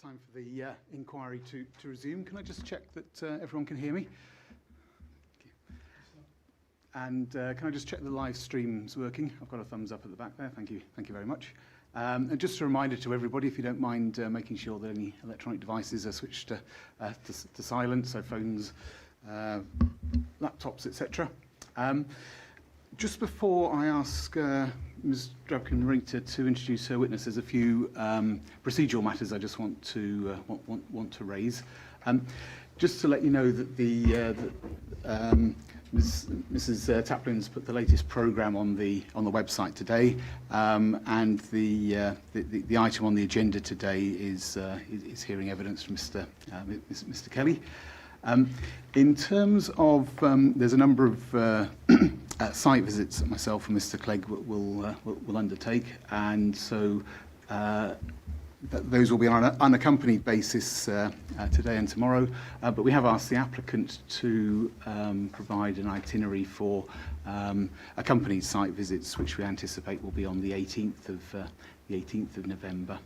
time for the inquiry to resume. Can I just check that everyone can hear me? And can I just check the live stream's working? I've got a thumbs up at the back there. Thank you very much. And just a reminder to everybody, if you don't mind making sure that any electronic devices are switched to silent, so phones, laptops, etc. Just before I ask Ms. Drabkin-Rita to introduce her witness, there's a few procedural matters I just want to raise. Just to let you know that Mrs. Taplin's put the latest programme on the website today, and the item on the agenda today is hearing evidence from Mr. Kelly. In terms of, there's a number of site visits that myself and Mr. Clegg will undertake, and so those will be on an unaccompanied basis today and tomorrow, but we have asked the applicant to provide an itinerary for accompanied site visits, which we anticipate will be on the 18th of November.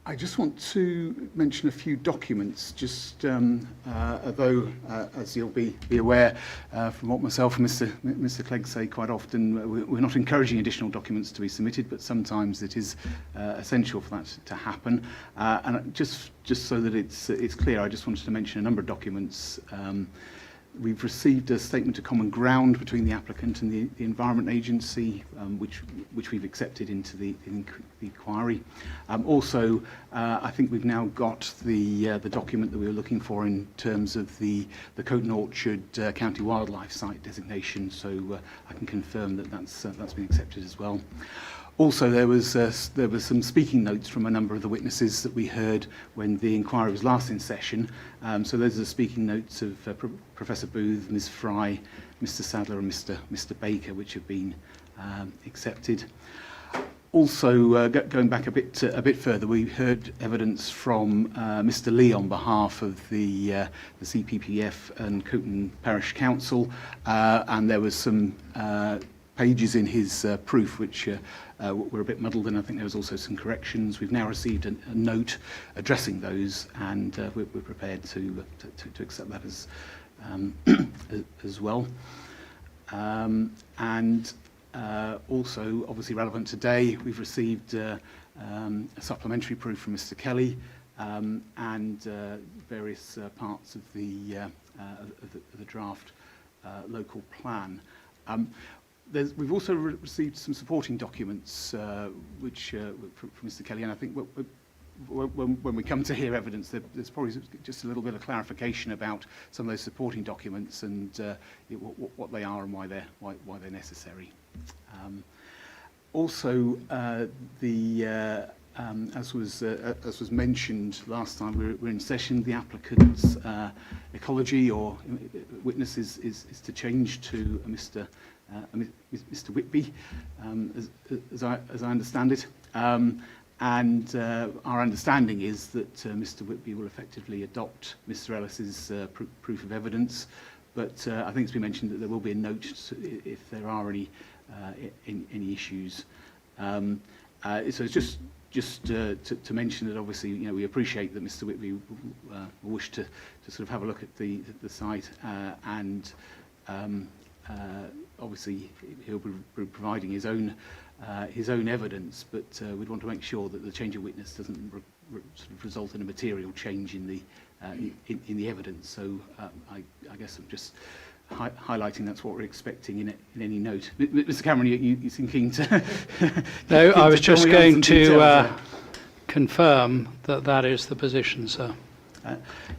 I just want to mention a few documents, just although, as you'll be aware from what myself and Mr. Clegg say quite often, we're not encouraging additional documents to be submitted, but sometimes it is essential for that to happen. And just so that it's clear, I just wanted to mention a number of documents. We've received a statement of common ground between the applicant and the Environment Agency, which we've accepted into the inquiry. Also, I think we've now got the document that we were looking for in terms of the Coton Orchard County Wildlife Site designation, so I can confirm that that's been accepted as well. Also, there was some speaking notes from a number of the witnesses that we heard when the inquiry was last in session. So those are the speaking notes of Professor Booth, Ms. Fry, Mr. Sadler and Mr. Baker, which have been accepted. Also, going back a bit further, we heard evidence from Mr. Lee on behalf of the CPPF and Coton Parish Council, and there was some pages in his proof which were a bit muddled, and I think there was also some corrections. We've now received a note addressing those, and we're prepared to accept that as well. And also, obviously relevant today, we've received a supplementary proof from Mr. Kelly, and various parts of the draft local plan. We've also received some supporting documents which from Mr. Kelly, and I think when we come to hear evidence, there's probably just a little bit of clarification about some of those supporting documents and what they are and why they're necessary. Also, as was mentioned last time we were in session, the applicant's ecology or witness is to change to Mr. Whitby, as I understand it, and our understanding is that Mr. Whitby will effectively adopt Mr. Ellis's proof of evidence, but I think it's been mentioned that there will be a note if there are any issues. So it's just to mention that obviously, we appreciate that Mr. Whitby will wish to sort of have a look at the site, and obviously he'll be providing his own evidence, but we'd want to make sure that the change of witness doesn't sort of result in a material change in the evidence. So I guess I'm just highlighting that's what we're expecting in any note. Mr. Cameron, you seem keen to... No, I was just going to confirm that is the position, sir.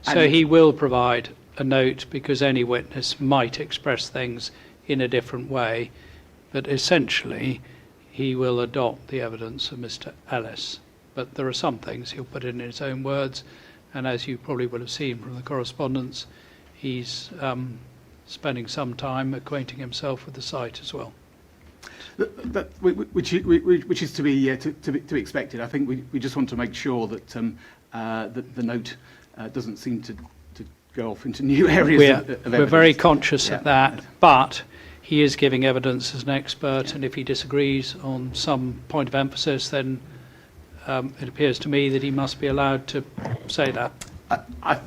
So he will provide a note because any witness might express things in a different way, but essentially he will adopt the evidence of Mr. Ellis. But there are some things he'll put in his own words, and as you probably will have seen from the correspondence, he's spending some time acquainting himself with the site as well. Which is to be expected. I think we just want to make sure that the note doesn't seem to go off into new areas of evidence. We're very conscious of that, but he is giving evidence as an expert, and if he disagrees on some point of emphasis, then it appears to me that he must be allowed to say that. I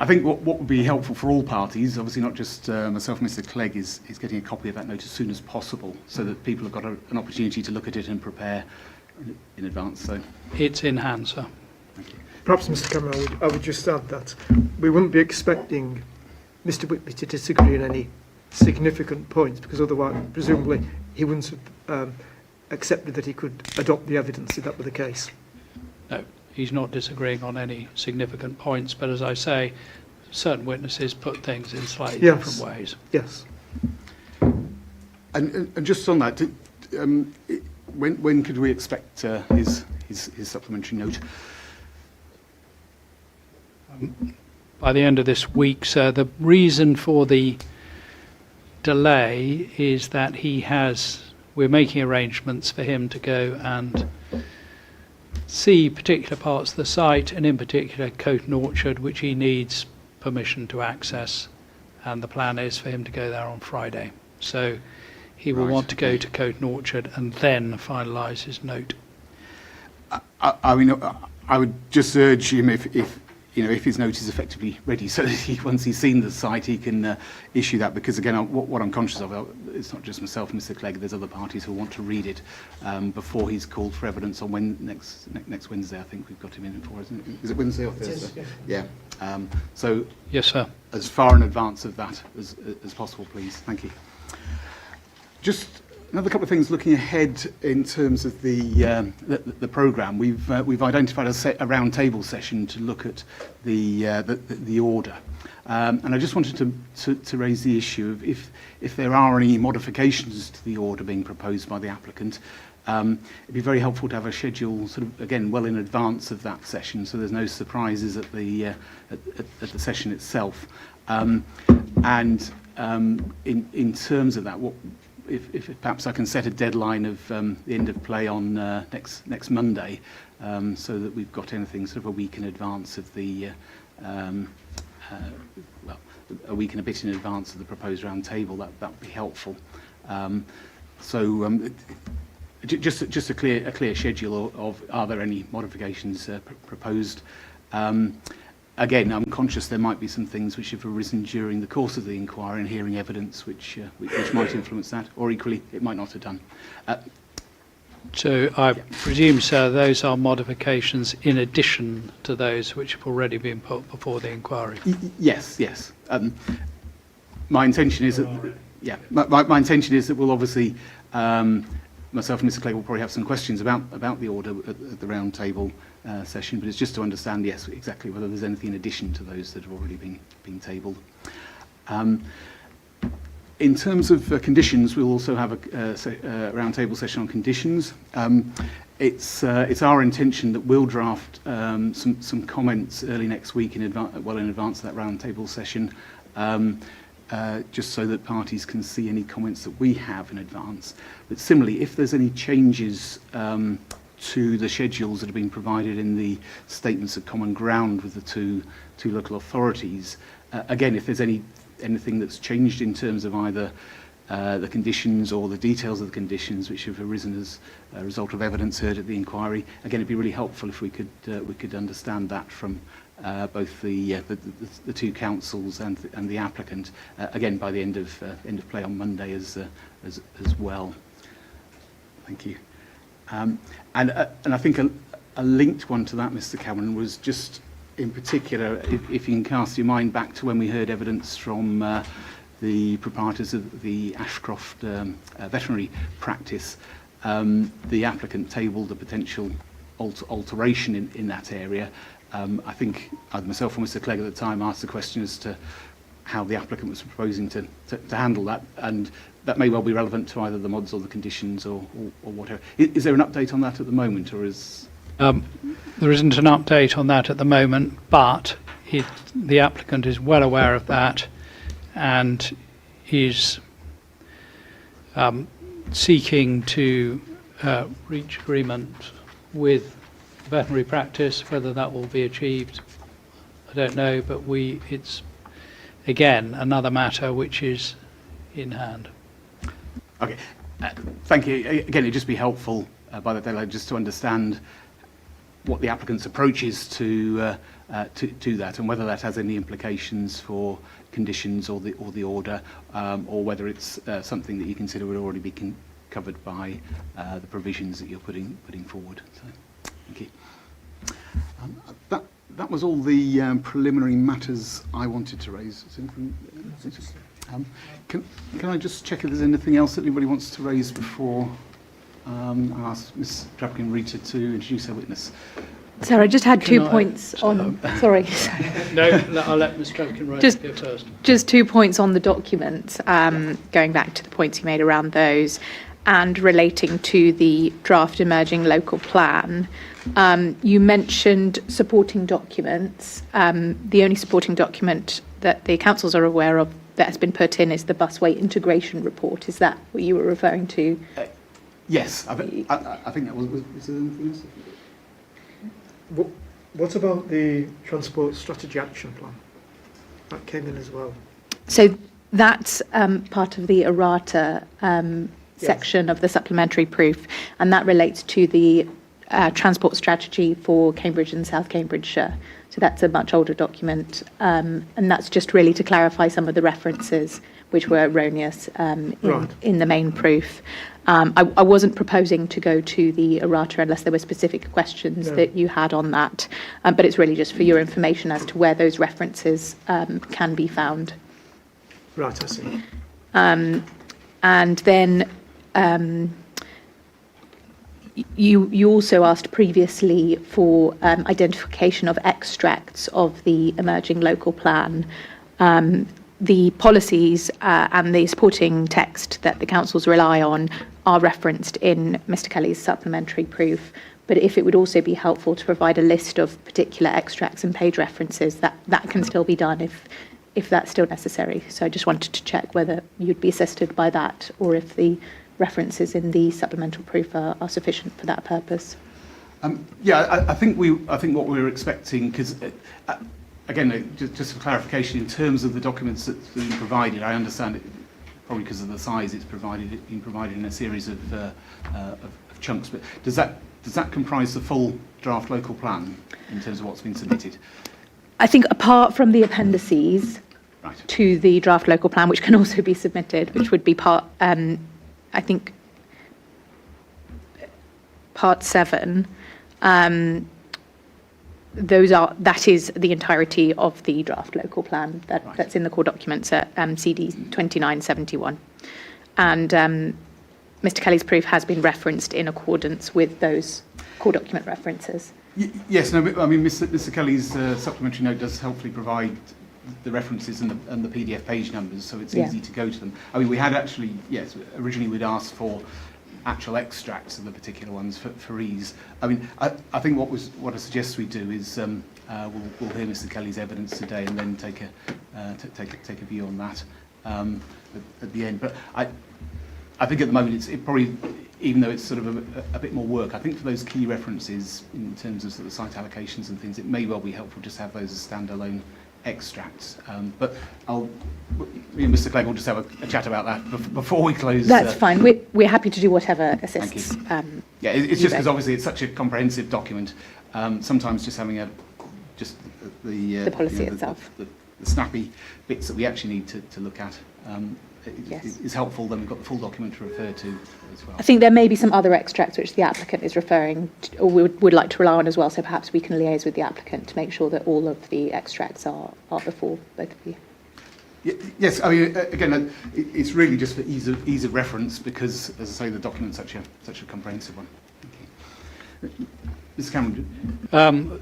think what would be helpful for all parties, obviously not just myself and Mr. Clegg, is getting a copy of that note as soon as possible so that people have got an opportunity to look at it and prepare in advance. So it's in hand, sir. thank you. Perhaps, Mr. Cameron, I would just add that we wouldn't be expecting Mr. Whitby to disagree on any significant points, because otherwise, presumably, he wouldn't have accepted that he could adopt the evidence if that were the case. No, he's not disagreeing on any significant points, but as I say, certain witnesses put things in slightly different ways. Yes. And just on that, when could we expect his supplementary note? By the end of this week, sir. The reason for the delay is that we're making arrangements for him to go and see particular parts of the site, and in particular Coton Orchard, which he needs permission to access, and the plan is for him to go there on Friday. So he will want to go to Coton Orchard and then finalise his note. I mean, I would just urge him if his note is effectively ready, so that once he's seen the site, he can issue that. Because again, what I'm conscious of, it's not just myself and Mr. Clegg. There's other parties who want to read it before he's called for evidence on next Wednesday. I think we've got him in for, isn't it? Is it Wednesday or Thursday? Yeah. So yes, sir. As far in advance of that as possible, please. Thank you. Just another couple of things looking ahead in terms of the programme. We've identified a round table session to look at the order, and I just wanted to raise the issue of if there are any modifications to the order being proposed by the applicant. It'd be very helpful to have a schedule sort of again well in advance of that session, so there's no surprises at the session itself. And in terms of that, if perhaps I can set a deadline of the end of play on next Monday, so that we've got anything sort of a week in advance of a week and a bit in advance of the proposed round table, that would be helpful. Just a clear schedule of are there any modifications proposed. Again, I'm conscious there might be some things which have arisen during the course of the inquiry and hearing evidence which might influence that, or equally it might not have done. So I presume, sir, those are modifications in addition to those which have already been put before the inquiry? Yes. My intention is that, my intention is that we'll obviously, myself and Mr. Clegg will probably have some questions about the order at the round table session, but it's just to understand, yes, exactly whether there's anything in addition to those that have already been tabled. In terms of conditions, we'll also have a round table session on conditions. It's our intention that we'll draft some comments early next week in advance of that round table session, just so that parties can see any comments that we have in advance. But similarly, if there's any changes to the schedules that have been provided in the statements of common ground with the two local authorities, again, if there's anything that's changed in terms of either the conditions or the details of the conditions which have arisen as a result of evidence heard at the inquiry, again, it'd be really helpful if we could understand that from both the two councils and the applicant, again by the end of play on Monday as well. Thank you. And I think a linked one to that, Mr. Cameron, was just in particular, if you can cast your mind back to when we heard evidence from the proprietors of the Ashcroft veterinary practice, the applicant tabled a potential alteration in that area. I think either myself or Mr. Clegg at the time asked the question as to how the applicant was proposing to handle that, and that may well be relevant to either the mods or the conditions or whatever. Is there an update on that at the moment, or is... There isn't an update on that at the moment, but the applicant is well aware of that and is seeking to reach agreement with veterinary practice. Whether that will be achieved, I don't know, but it's again another matter which is in hand. Okay, thank you. Again, it'd just be helpful by the deadline just to understand what the applicant's approach is to that, and whether that has any implications for conditions or the order, or whether it's something that you consider would already be covered by the provisions that you're putting forward. So, thank you. That was all the preliminary matters I wanted to raise. Is anything, can I just check if there's anything else that anybody wants to raise before I ask Ms. Drabkin-Rita to introduce her witness? Sorry, I just had 2 points on. Sorry. No, I'll let Ms. Drabkin-Rita go first. Just 2 points on the document, going back to the points you made around those, and relating to the draft emerging local plan. You mentioned supporting documents. The only supporting document that the councils are aware of that has been put in is the busway integration report. Is that what you were referring to? Yes, I think that was there anything else? What about the Transport Strategy Action Plan? That came in as well. So that's part of the errata section of the supplementary proof, and that relates to the transport strategy for Cambridge and South Cambridgeshire. So that's a much older document, and that's just really to clarify some of the references which were erroneous in the main proof. I wasn't proposing to go to the errata unless there were specific questions that you had on that, but it's really just for your information as to where those references can be found. Right, I see. And then you also asked previously for identification of extracts of the emerging local plan. The policies and the supporting text that the councils rely on are referenced in Mr. Kelly's supplementary proof. But if it would also be helpful to provide a list of particular extracts and page references, that can still be done if that's still necessary. So I just wanted to check whether you'd be assisted by that, or if the references in the supplemental proof are sufficient for that purpose. I think what we were expecting, because again, just for clarification, in terms of the documents that's been provided, I understand it probably because of the size it's been provided in a series of chunks. But does that comprise the full draft local plan in terms of what's been submitted? I think apart from the appendices to the draft local plan, which can also be submitted, which would be part, I think, part 7. That is the entirety of the draft local plan that's in the core documents at CD 2971, and Mr. Kelly's proof has been referenced in accordance with those core document references. Yes, no, I mean Mr. Kelly's supplementary note does helpfully provide the references and the PDF page numbers, so it's easy to go to them. I mean, we had actually, originally we'd asked for actual extracts of the particular ones for ease. I mean, I think what I suggest we do is we'll hear Mr. Kelly's evidence today and then take a view on that at the end. But I think at the moment it probably, even though it's sort of a bit more work, I think for those key references in terms of sort of site allocations and things, it may well be helpful just to have those as standalone extracts. But me and Mr. Clegg will just have a chat about that before we close. That's fine. We're happy to do whatever assists. It's just because obviously it's such a comprehensive document. Sometimes just having the policy itself, the snappy bits that we actually need to look at is helpful. Then we've got the full document to refer to as well. I think there may be some other extracts which the applicant is referring to, or would like to rely on as well, so perhaps we can liaise with the applicant to make sure that all of the extracts are before both of you. Yes, I mean, again, it's really just for ease of reference, because, as I say, the document's such a comprehensive one. Thank you. Mr. Cameron.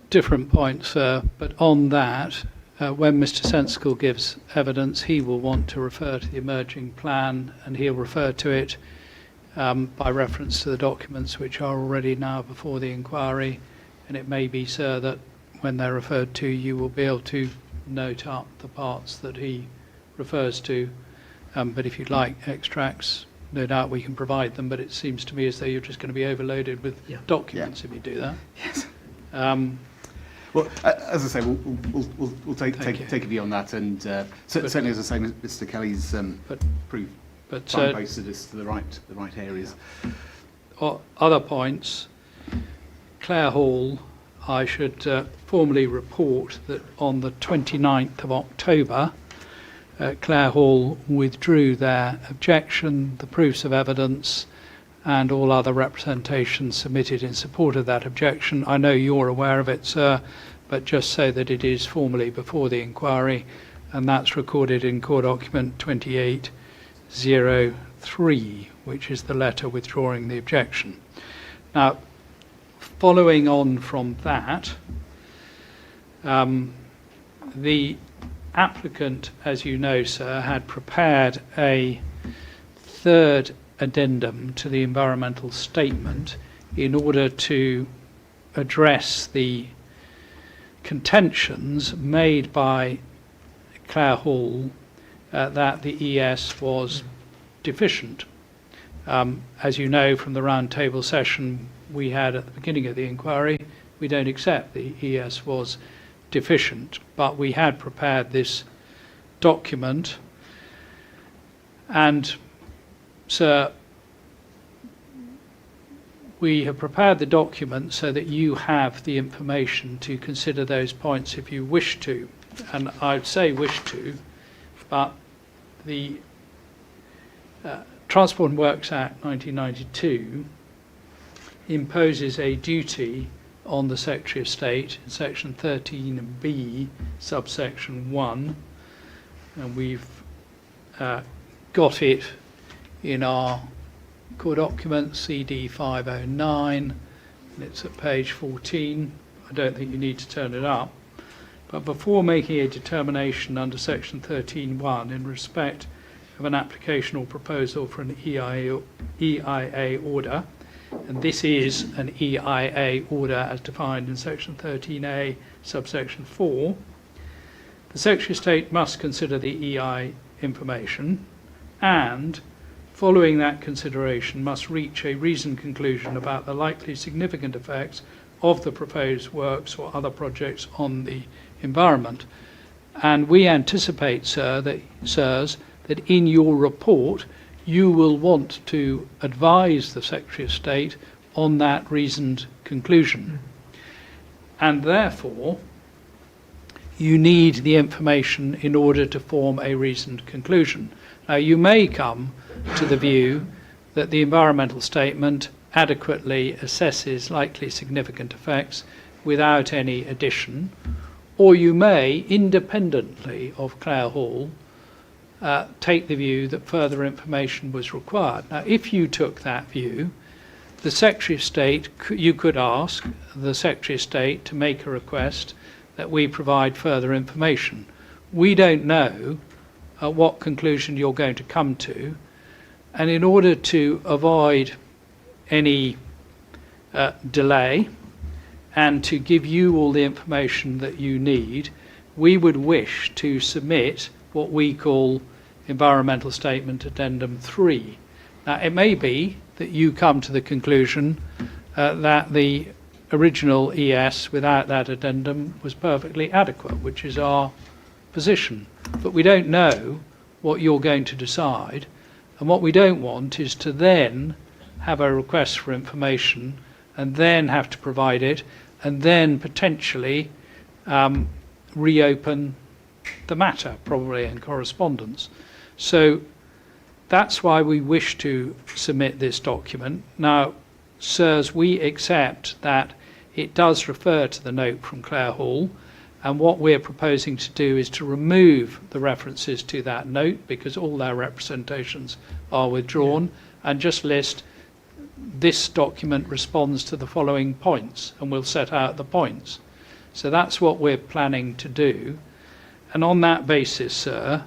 Different points, but on that, when Mr. Sensical gives evidence, he will want to refer to the emerging plan, and he'll refer to it by reference to the documents which are already now before the inquiry. And it may be, sir, that when they're referred to, you will be able to note up the parts that he refers to. But if you'd like extracts, no doubt we can provide them, but it seems to me as though you're just going to be overloaded with documents if you do that. Yes. Well, as I say, we'll take a view on that, and certainly, as I say, Mr. Kelly's proof signposted us to the right areas. Other points. Clare Hall, I should formally report that on the 29th of October, Clare Hall withdrew their objection, the proofs of evidence, and all other representations submitted in support of that objection. I know you're aware of it, sir, but just so that it is formally before the inquiry, and that's recorded in Court Document 2803, which is the letter withdrawing the objection. Now, following on from that, the applicant, as you know, sir, had prepared a third addendum to the environmental statement in order to address the contentions made by Clare Hall that the ES was deficient. As you know from the round table session we had at the beginning of the inquiry, we don't accept the ES was deficient, but we had prepared this document, and sir, we have prepared the document so that you have the information to consider those points if you wish to. And I'd say wish to, but the Transport and Works Act 1992 imposes a duty on the Secretary of State in section 13B, subsection 1, and we've got it in our core document CD 509, and it's at page 14. I don't think you need to turn it up. But before making a determination under section 13.1 in respect of an application or proposal for an EIA order, and this is an EIA order as defined in section 13A, subsection 4, the Secretary of State must consider the EI information and, following that consideration, must reach a reasoned conclusion about the likely significant effects of the proposed works or other projects on the environment. And we anticipate, sirs, that in your report you will want to advise the Secretary of State on that reasoned conclusion. And therefore, you need the information in order to form a reasoned conclusion. Now, you may come to the view that the environmental statement adequately assesses likely significant effects without any addition, or you may, independently of Clare Hall, take the view that further information was required. Now, if you took that view, the Secretary of State, you could ask the Secretary of State to make a request that we provide further information. We don't know what conclusion you're going to come to, and in order to avoid any delay and to give you all the information that you need, we would wish to submit what we call Environmental Statement Addendum 3. Now, it may be that you come to the conclusion that the original ES without that addendum was perfectly adequate, which is our position. But we don't know what you're going to decide, and what we don't want is to then have a request for information and then have to provide it and then potentially reopen the matter, probably in correspondence. So that's why we wish to submit this document. Now, sirs, we accept that it does refer to the note from Clare Hall, and what we're proposing to do is to remove the references to that note because all their representations are withdrawn, and just list this document responds to the following points, and we'll set out the points. So that's what we're planning to do. And on that basis, sir,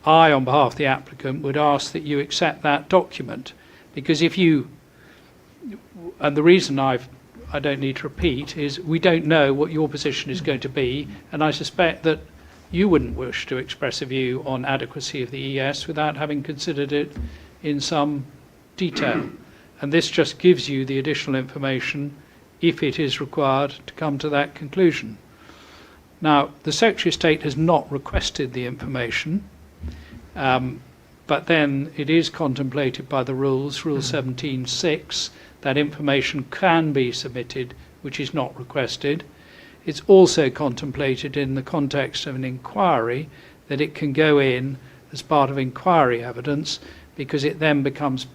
I, on behalf of the applicant, would ask that you accept that document, because if you, and the reason I don't need to repeat, is we don't know what your position is going to be, and I suspect that you wouldn't wish to express a view on adequacy of the ES without having considered it in some detail. And this just gives you the additional information if it is required to come to that conclusion. Now, the Secretary of State has not requested the information, but then it is contemplated by the rules, Rule 17.6, that information can be submitted, which is not requested. It's also contemplated in the context of an inquiry that it can go in as part of inquiry evidence because it then becomes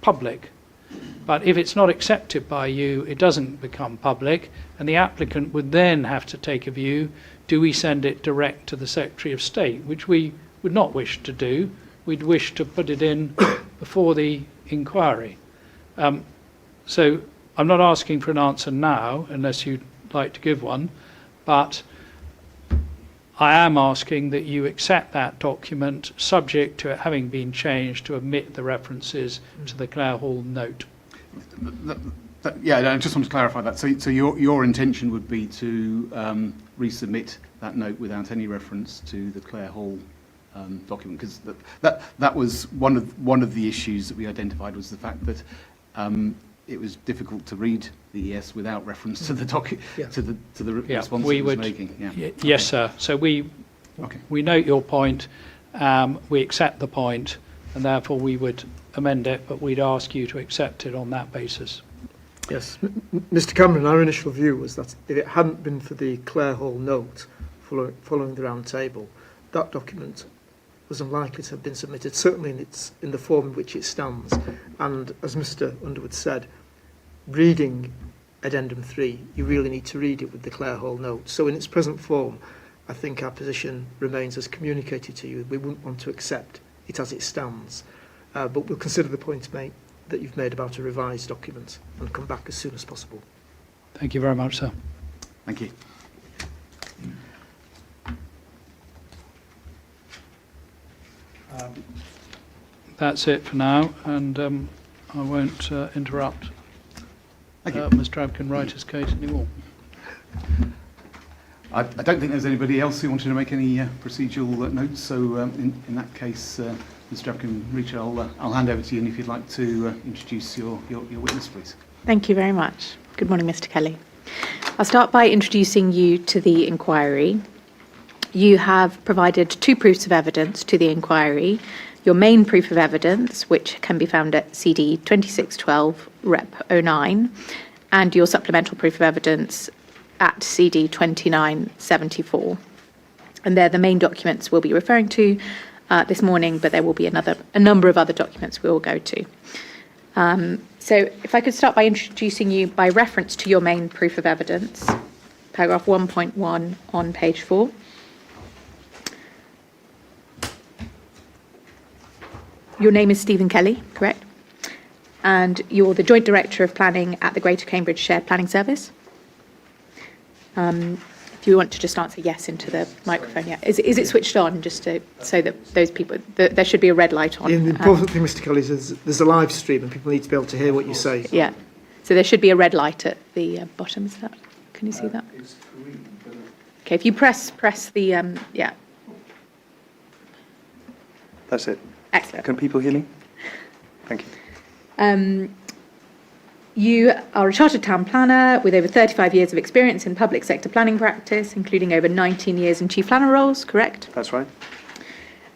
public. But if it's not accepted by you, it doesn't become public, and the applicant would then have to take a view, do we send it direct to the Secretary of State, which we would not wish to do. We'd wish to put it in before the inquiry. So I'm not asking for an answer now, unless you'd like to give one, but I am asking that you accept that document subject to it having been changed to omit the references to the Clare Hall note. Yeah, I just want to clarify that. So your intention would be to resubmit that note without any reference to the Clare Hall document, because that was one of the issues that we identified, was the fact that it was difficult to read the ES without reference to the to the response it was making. Yeah. Yes, sir. So we note your point, we accept the point, and therefore we would amend it, but we'd ask you to accept it on that basis. Yes, Mr. Cameron, our initial view was that if it hadn't been for the Clare Hall note following the round table, that document was unlikely to have been submitted, certainly in the form in which it stands. And as Mr. Underwood said, reading Addendum 3, you really need to read it with the Clare Hall note. So in its present form, I think our position remains as communicated to you. We wouldn't want to accept it as it stands. But we'll consider the point that you've made about a revised document and come back as soon as possible. Thank you very much, sir. Thank you. That's it for now, and I won't interrupt Mr. Abkin-Writer's case anymore. I don't think there's anybody else who wanted to make any procedural notes, so in that case, Mr. Abkin-Writer, I'll hand over to you, and if you'd like to introduce your witness, please. Thank you very much. Good morning, Mr. Kelly. I'll start by introducing you to the inquiry. You have provided 2 proofs of evidence to the inquiry. Your main proof of evidence, which can be found at CD 2612 Rep 09, and your supplemental proof of evidence at CD 2974. And they're the main documents we'll be referring to this morning, but there will be a number of other documents we will go to. So if I could start by introducing you by reference to your main proof of evidence, paragraph 1.1 on page 4. Your name is Stephen Kelly, correct? And you're the Joint Director of Planning at the Greater Cambridge Shared Planning Service. If you want to just answer yes into the microphone, yeah. Is it switched on, just so that those people, there should be a red light on? The important thing, Mr. Kelly, is there's a live stream and people need to be able to hear what you say. Yeah. So there should be a red light at the bottom. Is that? Can you see that? It's green, but Okay. If you press the yeah. that's it. Excellent. Can people hear me? Thank you. You are a chartered town planner with over 35 years of experience in public sector planning practice, including over 19 years in chief planner roles, correct? That's right.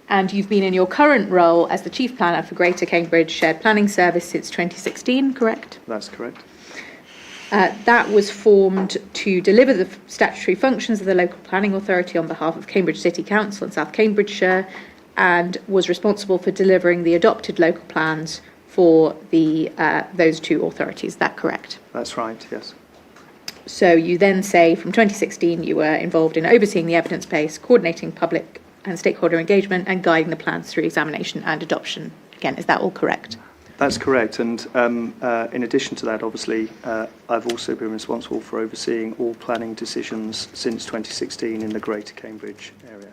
And you've been in your current role as the chief planner for Greater Cambridge Shared Planning Service since 2016, correct? That's correct. That was formed to deliver the statutory functions of the local planning authority on behalf of Cambridge City Council and South Cambridgeshire, and was responsible for delivering the adopted local plans for those 2 authorities. Is that correct? That's right, yes. So you then say from 2016 you were involved in overseeing the evidence base, coordinating public and stakeholder engagement, and guiding the plans through examination and adoption. Again, is that all correct? That's correct. And in addition to that, obviously, I've also been responsible for overseeing all planning decisions since 2016 in the Greater Cambridge area.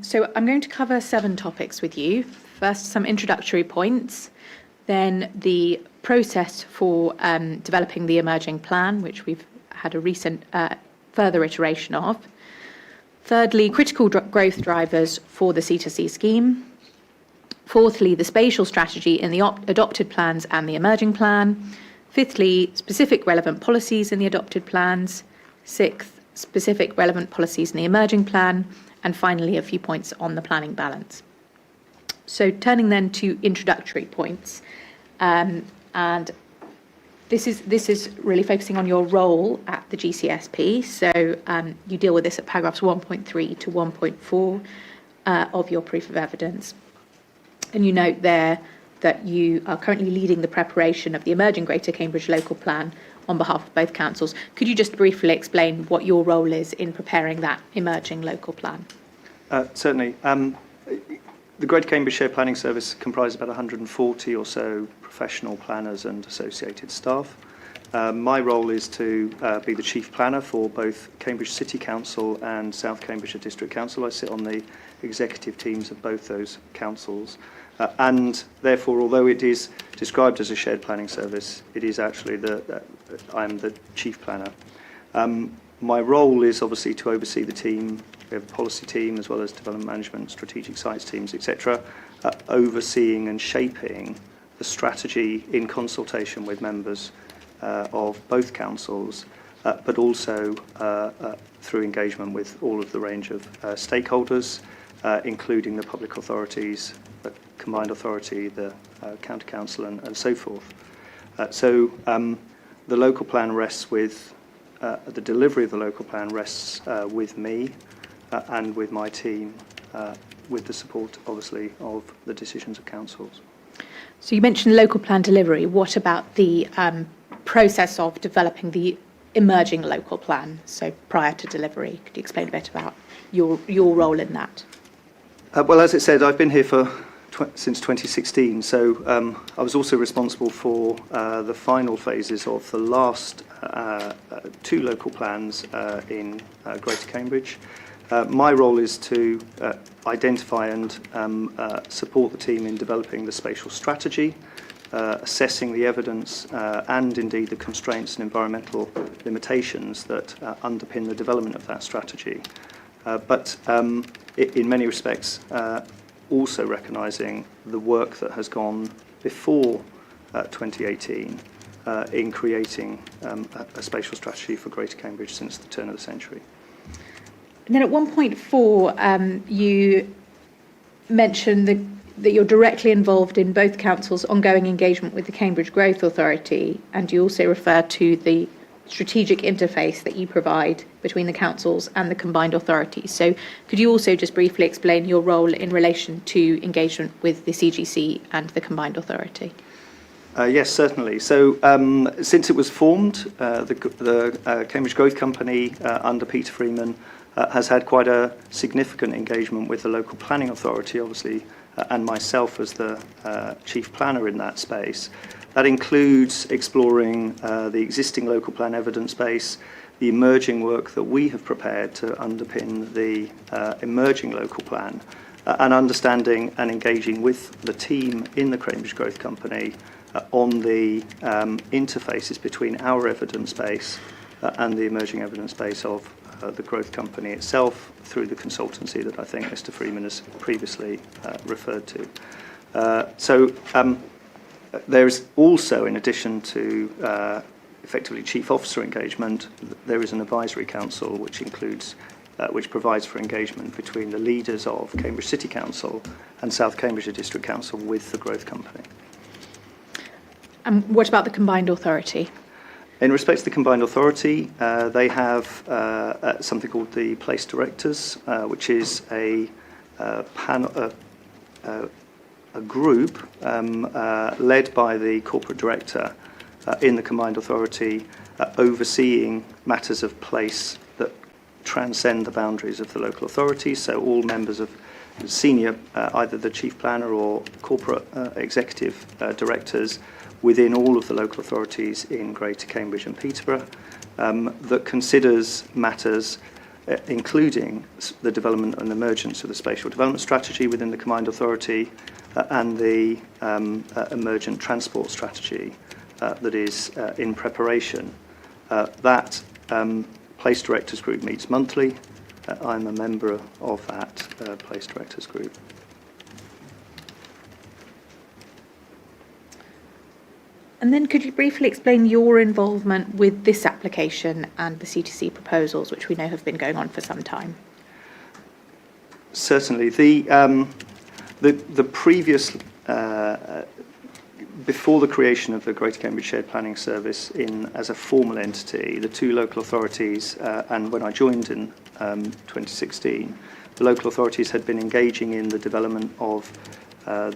So I'm going to cover 7 topics with you. First, some introductory points, then the process for developing the emerging plan, which we've had a recent further iteration of. Thirdly, critical growth drivers for the C2C scheme. Fourthly, the spatial strategy in the adopted plans and the emerging plan. Fifthly, specific relevant policies in the adopted plans. Sixth, specific relevant policies in the emerging plan. And finally, a few points on the planning balance. So turning then to introductory points, And this is really focusing on your role at the GCSP. So you deal with this at paragraphs 1.3 to 1.4 of your proof of evidence. And you note there that you are currently leading the preparation of the emerging Greater Cambridge local plan on behalf of both councils. Could you just briefly explain what your role is in preparing that emerging local plan? Certainly. The Greater Cambridgeshire Planning Service comprises about 140 or so professional planners and associated staff. My role is to be the chief planner for both Cambridge City Council and South Cambridgeshire District Council. I sit on the executive teams of both those councils. And therefore, although it is described as a shared planning service, it is actually I'm the chief planner. My role is obviously to oversee the team. We have a policy team as well as development management, strategic sites teams, etc., overseeing and shaping the strategy in consultation with members of both councils, but also through engagement with all of the range of stakeholders, including the public authorities, the combined authority, the county council, and so forth. So the local plan rests with, the delivery of the local plan rests with me and with my team, with the support, obviously, of the decisions of councils. So you mentioned local plan delivery. What about the process of developing the emerging local plan, so prior to delivery? Could you explain a bit about your role in that? Well, as it said, I've been here since 2016, so I was also responsible for the final phases of the last two local plans in Greater Cambridge. My role is to identify and support the team in developing the spatial strategy, assessing the evidence and indeed the constraints and environmental limitations that underpin the development of that strategy. But in many respects, also recognising the work that has gone before 2018 in creating a spatial strategy for Greater Cambridge since the turn of the century. And then at 1.4, you mentioned that you're directly involved in both councils' ongoing engagement with the Cambridge Growth Authority, and you also refer to the strategic interface that you provide between the councils and the combined authorities. So could you also just briefly explain your role in relation to engagement with the CGC and the combined authority? Yes, certainly. So since it was formed, the Cambridge Growth Company under Peter Freeman has had quite a significant engagement with the local planning authority, obviously, and myself as the chief planner in that space. That includes exploring the existing local plan evidence base, the emerging work that we have prepared to underpin the emerging local plan, and understanding and engaging with the team in the Cambridge Growth Company on the interfaces between our evidence base and the emerging evidence base of the Growth Company itself through the consultancy that I think Mr. Freeman has previously referred to. So there is also, in addition to effectively chief officer engagement, there is an advisory council which includes, which provides for engagement between the leaders of Cambridge City Council and South Cambridgeshire District Council with the Growth Company. And what about the combined authority? In respect to the combined authority, they have something called the Place Directors, which is a panel, a group led by the corporate director in the combined authority, overseeing matters of place that transcend the boundaries of the local authority. So all members of senior, either the chief planner or corporate executive directors within all of the local authorities in Greater Cambridge and Peterborough, that considers matters including the development and emergence of the spatial development strategy within the combined authority and the emergent transport strategy that is in preparation. That Place Directors Group meets monthly. I'm a member of that Place Directors Group. And then could you briefly explain your involvement with this application and the C2C proposals, which we know have been going on for some time? Certainly. The previous before the creation of the Greater Cambridge Shared Planning Service as a formal entity, the two local authorities, and when I joined in 2016, the local authorities had been engaging in the development of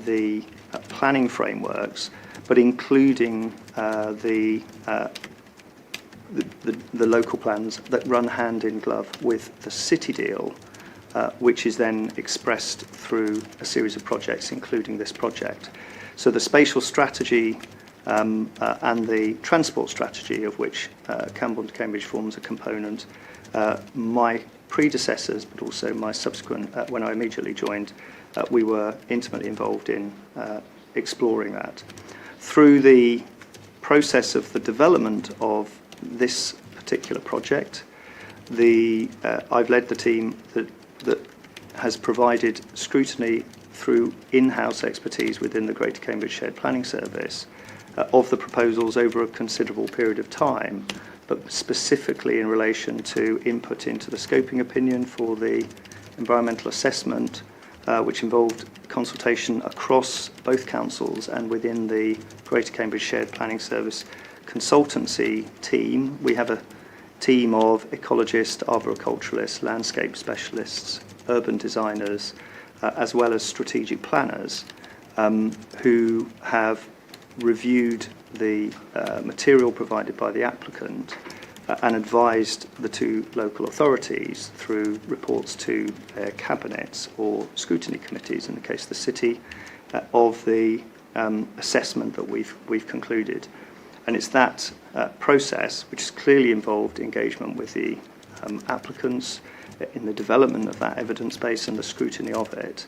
the planning frameworks, but including the local plans that run hand in glove with the city deal, which is then expressed through a series of projects, including this project. So the spatial strategy and the transport strategy, of which Cambourne to Cambridge forms a component, my predecessors, but also my subsequent, when I immediately joined, we were intimately involved in exploring that. Through the process of the development of this particular project, I've led the team that has provided scrutiny through in-house expertise within the Greater Cambridge Shared Planning Service of the proposals over a considerable period of time, but specifically in relation to input into the scoping opinion for the environmental assessment, which involved consultation across both councils and within the Greater Cambridge Shared Planning Service consultancy team. We have a team of ecologists, arboriculturalists, landscape specialists, urban designers, as well as strategic planners who have reviewed the material provided by the applicant and advised the two local authorities through reports to their cabinets or scrutiny committees, in the case of the city, of the assessment that we've concluded. And it's that process which has clearly involved engagement with the applicants in the development of that evidence base and the scrutiny of it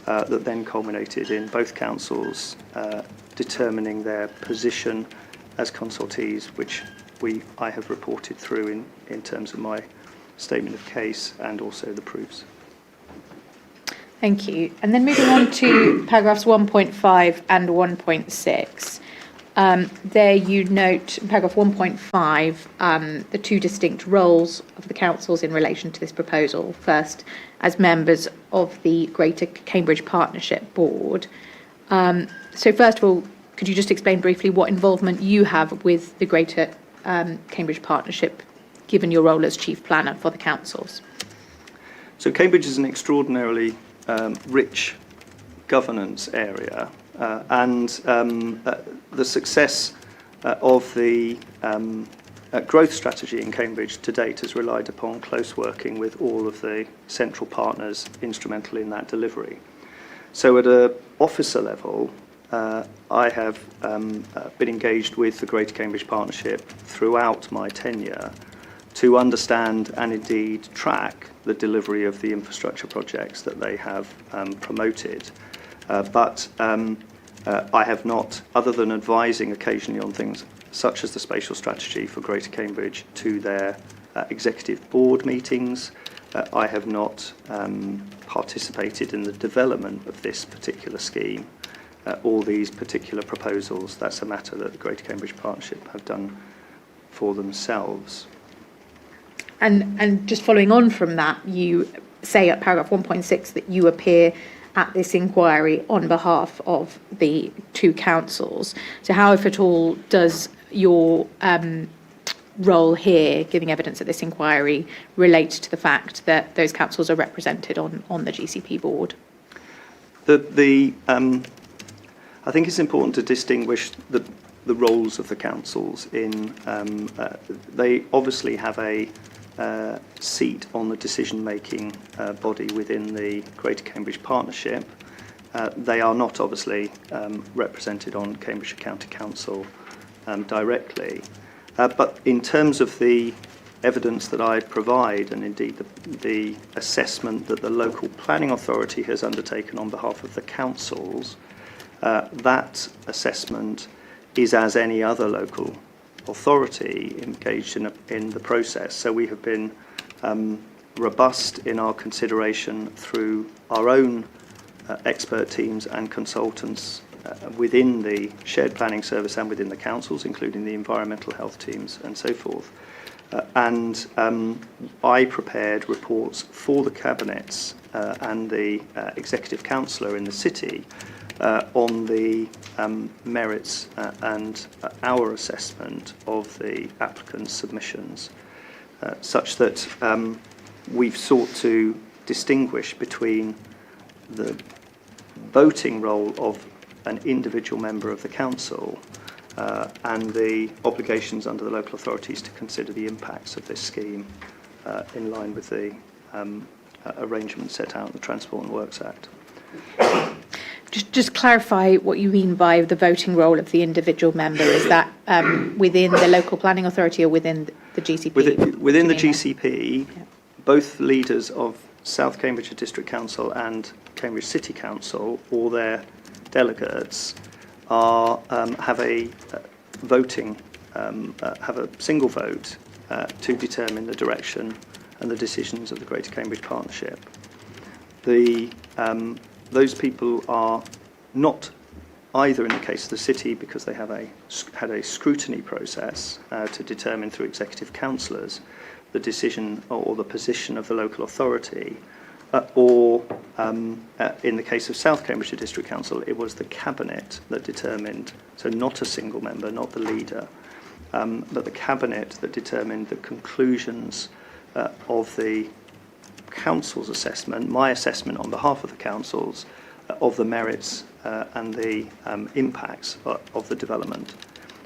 that then culminated in both councils determining their position as consultees, which I have reported through in terms of my statement of case and also the proofs. Thank you. And then moving on to paragraphs 1.5 and 1.6. There you note in paragraph 1.5 the two distinct roles of the councils in relation to this proposal. First, as members of the Greater Cambridge Partnership Board. So first of all, could you just explain briefly what involvement you have with the Greater Cambridge Partnership, given your role as Chief Planner for the councils? So Cambridge is an extraordinarily rich governance area, and the success of the growth strategy in Cambridge to date has relied upon close working with all of the central partners instrumental in that delivery. So at an officer level, I have been engaged with the Greater Cambridge Partnership throughout my tenure to understand and indeed track the delivery of the infrastructure projects that they have promoted. But I have not, other than advising occasionally on things such as the spatial strategy for Greater Cambridge to their executive board meetings, I have not participated in the development of this particular scheme or these particular proposals. That's a matter that the Greater Cambridge Partnership have done for themselves. And just following on from that, you say at paragraph 1.6 that you appear at this inquiry on behalf of the two councils. So how, if at all, does your role here, giving evidence at this inquiry, relate to the fact that those councils are represented on the GCP board? I think it's important to distinguish the roles of the councils in they obviously have a seat on the decision-making body within the Greater Cambridge Partnership. They are not obviously represented on Cambridgeshire County Council directly, but in terms of the evidence that I provide and indeed the assessment that the local planning authority has undertaken on behalf of the councils, that assessment is as any other local authority engaged in the process. So we have been robust in our consideration through our own expert teams and consultants within the shared planning service and within the councils, including the environmental health teams and so forth, and I prepared reports for the cabinets and the executive councillor in the city on the merits and our assessment of the applicant's submissions, such that we've sought to distinguish between the voting role of an individual member of the council and the obligations under the local authorities to consider the impacts of this scheme in line with the arrangements set out in the Transport and Works Act. Just clarify what you mean by the voting role of the individual member. Is that within the local planning authority or within the GCP? Within the GCP, both leaders of South Cambridgeshire District Council and Cambridge City Council, or their delegates, have a voting, have a single vote to determine the direction and the decisions of the Greater Cambridge Partnership. Those people are not either in the case of the city because they have had a scrutiny process to determine through executive councillors the decision or the position of the local authority, or in the case of South Cambridgeshire District Council, it was the cabinet that determined, so not a single member, not the leader, but the cabinet that determined the conclusions of the council's assessment, my assessment on behalf of the councils, of the merits and the impacts of the development.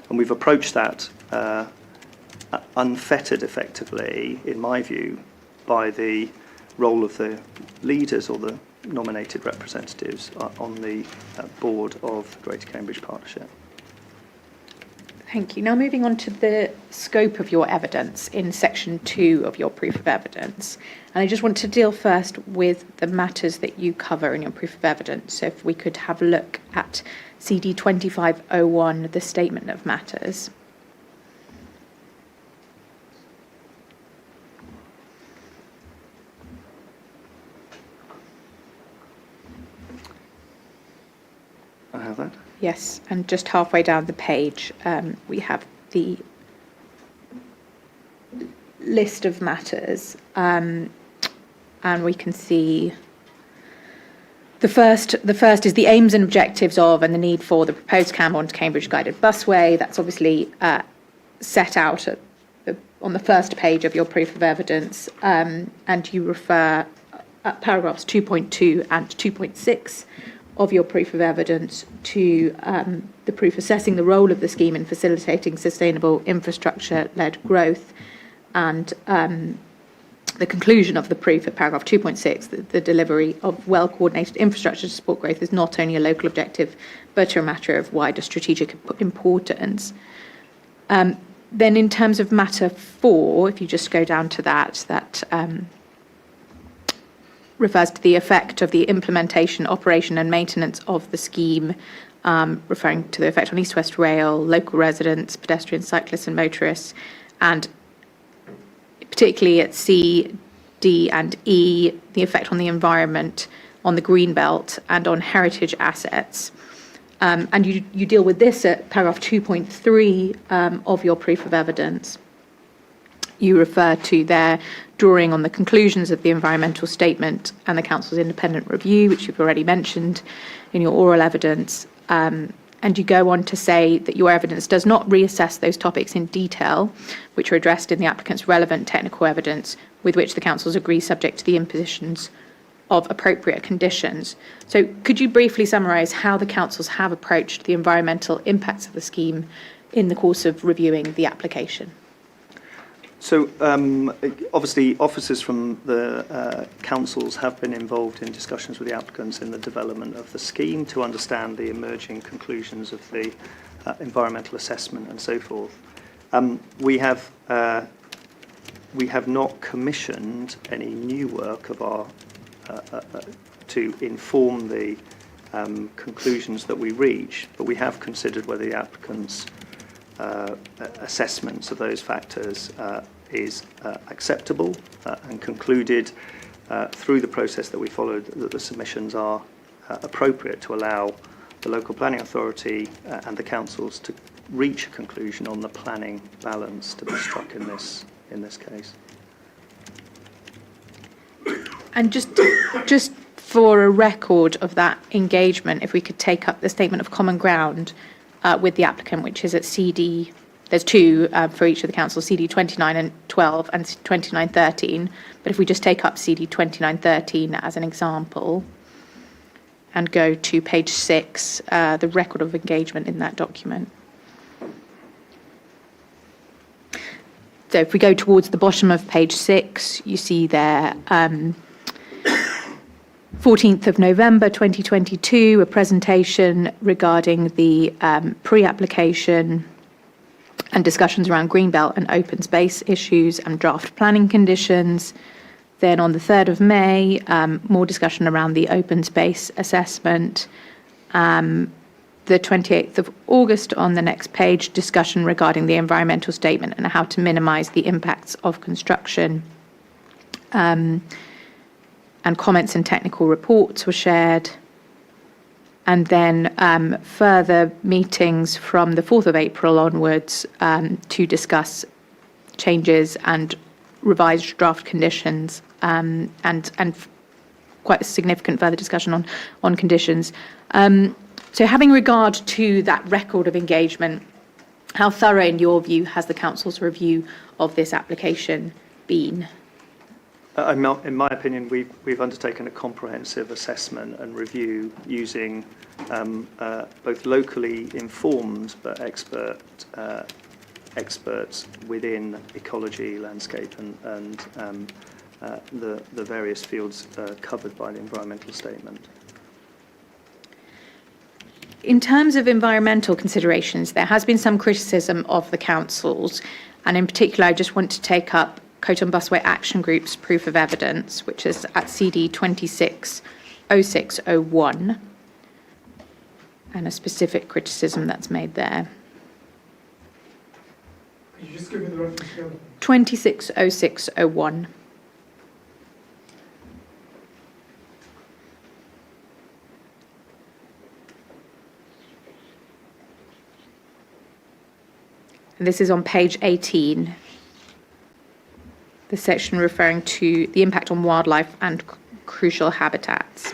And we've approached that unfettered, effectively, in my view, by the role of the leaders or the nominated representatives on the board of the Greater Cambridge Partnership. Thank you. Now moving on to the scope of your evidence in section 2 of your proof of evidence. And I just want to deal first with the matters that you cover in your proof of evidence. So if we could have a look at CD 2501, the statement of matters. I have that. Yes, and just halfway down the page, we have the list of matters, and we can see the first is the aims and objectives of and the need for the proposed Cambourne to Cambridge guided busway. That's obviously set out on the first page of your proof of evidence, and you refer at paragraphs 2.2 and 2.6 of your proof of evidence to the proof assessing the role of the scheme in facilitating sustainable infrastructure-led growth, and the conclusion of the proof at paragraph 2.6 that the delivery of well-coordinated infrastructure to support growth is not only a local objective but a matter of wider strategic importance. Then in terms of matter 4, if you just go down to that refers to the effect of the implementation, operation and maintenance of the scheme, referring to the effect on East-West Rail, local residents, pedestrians, cyclists and motorists, and particularly at C, D and E, the effect on the environment, on the green belt and on heritage assets. And you deal with this at paragraph 2.3 of your proof of evidence. You refer to their drawing on the conclusions of the environmental statement and the council's independent review, which you've already mentioned in your oral evidence. And you go on to say that your evidence does not reassess those topics in detail, which are addressed in the applicant's relevant technical evidence with which the councils agree subject to the impositions of appropriate conditions. So could you briefly summarise how the councils have approached the environmental impacts of the scheme in the course of reviewing the application? So obviously officers from the councils have been involved in discussions with the applicants in the development of the scheme to understand the emerging conclusions of the environmental assessment and so forth. We have not commissioned any new work of our to inform the conclusions that we reach, but we have considered whether the applicants' assessments of those factors is acceptable and concluded through the process that we followed that the submissions are appropriate to allow the local planning authority and the councils to reach a conclusion on the planning balance to be struck in this in this case. And just for a record of that engagement, if we could take up the statement of common ground with the applicant, which is at CD, there's two for each of the councils, CD 29 and 12 and 29 13. But if we just take up CD 29 13 as an example and go to page 6, the record of engagement in that document. So if we go towards the bottom of page 6, you see there 14th of November 2022, a presentation regarding the pre-application and discussions around greenbelt and open space issues and draft planning conditions. Then on the 3rd of May, more discussion around the open space assessment. The 28th of August on the next page, discussion regarding the environmental statement and how to minimise the impacts of construction. And comments and technical reports were shared. And then further meetings from the 4th of April onwards to discuss changes and revised draft conditions and quite a significant further discussion on conditions. So having regard to that record of engagement, how thorough, in your view, has the council's review of this application been? In my opinion, we've undertaken a comprehensive assessment and review using both locally informed but experts within ecology, landscape, and the various fields covered by the environmental statement. In terms of environmental considerations, there has been some criticism of the councils, and in particular, I just want to take up Cambourne Busway Action Group's proof of evidence, which is at CD 260601, and a specific criticism that's made there. Could you just give me the reference again? 260601. And this is on page 18. The section referring to the impact on wildlife and crucial habitats.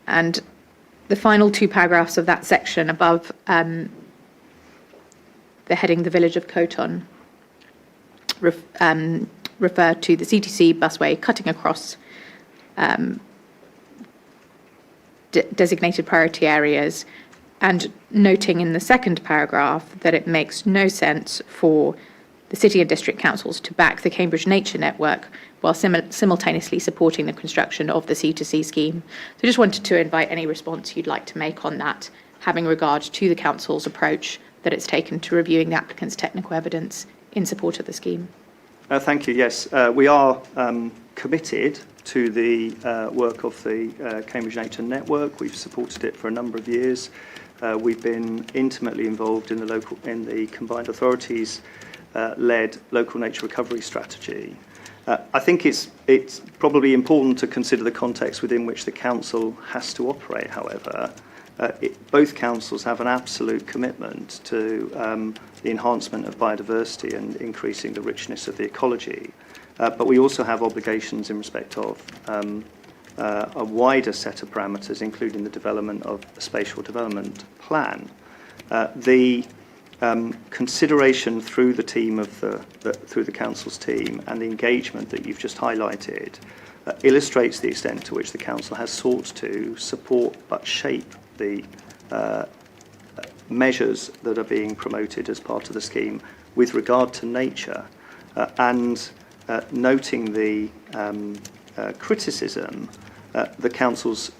And the final two paragraphs of that section above the heading, the village of Cambourne, refer to the CTC busway cutting across designated priority areas, and noting in the second paragraph that it makes no sense for the city and district councils to back the Cambridge Nature Network while simultaneously supporting the construction of the C2C scheme. So I just wanted to invite any response you'd like to make on that, having regard to the council's approach that it's taken to reviewing the applicant's technical evidence in support of the scheme. Thank you. Yes, we are committed to the work of the Cambridge Nature Network. We've supported it for a number of years. We've been intimately involved in the combined authorities led local nature recovery strategy. I think it's probably important to consider the context within which the council has to operate. However, both councils have an absolute commitment to the enhancement of biodiversity and increasing the richness of the ecology. But we also have obligations in respect of a wider set of parameters, including the development of a spatial development plan. The consideration through the team of through the council's team and the engagement that you've just highlighted illustrates the extent to which the council has sought to support but shape the measures that are being promoted as part of the scheme with regard to nature, and noting the criticism, the councils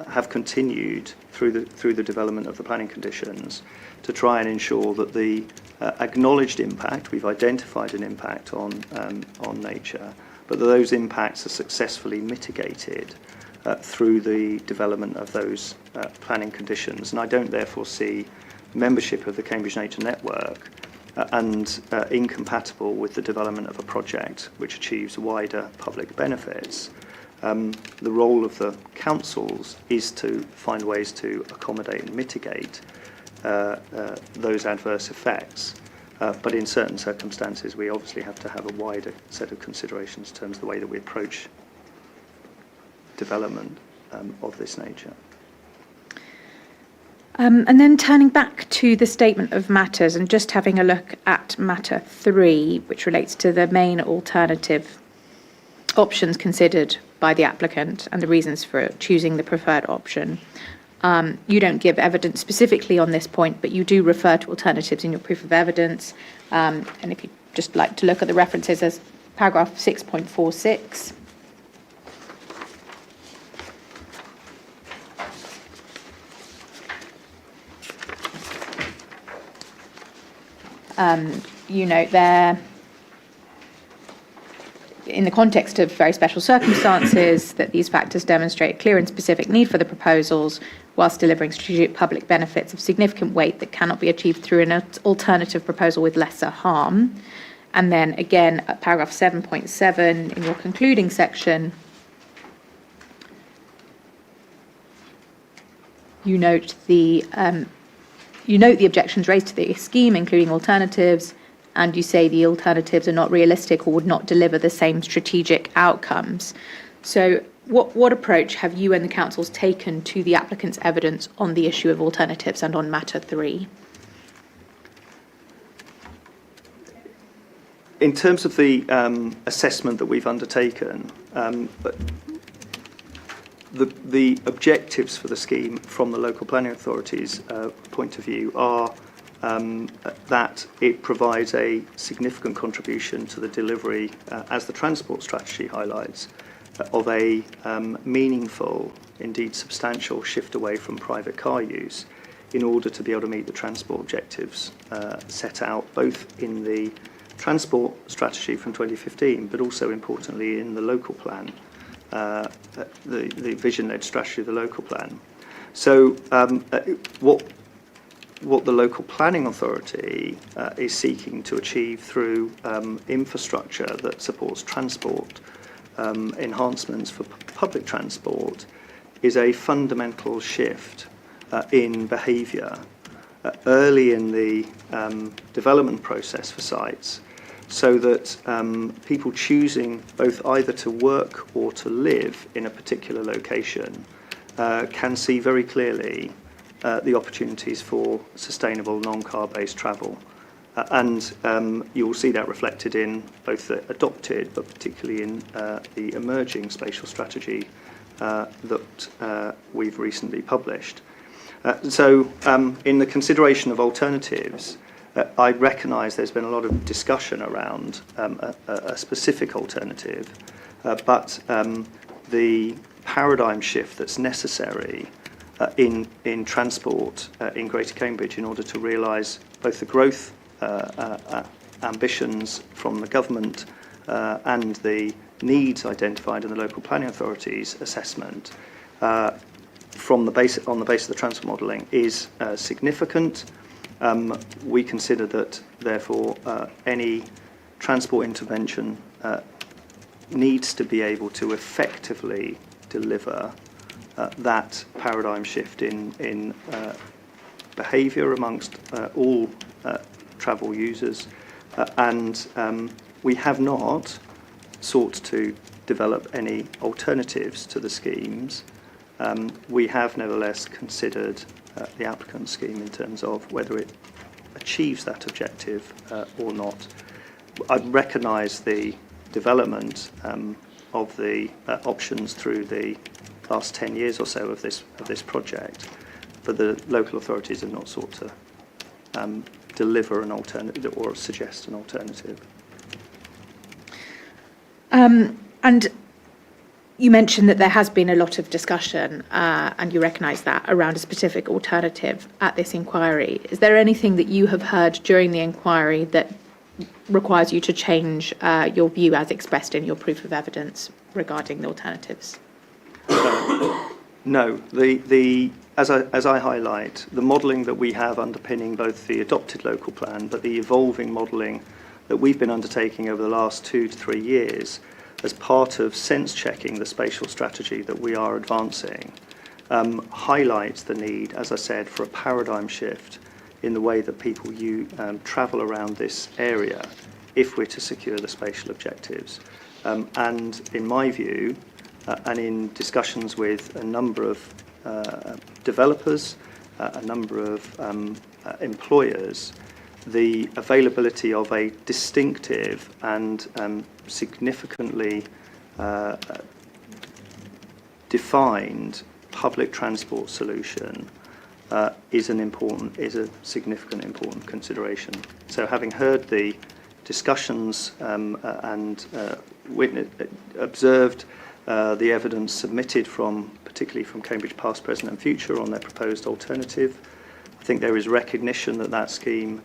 have continued through the development of the planning conditions to try and ensure that the acknowledged impact, we've identified an impact on nature, but that those impacts are successfully mitigated through the development of those planning conditions. And I don't therefore see membership of the Cambridge Nature Network and incompatible with the development of a project which achieves wider public benefits. The role of the councils is to find ways to accommodate and mitigate those adverse effects. But in certain circumstances, we obviously have to have a wider set of considerations in terms of the way that we approach development of this nature. And then turning back to the statement of matters and just having a look at matter 3, which relates to the main alternative options considered by the applicant and the reasons for choosing the preferred option. You don't give evidence specifically on this point, but you do refer to alternatives in your proof of evidence. And if you'd just like to look at the references, there's paragraph 6.46. You note there, in the context of very special circumstances, that these factors demonstrate a clear and specific need for the proposals whilst delivering strategic public benefits of significant weight that cannot be achieved through an alternative proposal with lesser harm. And then again, at paragraph 7.7 in your concluding section, you note the objections raised to the scheme, including alternatives, and you say the alternatives are not realistic or would not deliver the same strategic outcomes. So what approach have you and the councils taken to the applicant's evidence on the issue of alternatives and on matter 3? In terms of the assessment that we've undertaken, the objectives for the scheme from the local planning authorities' point of view are that it provides a significant contribution to the delivery, as the transport strategy highlights, of a meaningful, indeed substantial shift away from private car use in order to be able to meet the transport objectives set out both in the transport strategy from 2015, but also importantly in the local plan, the vision-led strategy of the local plan. So what the local planning authority is seeking to achieve through infrastructure that supports transport enhancements for public transport is a fundamental shift in behaviour early in the development process for sites, so that people choosing both either to work or to live in a particular location can see very clearly the opportunities for sustainable non-car based travel. And you will see that reflected in both the adopted, but particularly in the emerging spatial strategy that we've recently published. So in the consideration of alternatives, I recognise there's been a lot of discussion around a specific alternative, but the paradigm shift that's necessary in transport in Greater Cambridge in order to realise both the growth ambitions from the government and the needs identified in the local planning authority's assessment on the basis of the transport modelling is significant. We consider that, therefore, any transport intervention needs to be able to effectively deliver that paradigm shift in behaviour amongst all travel users, and we have not sought to develop any alternatives to the schemes. We have nevertheless considered the applicant's scheme in terms of whether it achieves that objective or not. I recognise the development of the options through the last 10 years or so of this project, but the local authorities have not sought to deliver an alternative or suggest an alternative. And you mentioned that there has been a lot of discussion, and you recognise that, around a specific alternative at this inquiry. Is there anything that you have heard during the inquiry that requires you to change your view as expressed in your proof of evidence regarding the alternatives? No. As I highlight, the modelling that we have underpinning both the adopted local plan but the evolving modelling that we've been undertaking over the last 2 to 3 years as part of sense-checking the spatial strategy that we are advancing, highlights the need, as I said, for a paradigm shift in the way that people travel around this area if we're to secure the spatial objectives. And in my view, and in discussions with a number of developers, a number of employers, the availability of a distinctive and significantly defined public transport solution is a significant important consideration. So having heard the discussions and observed the evidence submitted particularly from Cambridge Past, Present and Future on their proposed alternative, I think there is recognition that that scheme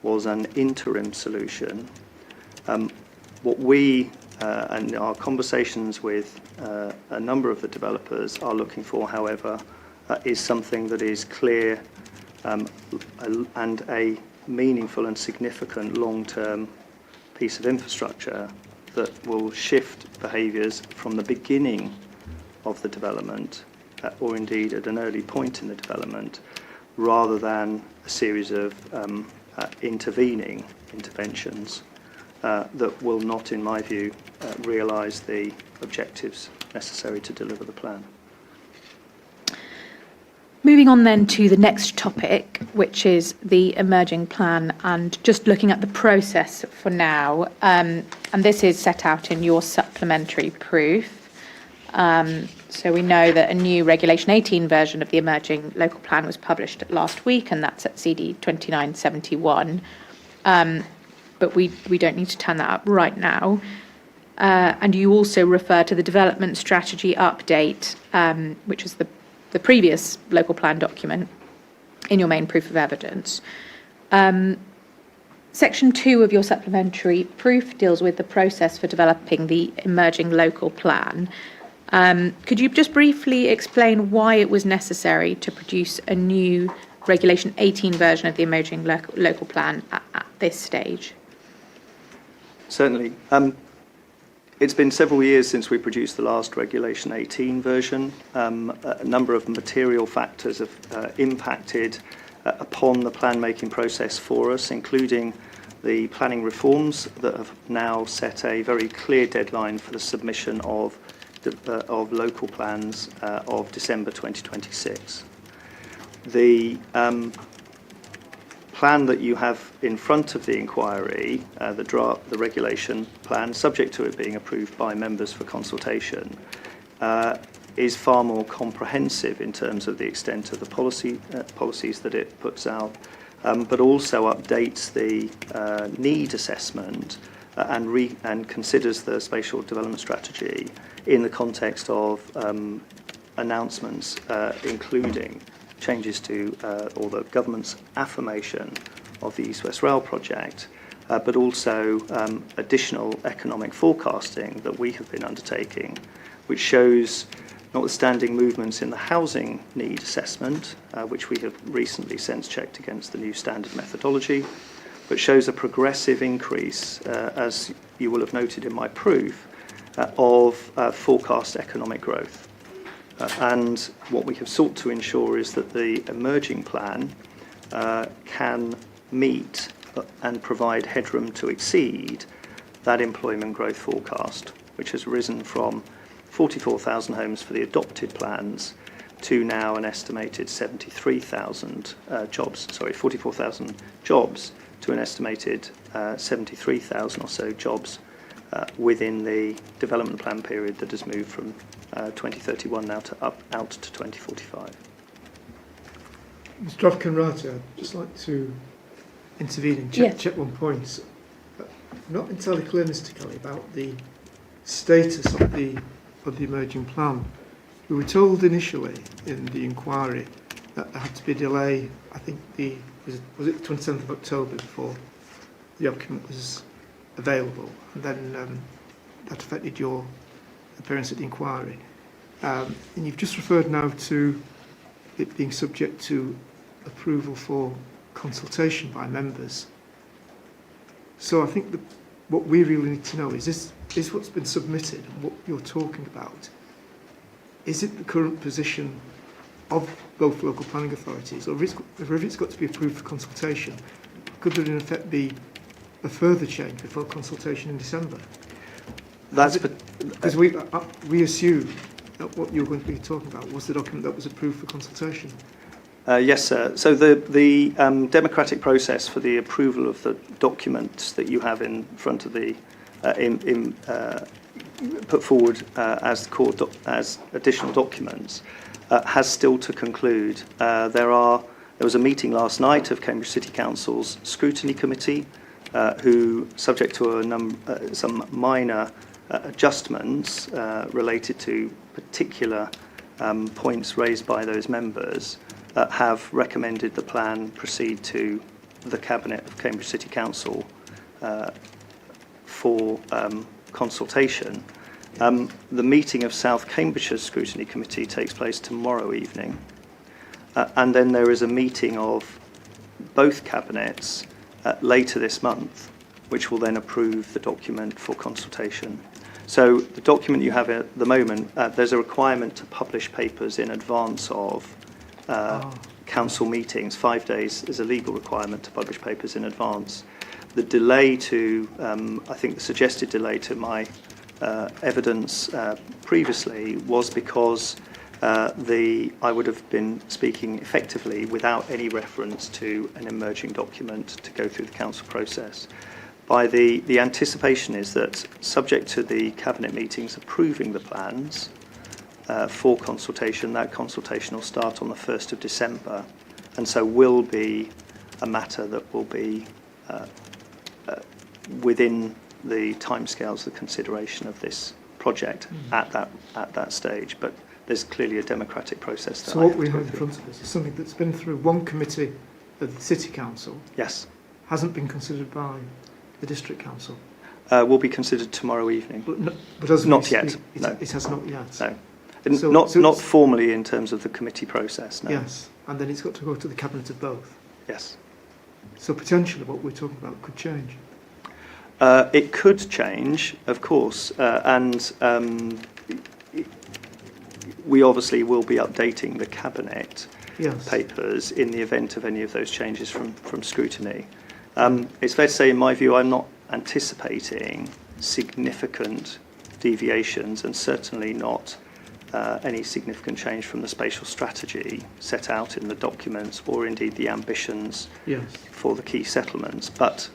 was an interim solution. What we and our conversations with a number of the developers are looking for, however, is something that is clear and a meaningful and significant long-term piece of infrastructure that will shift behaviours from the beginning of the development or indeed at an early point in the development, rather than a series of interventions that will not, in my view, realise the objectives necessary to deliver the plan. Moving on then to the next topic, which is the emerging plan, and just looking at the process for now. And this is set out in your supplementary proof. So we know that a new Regulation 18 version of the emerging local plan was published last week, and that's at CD 2971. But we don't need to turn that up right now. And you also refer to the development strategy update, which is the previous local plan document in your main proof of evidence. Section 2 of your supplementary proof deals with the process for developing the emerging local plan. Could you just briefly explain why it was necessary to produce a new Regulation 18 version of the emerging local plan at this stage? Certainly. It's been several years since we produced the last Regulation 18 version. A number of material factors have impacted upon the plan-making process for us, including the planning reforms that have now set a very clear deadline for the submission of local plans of December 2026. The plan that you have in front of the inquiry, the regulation plan, subject to it being approved by members for consultation, is far more comprehensive in terms of the extent of the policies that it puts out, but also updates the need assessment and considers the spatial development strategy in the context of announcements, including changes to or the government's affirmation of the East West Rail project, but also additional economic forecasting that we have been undertaking, which shows, notwithstanding movements in the housing need assessment, which we have recently sense-checked against the new standard methodology, but shows a progressive increase, as you will have noted in my proof, of forecast economic growth. And what we have sought to ensure is that the emerging plan can meet and provide headroom to exceed that employment growth forecast, which has risen from 44,000 homes for the adopted plans to now an estimated 74,000 jobs, 44,000 jobs to an estimated 73,000 or so jobs within the development plan period that has moved from 2031 now to out to 2045. Mr. Adkinrati, I'd just like to intervene and check one point. I'm not entirely clear, Mr. Kelly, about the status of the emerging plan. We were told initially in the inquiry that there had to be a delay. I think was it the 27th of October before the document was available, and then that affected your appearance at the inquiry. And you've just referred now to it being subject to approval for consultation by members. So I think what we really need to know is what's been submitted and what you're talking about. Is it the current position of both local planning authorities, or if it's got to be approved for consultation, could there in effect be a further change before consultation in December? Because we assume that what you're going to be talking about was the document that was approved for consultation. Yes, sir. So the democratic process for the approval of the documents that you have in front of the put forward as additional documents has still to conclude. There was a meeting last night of Cambridge City Council's scrutiny committee, who, subject to some minor adjustments related to particular points raised by those members, have recommended the plan proceed to the Cabinet of Cambridge City Council for consultation. The meeting of South Cambridgeshire's Scrutiny Committee takes place tomorrow evening, and then there is a meeting of both cabinets later this month, which will then approve the document for consultation. So the document you have at the moment, there's a requirement to publish papers in advance of council meetings. 5 days is a legal requirement to publish papers in advance. The delay to, I think the suggested delay to my evidence previously was because I would have been speaking effectively without any reference to an emerging document to go through the council process. The anticipation is that, subject to the cabinet meetings approving the plans for consultation, that consultation will start on the 1st of December, and so will be a matter that will be within the timescales, the consideration of this project at that stage. But there's clearly a democratic process. So what we have in front of us is something that's been through one committee of the City Council. Yes. Hasn't been considered by the District Council. Will be considered tomorrow evening. But as not yet. No. It has not yet. No. Not formally in terms of the committee process. No. Yes, and then it's got to go to the cabinet of both. Yes. So potentially, what we're talking about could change. It could change, of course, and we obviously will be updating the cabinet papers in the event of any of those changes from scrutiny. It's fair to say, in my view, I'm not anticipating significant deviations, and certainly not any significant change from the spatial strategy set out in the documents, or indeed the ambitions for the key settlements. But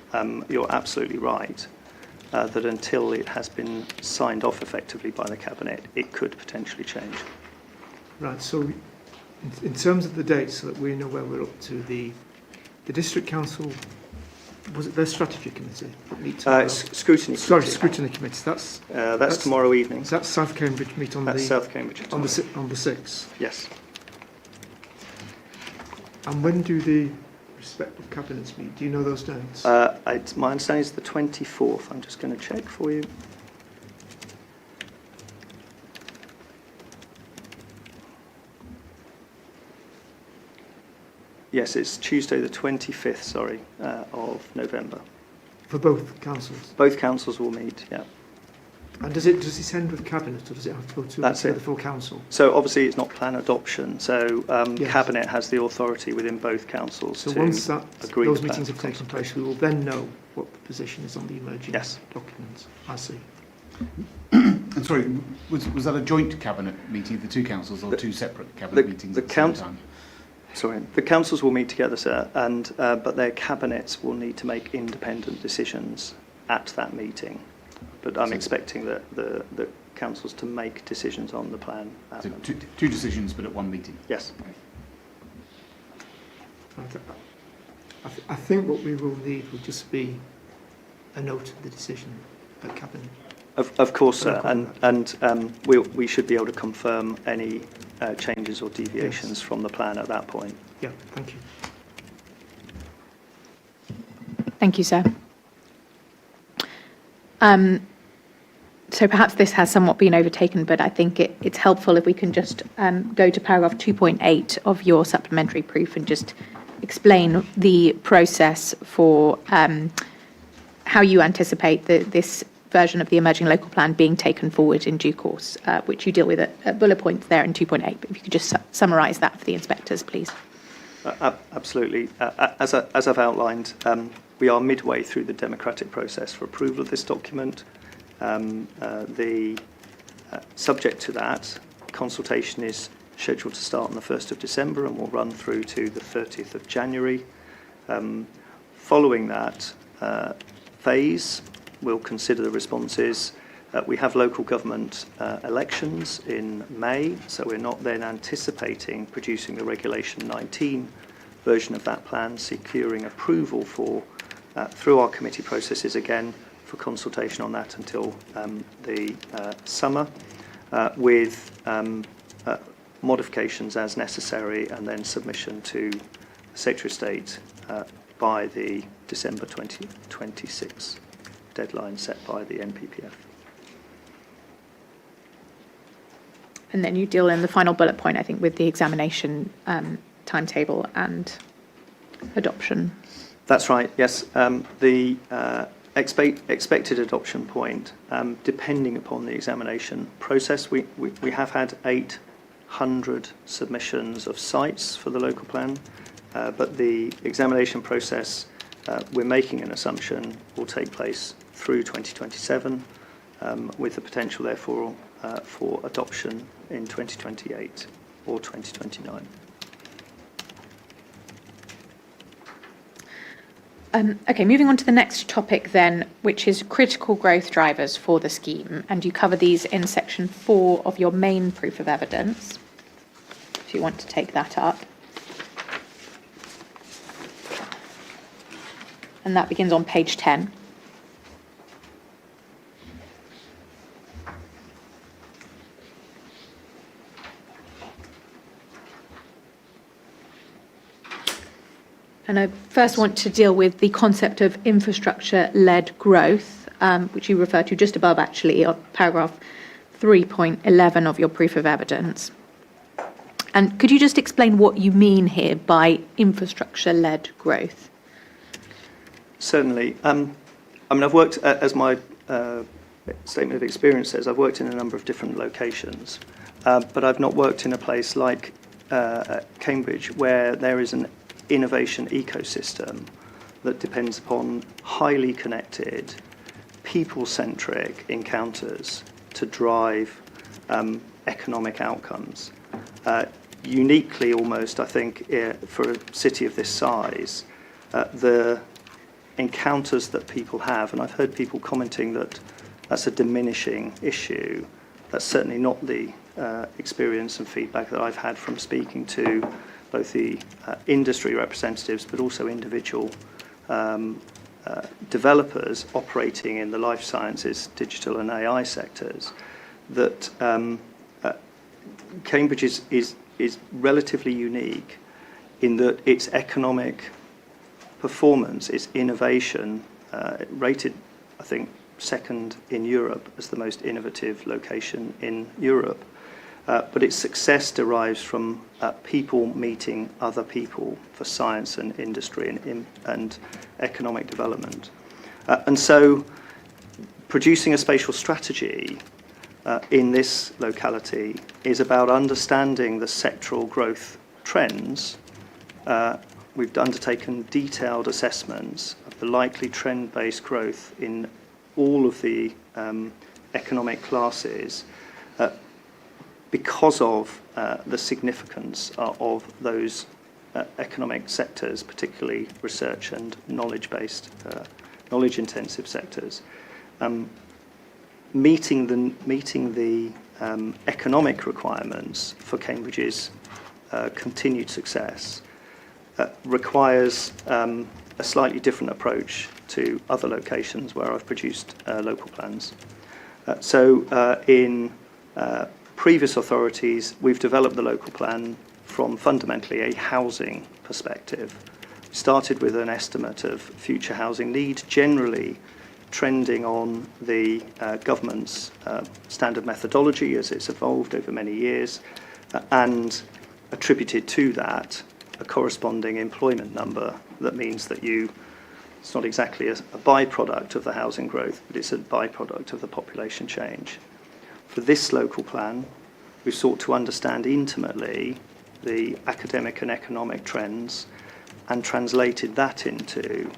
you're absolutely right that until it has been signed off effectively by the cabinet, it could potentially change. Right. So, in terms of the dates, so that we know where we're up to, the District Council, was it their strategy committee? Scrutiny. Sorry, scrutiny committee. That's tomorrow evening. Is that South Cambridge meet on the South Cambridge on the 6th? Yes. And when do the respective cabinets meet? Do you know those dates? My understanding is the 24th. I'm just going to check for you. Yes, it's Tuesday the 25th, sorry, of November. For both councils? Both councils will meet, yeah. And does it end with cabinet, or does it have to go to the full council? So obviously it's not plan adoption, so cabinet has the authority within both councils to agree. So once those meetings have taken place, we will then know what the position is on the emerging documents. I see. And sorry, was that a joint cabinet meeting of the two councils, or two separate cabinet meetings at the same time? Sorry, the councils will meet together, sir, and but their cabinets will need to make independent decisions at that meeting. But I'm expecting the councils to make decisions on the plan. So two decisions, but at one meeting? Yes. Okay. I think what we will need will just be a note of the decision at cabinet. Of course, sir, and we should be able to confirm any changes or deviations from the plan at that point. Yeah, thank you. Thank you, sir. So perhaps this has somewhat been overtaken, but I think it's helpful if we can just go to paragraph 2.8 of your supplementary proof and just explain the process for how you anticipate this version of the emerging local plan being taken forward in due course, which you deal with at bullet points there in 2.8. But if you could just summarise that for the inspectors, please. Absolutely. As I've outlined, we are midway through the democratic process for approval of this document. Subject to that, consultation is scheduled to start on the 1st of December and will run through to the 30th of January. Following that phase, we'll consider the responses. We have local government elections in May, so we're not then anticipating producing the Regulation 19 version of that plan, securing approval for through our committee processes again for consultation on that until the summer, with modifications as necessary, and then submission to the Secretary of State by the December 2026 deadline set by the NPPF. And then you deal in the final bullet point, I think, with the examination timetable and adoption. That's right, yes. The expected adoption point, depending upon the examination process, we have had 800 submissions of sites for the local plan, but the examination process, we're making an assumption, will take place through 2027, with the potential, therefore, for adoption in 2028 or 2029. Okay, moving on to the next topic then, which is critical growth drivers for the scheme. And you cover these in section 4 of your main proof of evidence, if you want to take that up. And that begins on page 10. And I first want to deal with the concept of infrastructure-led growth, which you refer to just above, actually, on paragraph 3.11 of your proof of evidence. And could you just explain what you mean here by infrastructure-led growth? Certainly. I mean, I've worked, as my statement of experience says, I've worked in a number of different locations, but I've not worked in a place like Cambridge, where there is an innovation ecosystem that depends upon highly connected, people-centric encounters to drive economic outcomes. Uniquely, almost, I think, for a city of this size, the encounters that people have, and I've heard people commenting that that's a diminishing issue. That's certainly not the experience and feedback that I've had from speaking to both the industry representatives, but also individual developers operating in the life sciences, digital and AI sectors, that Cambridge is relatively unique in that its economic performance, its innovation, rated, I think, second in Europe as the most innovative location in Europe. But its success derives from people meeting other people for science and industry and economic development. And so producing a spatial strategy in this locality is about understanding the sectoral growth trends. We've undertaken detailed assessments of the likely trend-based growth in all of the economic classes because of the significance of those economic sectors, particularly research and knowledge-based, knowledge-intensive sectors. Meeting the economic requirements for Cambridge's continued success requires a slightly different approach to other locations where I've produced local plans. In previous authorities, we've developed the local plan from fundamentally a housing perspective. We started with an estimate of future housing needs, generally trending on the government's standard methodology as it's evolved over many years, and attributed to that a corresponding employment number that means that you It's not exactly a byproduct of the housing growth, but it's a byproduct of the population change. For this local plan, we've sought to understand intimately the academic and economic trends and translated that into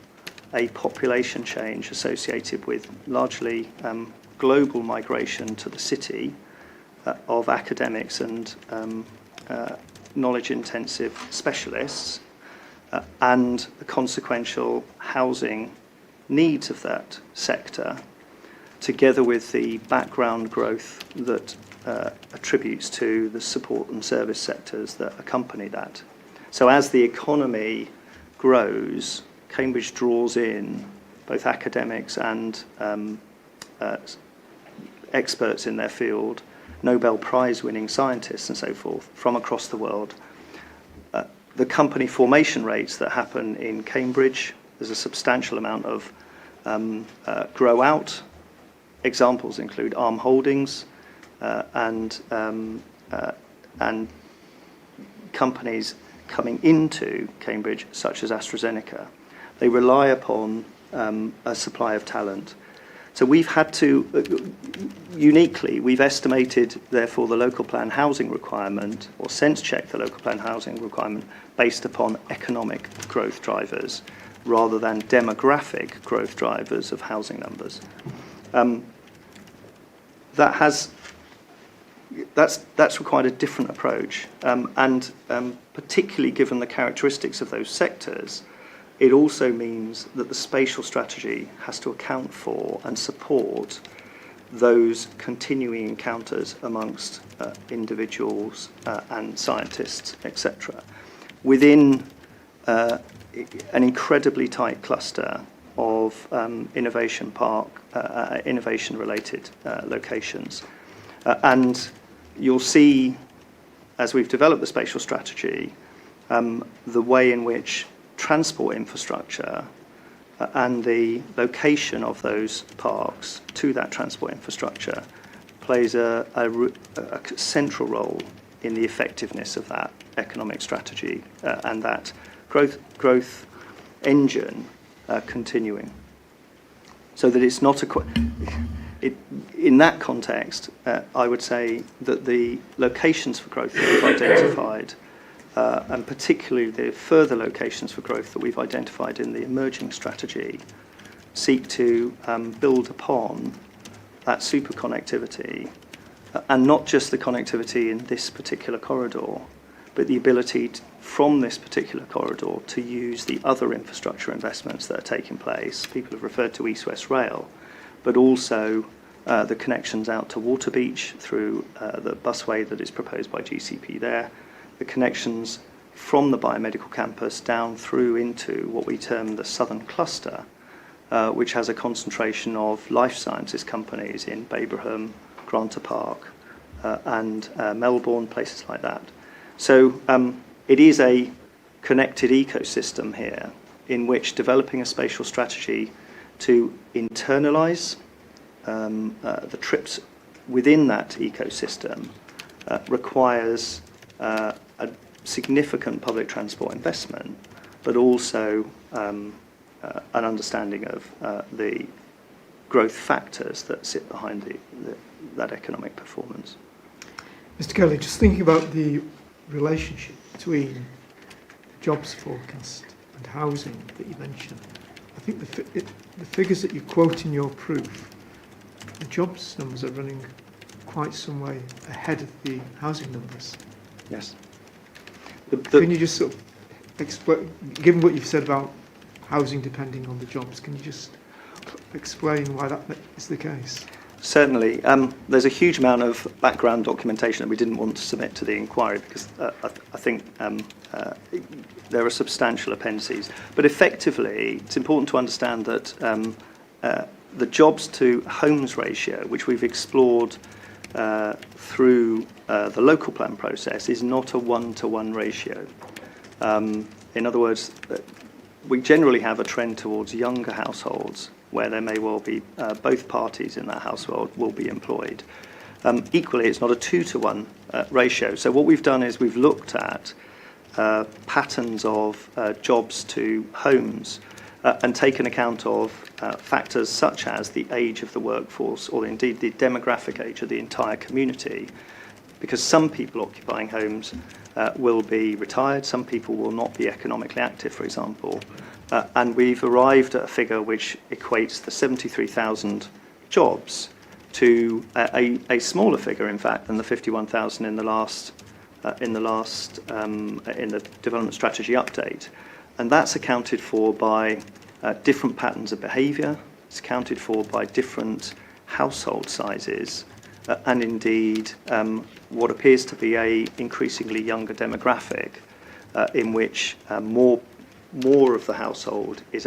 a population change associated with largely global migration to the city of academics and knowledge-intensive specialists and the consequential housing needs of that sector, together with the background growth that attributes to the support and service sectors that accompany that. So as the economy grows, Cambridge draws in both academics and experts in their field, Nobel Prize winning scientists and so forth from across the world. The company formation rates that happen in Cambridge, there's a substantial amount of grow out. Examples include Arm Holdings and companies coming into Cambridge, such as AstraZeneca. They rely upon a supply of talent. So we've had to, uniquely, we've estimated, therefore, the local plan housing requirement, or sense-checked the local plan housing requirement, based upon economic growth drivers, rather than demographic growth drivers of housing numbers. That's required a different approach, and particularly given the characteristics of those sectors, it also means that the spatial strategy has to account for and support those continuing encounters amongst individuals and scientists, etc., within an incredibly tight cluster of innovation innovation-related locations. And you'll see, as we've developed the spatial strategy, the way in which transport infrastructure and the location of those parks to that transport infrastructure plays a central role in the effectiveness of that economic strategy and that growth engine continuing. So that it's not in that context, I would say that the locations for growth that we've identified, and particularly the further locations for growth that we've identified in the emerging strategy, seek to build upon that super connectivity, and not just the connectivity in this particular corridor, but the ability from this particular corridor to use the other infrastructure investments that are taking place. People have referred to East-West Rail, but also the connections out to Waterbeach through the busway that is proposed by GCP there, the connections from the biomedical campus down through into what we term the southern cluster, which has a concentration of life sciences companies in Babraham, Granta Park, and Melbourne, places like that. So it is a connected ecosystem here in which developing a spatial strategy to internalise the trips within that ecosystem requires a significant public transport investment, but also an understanding of the growth factors that sit behind that economic performance. Mr. Kelly, just thinking about the relationship between the jobs forecast and housing that you mentioned, I think the figures that you quote in your proof, the jobs numbers are running quite some way ahead of the housing numbers. Yes. Can you just sort of explain, given what you've said about housing depending on the jobs, can you just explain why that is the case? Certainly. There's a huge amount of background documentation that we didn't want to submit to the inquiry because I think there are substantial appendices. But effectively, it's important to understand that the jobs to homes ratio, which we've explored through the local plan process, is not a one-to-one ratio. In other words, we generally have a trend towards younger households where there may well be both parties in that household will be employed. Equally, it's not a 2-to-1 ratio. So what we've done is we've looked at patterns of jobs to homes and taken account of factors such as the age of the workforce, or indeed the demographic age of the entire community, because some people occupying homes will be retired, some people will not be economically active, for example, and we've arrived at a figure which equates the 73,000 jobs to a smaller figure, in fact, than the 51,000 in the development strategy update, and that's accounted for by different patterns of behaviour. It's accounted for by different household sizes, and indeed what appears to be a increasingly younger demographic, in which more of the household is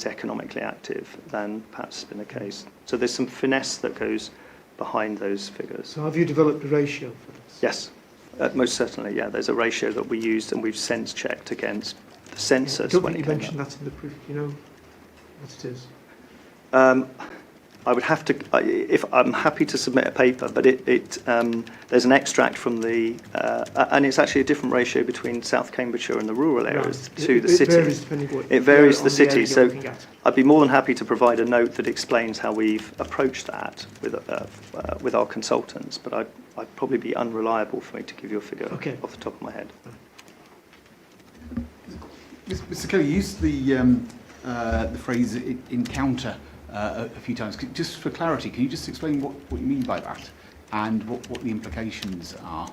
economically active than perhaps has been the case. So there's some finesse that goes behind those figures. So have you developed a ratio for this? Yes, most certainly, yeah. There's a ratio that we used and we've sense checked against the census. I don't when think it you came mentioned up. that in the proof, you know what it is? I would have to, if I'm happy to submit a paper, but there's an extract from the, and it's actually a different ratio between South Cambridgeshire and the rural areas to the city. It varies depending what It varies on the city, area so you're looking at. I'd be more than happy to provide a note that explains how we've approached that with our consultants, but I'd probably be unreliable for me to give you a figure off the top of my head. Mr. Kelly, you used the phrase encounter a few times. Just for clarity, can you just explain what you mean by that and what the implications are?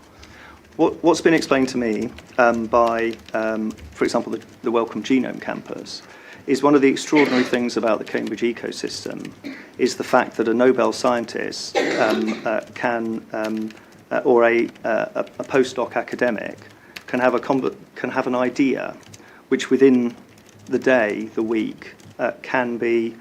What's been explained to me by, for example, the Wellcome Genome Campus, is one of the extraordinary things about the Cambridge ecosystem is the fact that a Nobel scientist can, or a postdoc academic, can have an idea which within the day, the week, can be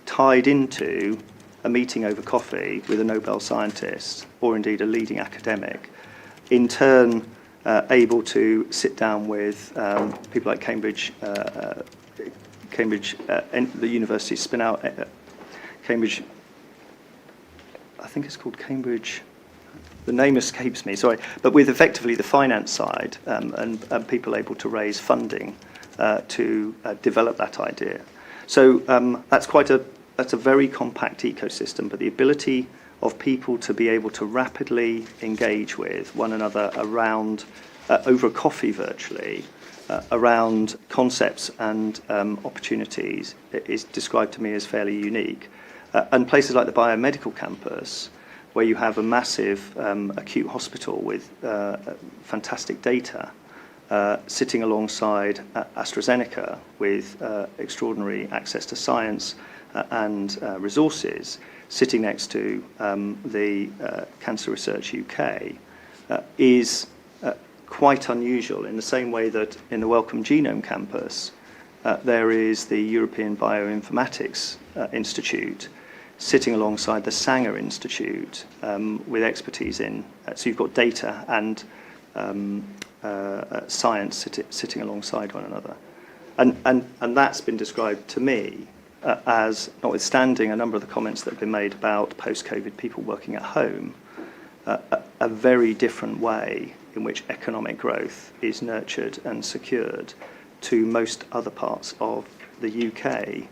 tied into a meeting over coffee with a Nobel scientist or indeed a leading academic, in turn able to sit down with people like Cambridge, the university spin out Cambridge, I think it's called Cambridge, the name escapes me, sorry, but with effectively the finance side and people able to raise funding to develop that idea. So that's a very compact ecosystem, but the ability of people to be able to rapidly engage with one another around, over a coffee virtually, around concepts and opportunities is described to me as fairly unique. And places like the biomedical campus, where you have a massive acute hospital with fantastic data, sitting alongside AstraZeneca with extraordinary access to science and resources, sitting next to the Cancer Research UK, is quite unusual, in the same way that in the Wellcome Genome Campus there is the European Bioinformatics Institute sitting alongside the Sanger Institute with expertise in, so you've got data and science sitting alongside one another. And that's been described to me as, notwithstanding a number of the comments that have been made about post-COVID people working at home, a very different way in which economic growth is nurtured and secured to most other parts of the UK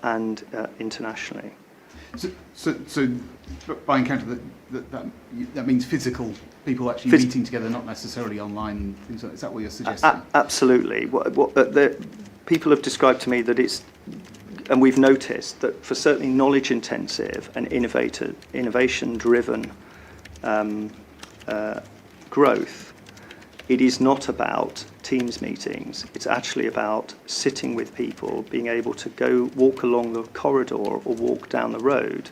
and internationally. So by encounter, that means physical people actually meeting together, not necessarily online. Things like, is that what you're suggesting? Absolutely. People have described to me that it's, and we've noticed that for certainly knowledge-intensive and innovation-driven growth, it is not about Teams meetings. It's actually about sitting with people, being able to go walk along the corridor or walk down the road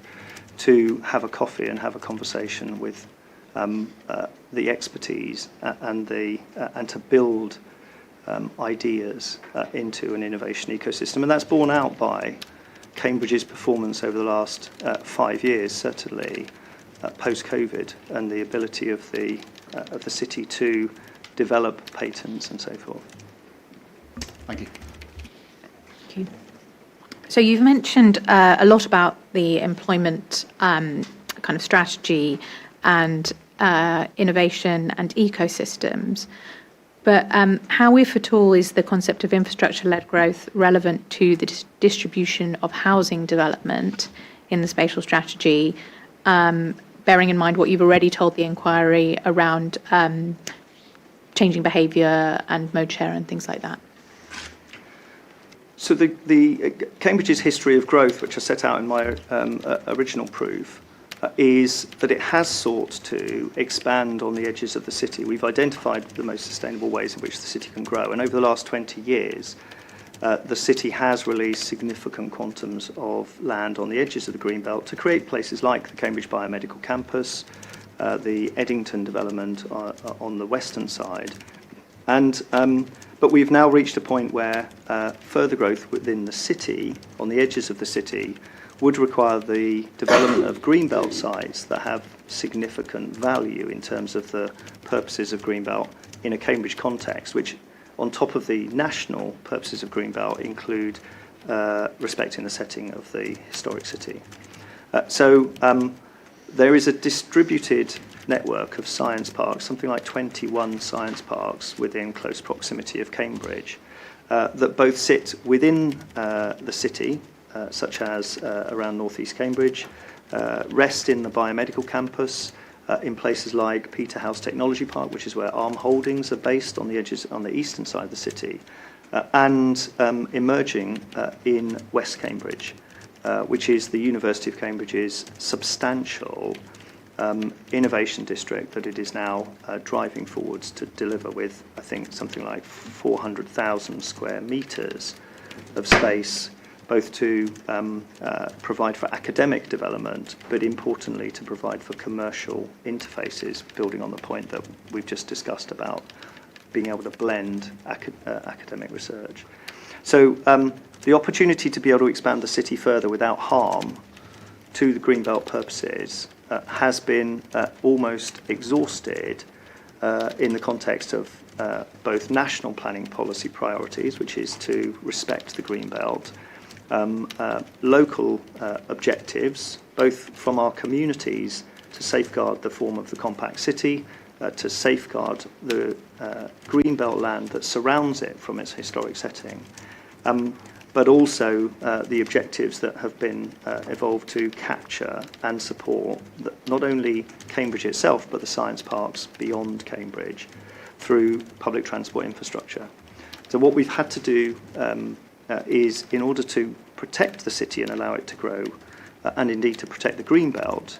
to have a coffee and have a conversation with the expertise and to build ideas into an innovation ecosystem. And that's borne out by Cambridge's performance over the last 5 years, certainly post-COVID, and the ability of the city to develop patents and so forth. Thank you. Thank you. So you've mentioned a lot about the employment kind of strategy and innovation and ecosystems. But how, if at all, is the concept of infrastructure-led growth relevant to the distribution of housing development in the spatial strategy, bearing in mind what you've already told the inquiry around changing behaviour and mode share and things like that? So the Cambridge's history of growth, which I set out in my original proof, is that it has sought to expand on the edges of the city. We've identified the most sustainable ways in which the city can grow, and over the last 20 years, the city has released significant quantums of land on the edges of the Greenbelt to create places like the Cambridge Biomedical Campus, the Eddington development on the western side, but we've now reached a point where further growth within the city, on the edges of the city, would require the development of greenbelt sites that have significant value in terms of the purposes of greenbelt in a Cambridge context, which, on top of the national purposes of greenbelt, include respecting the setting of the historic city. There is a distributed network of science parks, something like 21 science parks within close proximity of Cambridge, that both sit within the city, such as around North East Cambridge, rest in the biomedical campus, in places like Peterhouse Technology Park, which is where Arm Holdings are based on the edges on the eastern side of the city, and emerging in West Cambridge, which is the University of Cambridge's substantial innovation district that it is now driving forwards to deliver with, I think, something like 400,000 square metres of space, both to provide for academic development, but importantly to provide for commercial interfaces, building on the point that we've just discussed about being able to blend academic research. So the opportunity to be able to expand the city further without harm to the Greenbelt purposes has been almost exhausted in the context of both national planning policy priorities, which is to respect the Greenbelt, local objectives, both from our communities to safeguard the form of the compact city, to safeguard the Greenbelt land that surrounds it from its historic setting, but also the objectives that have been evolved to capture and support not only Cambridge itself, but the science parks beyond Cambridge through public transport infrastructure. So what we've had to do is, in order to protect the city and allow it to grow, and indeed to protect the Greenbelt,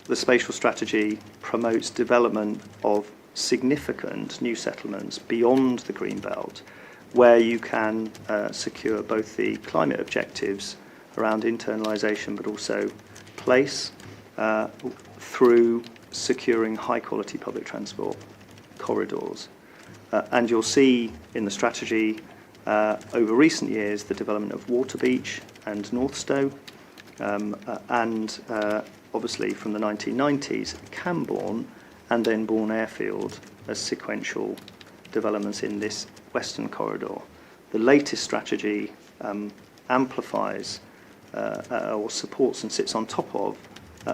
the spatial strategy promotes development of significant new settlements beyond the Greenbelt, where you can secure both the climate objectives around internalisation, but also place, through securing high-quality public transport corridors. And you'll see in the strategy over recent years the development of Waterbeach and Northstowe, and obviously from the 1990s, Cambourne and then Bourne Airfield as sequential developments in this western corridor. The latest strategy amplifies or supports and sits on top of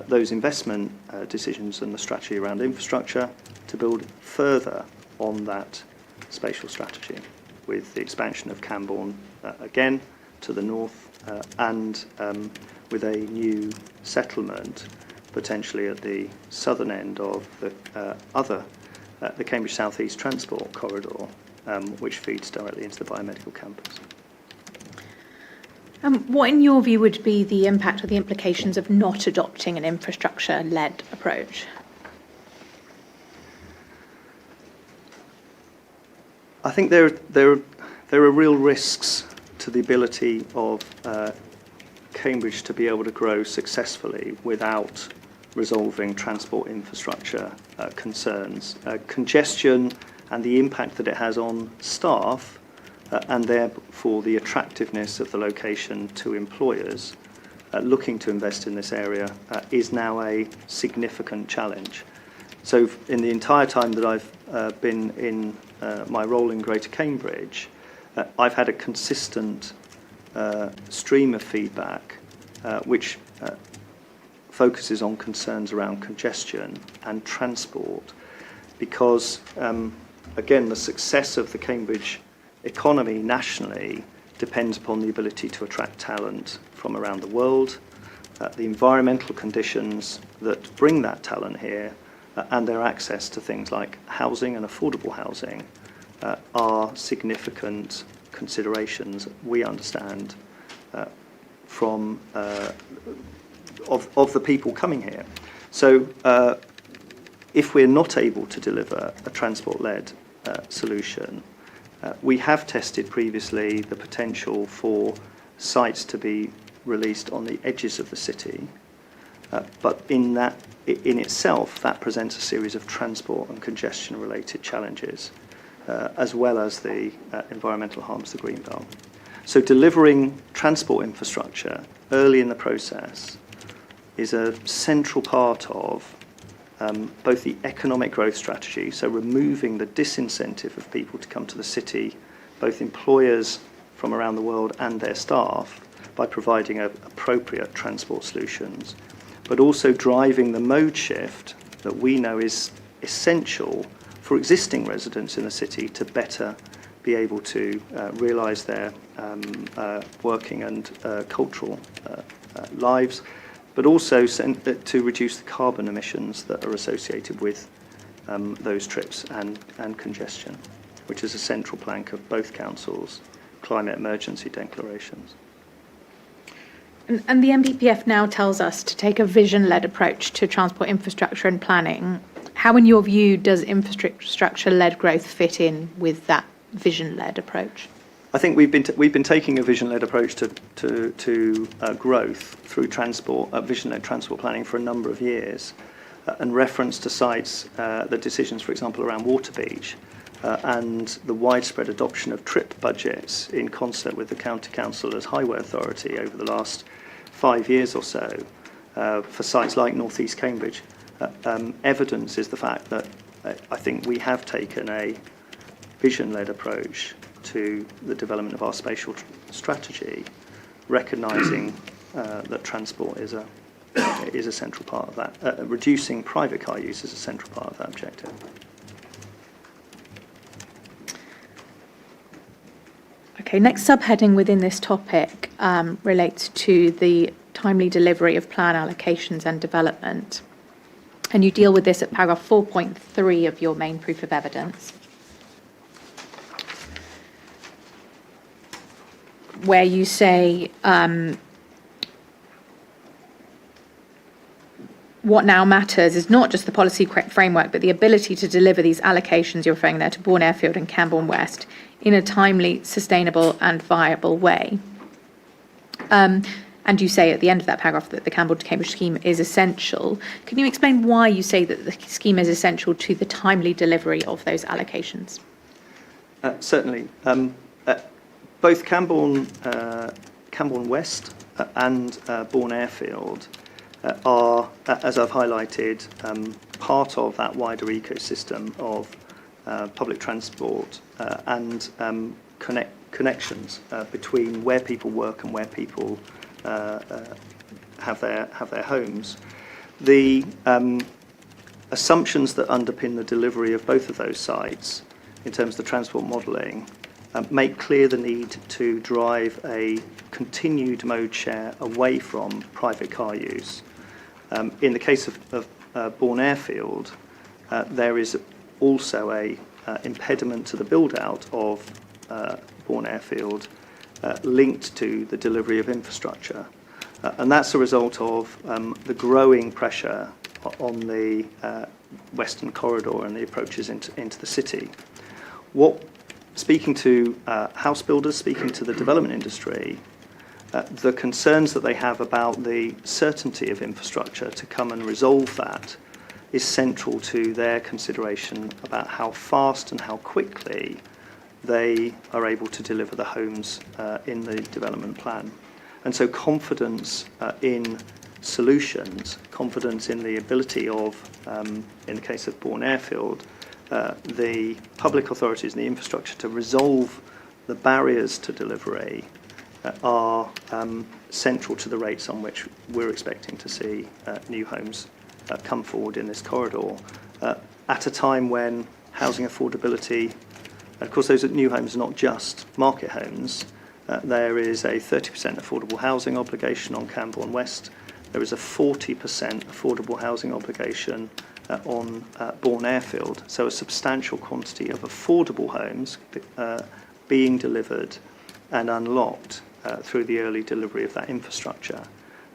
those investment decisions and the strategy around infrastructure to build further on that spatial strategy with the expansion of Cambourne again to the north and with a new settlement potentially at the southern end of the Cambridge South East Transport Corridor, which feeds directly into the biomedical campus. What, in your view, would be the impact or the implications of not adopting an infrastructure-led approach? I think there are real risks to the ability of Cambridge to be able to grow successfully without resolving transport infrastructure concerns. Congestion and the impact that it has on staff and therefore the attractiveness of the location to employers looking to invest in this area is now a significant challenge. So in the entire time that I've been in my role in Greater Cambridge, I've had a consistent stream of feedback which focuses on concerns around congestion and transport, because again, the success of the Cambridge economy nationally depends upon the ability to attract talent from around the world, the environmental conditions that bring that talent here, and their access to things like housing and affordable housing are significant considerations we understand from of the people coming here. So if we're not able to deliver a transport-led solution, we have tested previously the potential for sites to be released on the edges of the city, but in itself that presents a series of transport and congestion related challenges, as well as the environmental harms to the Greenbelt. So delivering transport infrastructure early in the process is a central part of both the economic growth strategy, so removing the disincentive of people to come to the city, both employers from around the world and their staff, by providing appropriate transport solutions, but also driving the mode shift that we know is essential for existing residents in the city to better be able to realise their working and cultural lives, but also to reduce the carbon emissions that are associated with those trips and congestion, which is a central plank of both councils' climate emergency declarations. And the NPPF now tells us to take a vision-led approach to transport infrastructure and planning. How, in your view, does infrastructure-led growth fit in with that vision-led approach? I think we've been taking a vision-led approach to growth through transport, vision-led transport planning for a number of years, and reference to sites, the decisions, for example, around Waterbeach, and the widespread adoption of trip budgets in concert with the County Council as Highway Authority over the last 5 years or so for sites like North East Cambridge, evidence is the fact that I think we have taken a vision-led approach to the development of our spatial strategy, recognising that transport is a central part of that. Reducing private car use is a central part of that objective. Okay, next subheading within this topic relates to the timely delivery of plan allocations and development. And you deal with this at paragraph 4.3 of your main proof of evidence, where you say what now matters is not just the policy framework, but the ability to deliver these allocations, you're referring there to Bourne Airfield and Cambourne West, in a timely, sustainable and viable way. And you say at the end of that paragraph that the Cambourne to Cambridge scheme is essential. Can you explain why you say that the scheme is essential to the timely delivery of those allocations? Certainly. Both Cambourne West and Bourne Airfield are, as I've highlighted, part of that wider ecosystem of public transport and connections between where people work and where people have their homes. The assumptions that underpin the delivery of both of those sites in terms of the transport modelling make clear the need to drive a continued mode share away from private car use. In the case of Bourne Airfield, there is also a impediment to the build-out of Bourne Airfield linked to the delivery of infrastructure. And that's a result of the growing pressure on the Western Corridor and the approaches into the city. Speaking to house builders, speaking to the development industry, the concerns that they have about the certainty of infrastructure to come and resolve that is central to their consideration about how fast and how quickly they are able to deliver the homes in the development plan. And so confidence in solutions, confidence in the ability of, in the case of Bourne Airfield, the public authorities and the infrastructure to resolve the barriers to delivery are central to the rates on which we're expecting to see new homes come forward in this corridor at a time when housing affordability. And of course, those new homes are not just market homes. There is a 30% affordable housing obligation on Cambourne West. There is a 40% affordable housing obligation on Bourne Airfield. So a substantial quantity of affordable homes being delivered and unlocked through the early delivery of that infrastructure,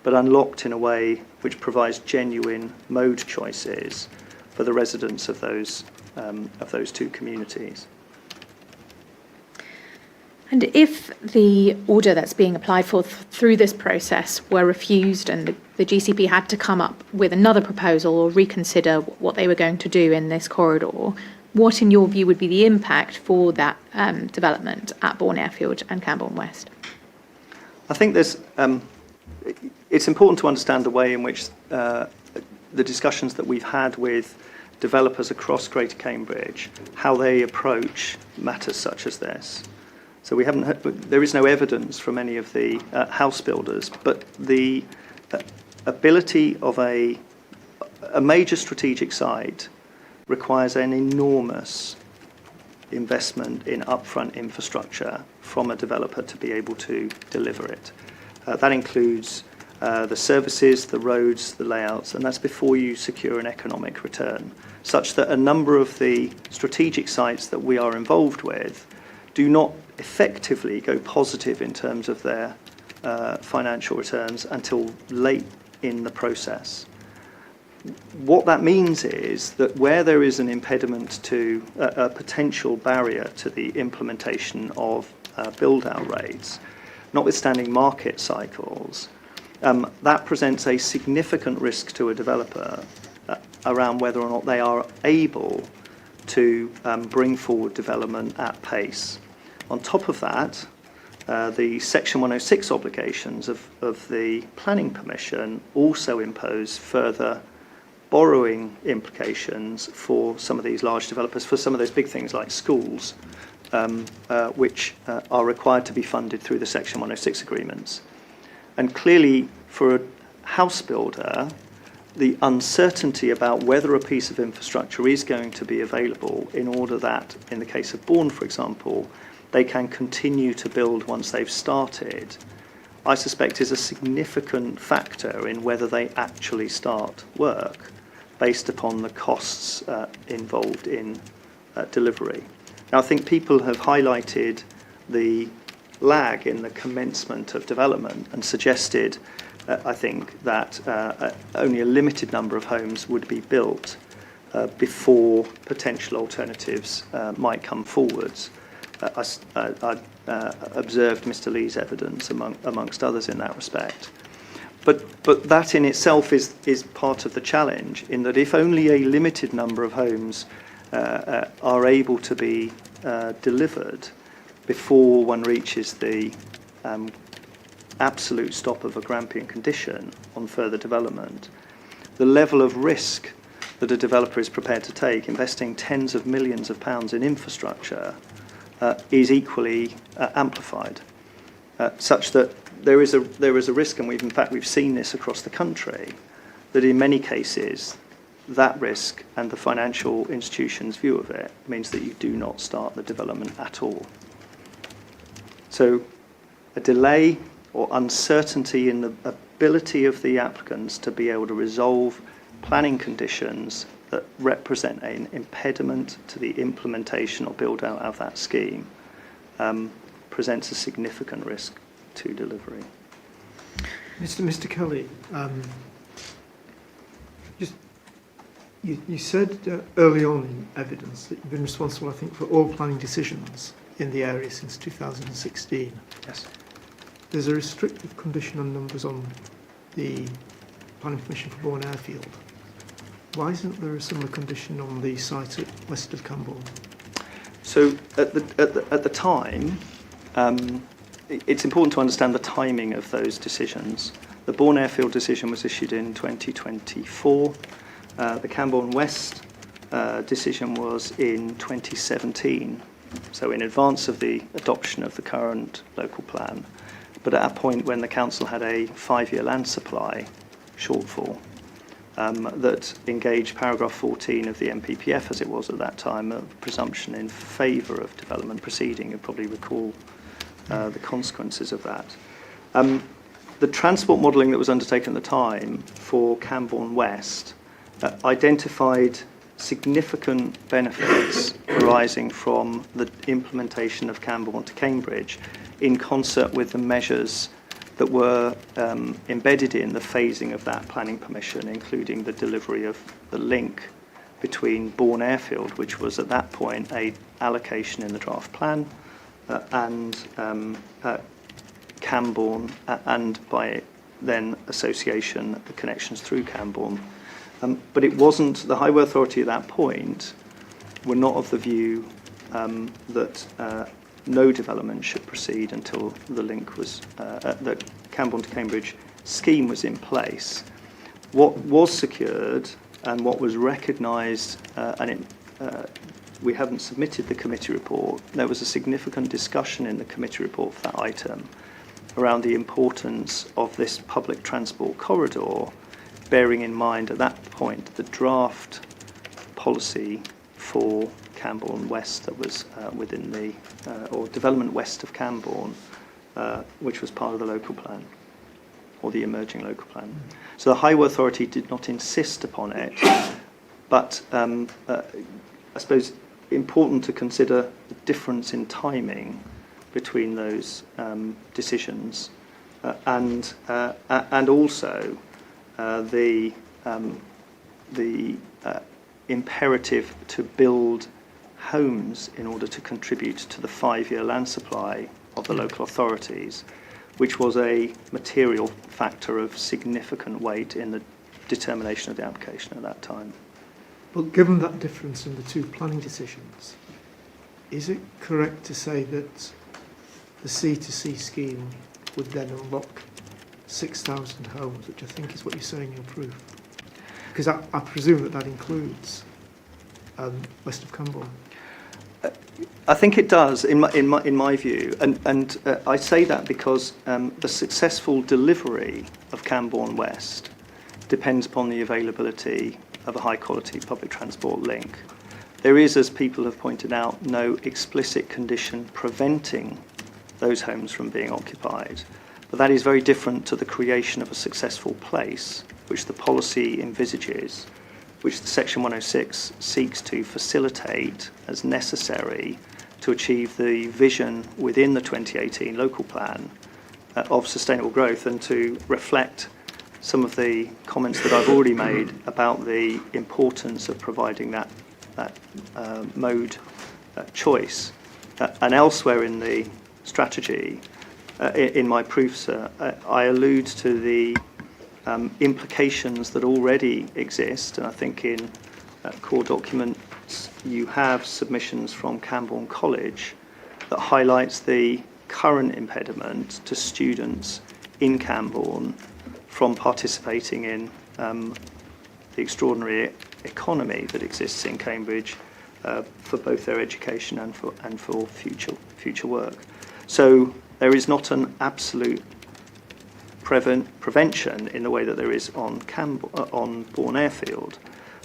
but unlocked in a way which provides genuine mode choices for the residents of those two communities. And if the order that's being applied for through this process were refused and the GCP had to come up with another proposal or reconsider what they were going to do in this corridor, what, in your view, would be the impact for that development at Bourne Airfield and Cambourne West? I think it's important to understand the way in which the discussions that we've had with developers across Greater Cambridge, how they approach matters such as this. So there is no evidence from any of the house builders, but the ability of a major strategic site requires an enormous investment in upfront infrastructure from a developer to be able to deliver it. That includes the services, the roads, the layouts, and that's before you secure an economic return, such that a number of the strategic sites that we are involved with do not effectively go positive in terms of their financial returns until late in the process. What that means is that where there is an impediment to a potential barrier to the implementation of build-out rates, notwithstanding market cycles, that presents a significant risk to a developer around whether or not they are able to bring forward development at pace. On top of that, the Section 106 obligations of the planning permission also impose further borrowing implications for some of these large developers, for some of those big things like schools, which are required to be funded through the Section 106 agreements. And clearly, for a house builder, the uncertainty about whether a piece of infrastructure is going to be available in order that, in the case of Bourne, for example, they can continue to build once they've started, I suspect is a significant factor in whether they actually start work based upon the costs involved in delivery. Now, I think people have highlighted the lag in the commencement of development and suggested, I think, that only a limited number of homes would be built before potential alternatives might come forwards. I observed Mr. Lee's evidence amongst others in that respect. But that in itself is part of the challenge, in that if only a limited number of homes are able to be delivered before one reaches the absolute stop of a Grampian condition on further development, the level of risk that a developer is prepared to take, investing tens of millions of pounds in infrastructure, is equally amplified, such that there is a risk, and we've seen this across the country, that in many cases that risk and the financial institution's view of it means that you do not start the development at all. So a delay or uncertainty in the ability of the applicants to be able to resolve planning conditions that represent an impediment to the implementation or build out of that scheme presents a significant risk to delivery. Mr. Kelly, you said early on in evidence that you've been responsible, I think, for all planning decisions in the area since 2016. Yes. There's a restrictive condition on numbers on the planning permission for Bourne Airfield. Why isn't there a similar condition on the site at west of Cambourne? So at the time, it's important to understand the timing of those decisions. The Bourne Airfield decision was issued in 2024. The Cambourne West decision was in 2017, so in advance of the adoption of the current local plan, but at a point when the council had a 5-year land supply shortfall. that engaged paragraph 14 of the MPPF, as it was at that time, of presumption in favour of development proceeding. You'll probably recall the consequences of that. The transport modelling that was undertaken at the time for Cambourne West identified significant benefits arising from the implementation of Cambourne to Cambridge in concert with the measures that were embedded in the phasing of that planning permission, including the delivery of the link between Bourne Airfield, which was at that point a allocation in the draft plan, and Cambourne, and by then association, the connections through Cambourne. But it wasn't, the Highway Authority at that point were not of the view that no development should proceed until the link was, the Cambourne to Cambridge scheme was in place. What was secured and what was recognised, we haven't submitted the committee report, there was a significant discussion in the committee report for that item around the importance of this public transport corridor, bearing in mind at that point the draft policy for Cambourne West that was within the, or development west of Cambourne, which was part of the local plan, or the emerging local plan. So the Highway Authority did not insist upon it, but I suppose important to consider the difference in timing between those decisions, and also the imperative to build homes in order to contribute to the 5-year land supply of the local authorities, which was a material factor of significant weight in the determination of the application at that time. But given that difference in the two planning decisions, is it correct to say that the C2C scheme would then unlock 6,000 homes, which I think is what you're saying in your proof? Because I presume that includes west of Cambourne. I think it does, in my view, and I say that because the successful delivery of Cambourne West depends upon the availability of a high-quality public transport link. There is, as people have pointed out, no explicit condition preventing those homes from being occupied, but that is very different to the creation of a successful place, which the policy envisages, which the Section 106 seeks to facilitate as necessary to achieve the vision within the 2018 local plan of sustainable growth, and to reflect some of the comments that I've already made about the importance of providing that mode choice. And elsewhere in the strategy, in my proofs, I allude to the implications that already exist, and I think in core documents you have submissions from Cambourne College that highlights the current impediment to students in Cambourne from participating in the extraordinary economy that exists in Cambridge for both their education and for future work. So there is not an absolute prevention in the way that there is on Bourne Airfield,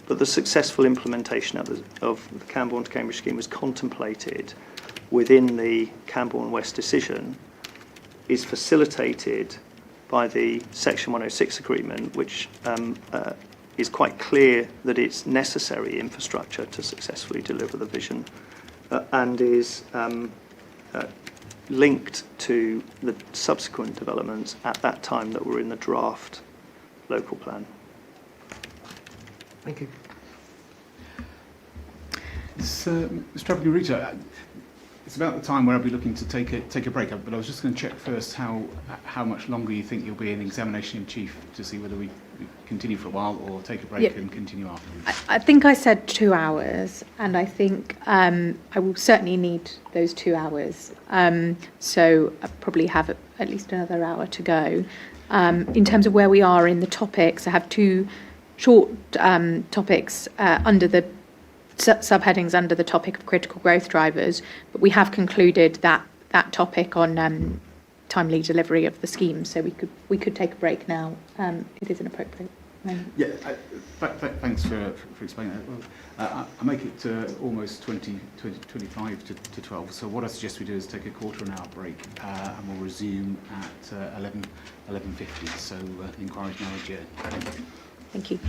but the successful implementation of the Cambourne to Cambridge scheme was contemplated within the Cambourne West decision, is facilitated by the Section 106 agreement, which is quite clear that it's necessary infrastructure to successfully deliver the vision, and is linked to the subsequent developments at that time that were in the draft local plan. Thank you. Mr. Travelling, it's about the time where I'll be looking to take a break, but I was just going to check first how much longer you think you'll be in examination in chief, to see whether we continue for a while or take a break and continue afterwards. I think I said 2 hours, and I think I will certainly need those 2 hours. So I probably have at least another hour to go. In terms of where we are in the topics, I have 2 short topics under the subheadings under the topic of critical growth drivers, but we have concluded that topic on timely delivery of the scheme, so we could take a break now. It isn't appropriate. Yeah, thanks for explaining that. Well, I make it almost 25 to 12, so what I suggest we do is take a quarter an hour break and we'll resume at 11:50, so the inquiry is now adjourned. Thank you.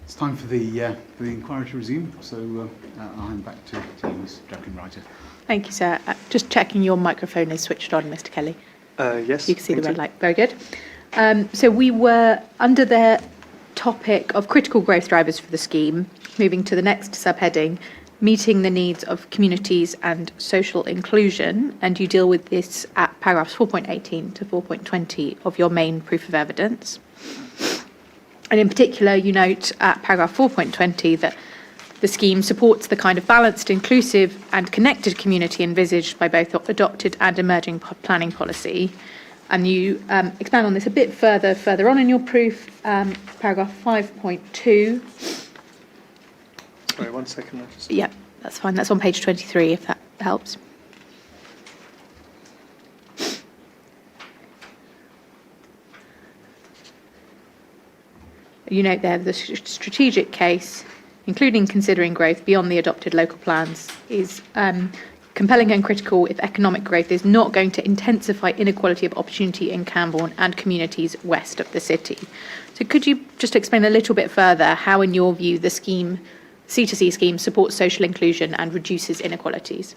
It's time for the inquiry to resume, so I'll hand back to you, Ms. Writer. Thank you, sir. Just checking your microphone is switched on, Mr. Kelly. Yes. You can see the red light. Very good. So we were under the topic of critical growth drivers for the scheme, moving to the next subheading, meeting the needs of communities and social inclusion, and you deal with this at paragraphs 4.18 to 4.20 of your main proof of evidence. And in particular, you note at paragraph 4.20 that the scheme supports the kind of balanced, inclusive and connected community envisaged by both adopted and emerging planning policy. And you expand on this a bit further on in your proof, paragraph 5.2. Sorry, 1 second. Yeah, that's fine. That's on page 23, if that helps. You note there the strategic case, including considering growth beyond the adopted local plans, is compelling and critical if economic growth is not going to intensify inequality of opportunity in Cambourne and communities west of the city. So could you just explain a little bit further how, in your view, the scheme, C2C scheme, supports social inclusion and reduces inequalities?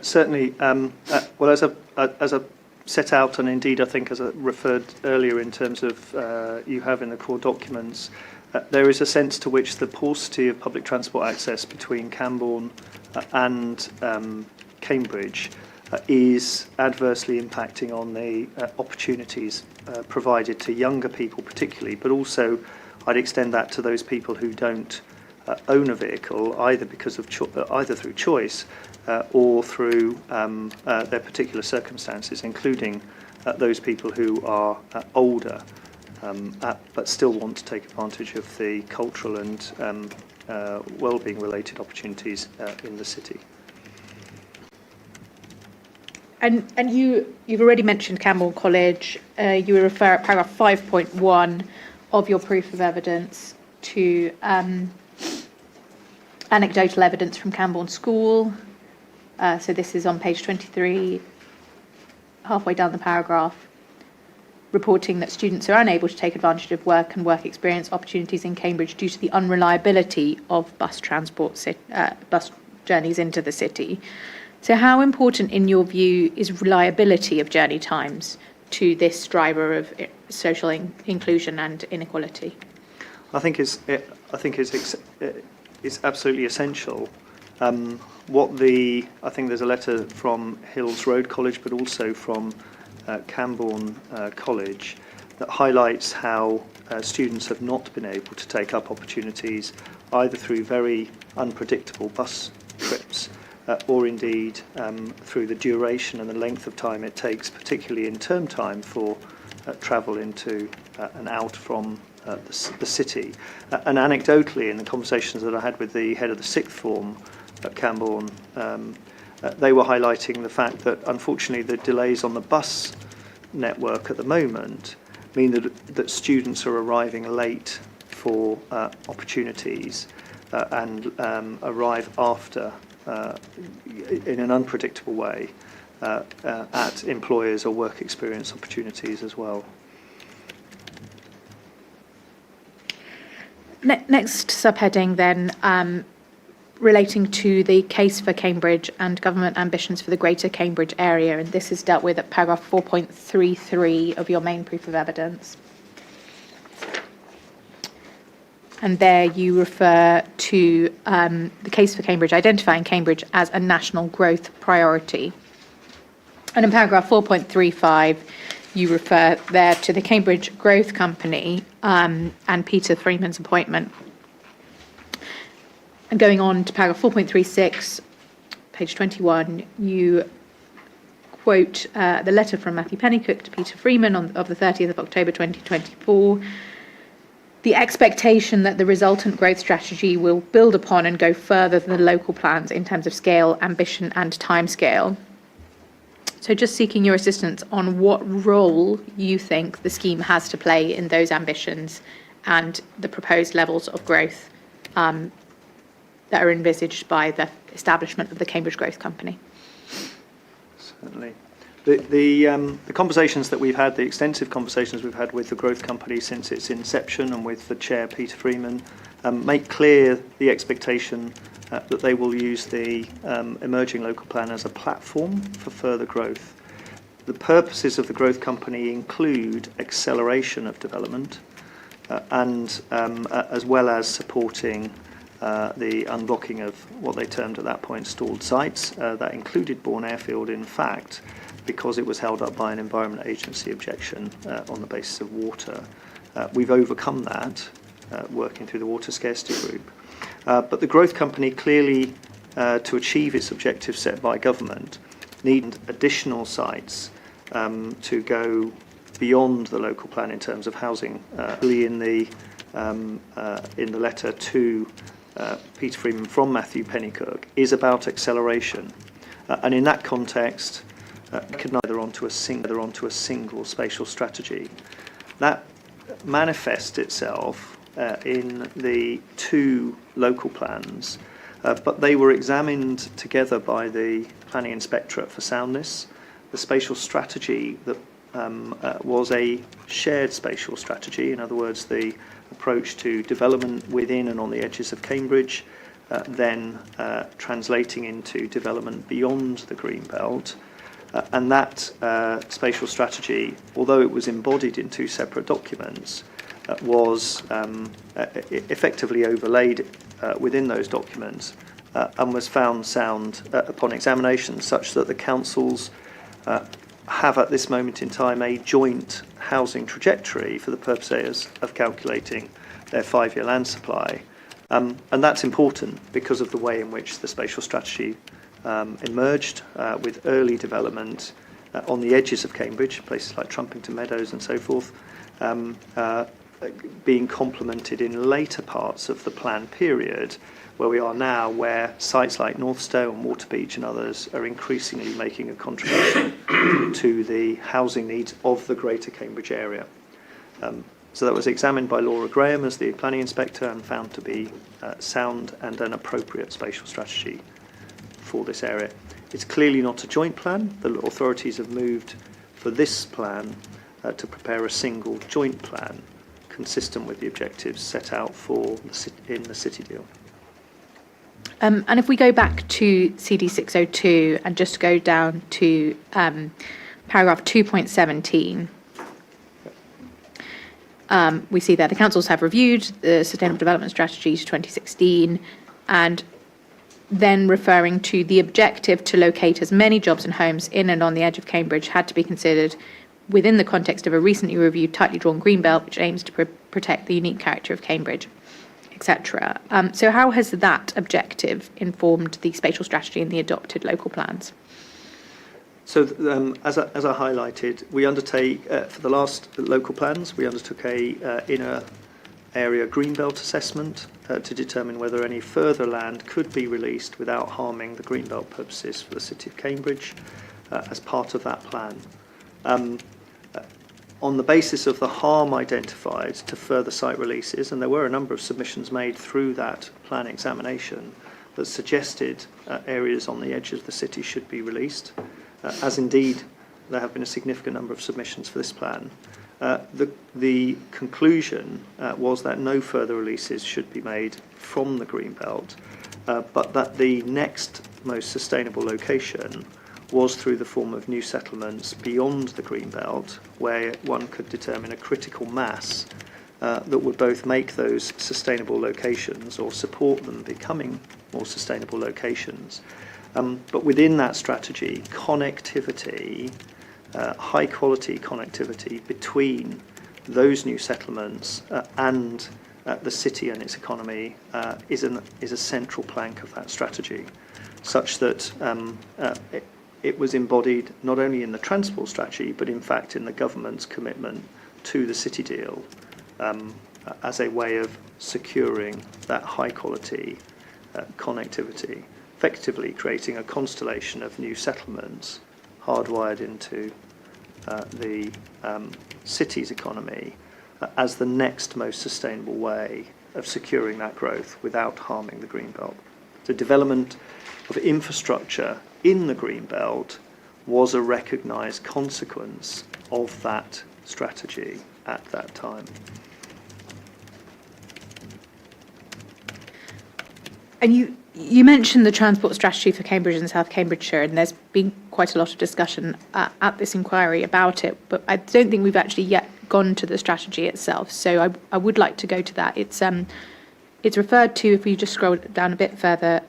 Certainly. Well, as a set out, and indeed I think as I referred earlier in terms of you have in the core documents, there is a sense to which the paucity of public transport access between Cambourne and Cambridge is adversely impacting on the opportunities provided to younger people particularly, but also I'd extend that to those people who don't own a vehicle, either because of either through choice or through their particular circumstances, including those people who are older but still want to take advantage of the cultural and well-being related opportunities in the city. And you've already mentioned Cambourne College. You refer at paragraph 5.1 of your proof of evidence to anecdotal evidence from Cambourne School. So this is on page 23, halfway down the paragraph, reporting that students are unable to take advantage of work and work experience opportunities in Cambridge due to the unreliability of bus transport, bus journeys into the city. So how important, in your view, is reliability of journey times to this driver of social inclusion and inequality? I think it's absolutely essential. I think there's a letter from Hills Road College, but also from Cambourne College, that highlights how students have not been able to take up opportunities either through very unpredictable bus trips or indeed through the duration and the length of time it takes, particularly in term time, for travel into and out from the city. And anecdotally, in the conversations that I had with the head of the sixth form at Cambourne, they were highlighting the fact that unfortunately the delays on the bus network at the moment mean that students are arriving late for opportunities and arrive after in an unpredictable way at employers or work experience opportunities as well. Next subheading then, relating to the case for Cambridge and government ambitions for the Greater Cambridge area, and this is dealt with at paragraph 4.33 of your main proof of evidence. And there you refer to the case for Cambridge, identifying Cambridge as a national growth priority. And in paragraph 4.35, you refer there to the Cambridge Growth Company and Peter Freeman's appointment. And going on to paragraph 4.36, page 21, you quote the letter from Matthew Pennycook to Peter Freeman of the 30th of October 2024, the expectation that the resultant growth strategy will build upon and go further than the local plans in terms of scale, ambition and timescale. So just seeking your assistance on what role you think the scheme has to play in those ambitions and the proposed levels of growth that are envisaged by the establishment of the Cambridge Growth Company. Certainly. The conversations that we've had, the extensive conversations we've had with the growth company since its inception and with the chair, Peter Freeman, make clear the expectation that they will use the emerging local plan as a platform for further growth. The purposes of the growth company include acceleration of development and as well as supporting the unblocking of what they termed at that point stalled sites. That included Bourne Airfield, in fact, because it was held up by an Environment Agency objection on the basis of water. We've overcome that, working through the water scarcity group. But the growth company clearly, to achieve its objectives set by government, need additional sites to go beyond the local plan in terms of housing. In the letter to Peter Freeman from Matthew Pennycook is about acceleration, and in that context, could neither onto a single spatial strategy. That manifests itself in the two local plans, but they were examined together by the Planning Inspectorate for soundness. The spatial strategy that was a shared spatial strategy, in other words, the approach to development within and on the edges of Cambridge, then translating into development beyond the Greenbelt. And that spatial strategy, although it was embodied in two separate documents, was effectively overlaid within those documents and was found sound upon examination, such that the councils have at this moment in time a joint housing trajectory for the purposes of calculating their 5-year land supply. And that's important because of the way in which the spatial strategy emerged with early development on the edges of Cambridge, places like Trumpington Meadows and so forth, being complemented in later parts of the plan period, where we are now, where sites like Northstowe and Waterbeach and others are increasingly making a contribution to the housing needs of the greater Cambridge area. So that was examined by Laura Graham as the planning inspector and found to be sound and an appropriate spatial strategy for this area. It's clearly not a joint plan. The authorities have moved for this plan to prepare a single joint plan consistent with the objectives set out in the city deal. And if we go back to CD 602 and just go down to paragraph 2.17, we see there the councils have reviewed the Sustainable Development Strategies 2016 and then referring to the objective to locate as many jobs and homes in and on the edge of Cambridge had to be considered within the context of a recently reviewed, tightly drawn greenbelt, which aims to protect the unique character of Cambridge, etc. So how has that objective informed the spatial strategy and the adopted local plans? So as I highlighted, we undertake, for the last local plans, we undertook a inner area greenbelt assessment to determine whether any further land could be released without harming the greenbelt purposes for the City of Cambridge as part of that plan. On the basis of the harm identified to further site releases, and there were a number of submissions made through that plan examination that suggested areas on the edge of the city should be released, as indeed there have been a significant number of submissions for this plan. The conclusion was that no further releases should be made from the Greenbelt, but that the next most sustainable location was through the form of new settlements beyond the Greenbelt, where one could determine a critical mass that would both make those sustainable locations or support them becoming more sustainable locations. But within that strategy, connectivity, high quality connectivity between those new settlements and the city and its economy is a central plank of that strategy, such that it was embodied not only in the transport strategy, but in fact in the government's commitment to the city deal as a way of securing that high quality connectivity, effectively creating a constellation of new settlements hardwired into the city's economy as the next most sustainable way of securing that growth without harming the Greenbelt. The development of infrastructure in the Greenbelt was a recognised consequence of that strategy at that time. And you mentioned the transport strategy for Cambridge and South Cambridgeshire, and there's been quite a lot of discussion at this inquiry about it, but I don't think we've actually yet gone to the strategy itself. So I would like to go to that. It's referred to, if you just scroll down a bit further,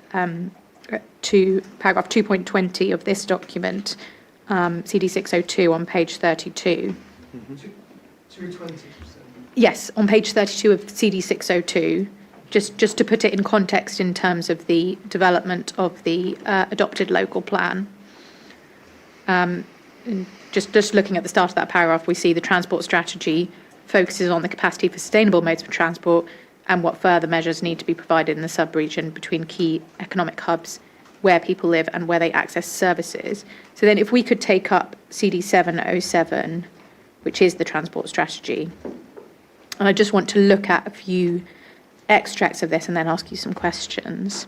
to paragraph 2.20 of this document, CD 602 on page 32. 220%. Yes, on page 32 of CD 602. Just to put it in context in terms of the development of the adopted local plan. And just looking at the start of that paragraph, we see the transport strategy focuses on the capacity for sustainable modes of transport and what further measures need to be provided in the sub-region between key economic hubs where people live and where they access services. So then if we could take up CD 707, which is the transport strategy, and I just want to look at a few extracts of this and then ask you some questions.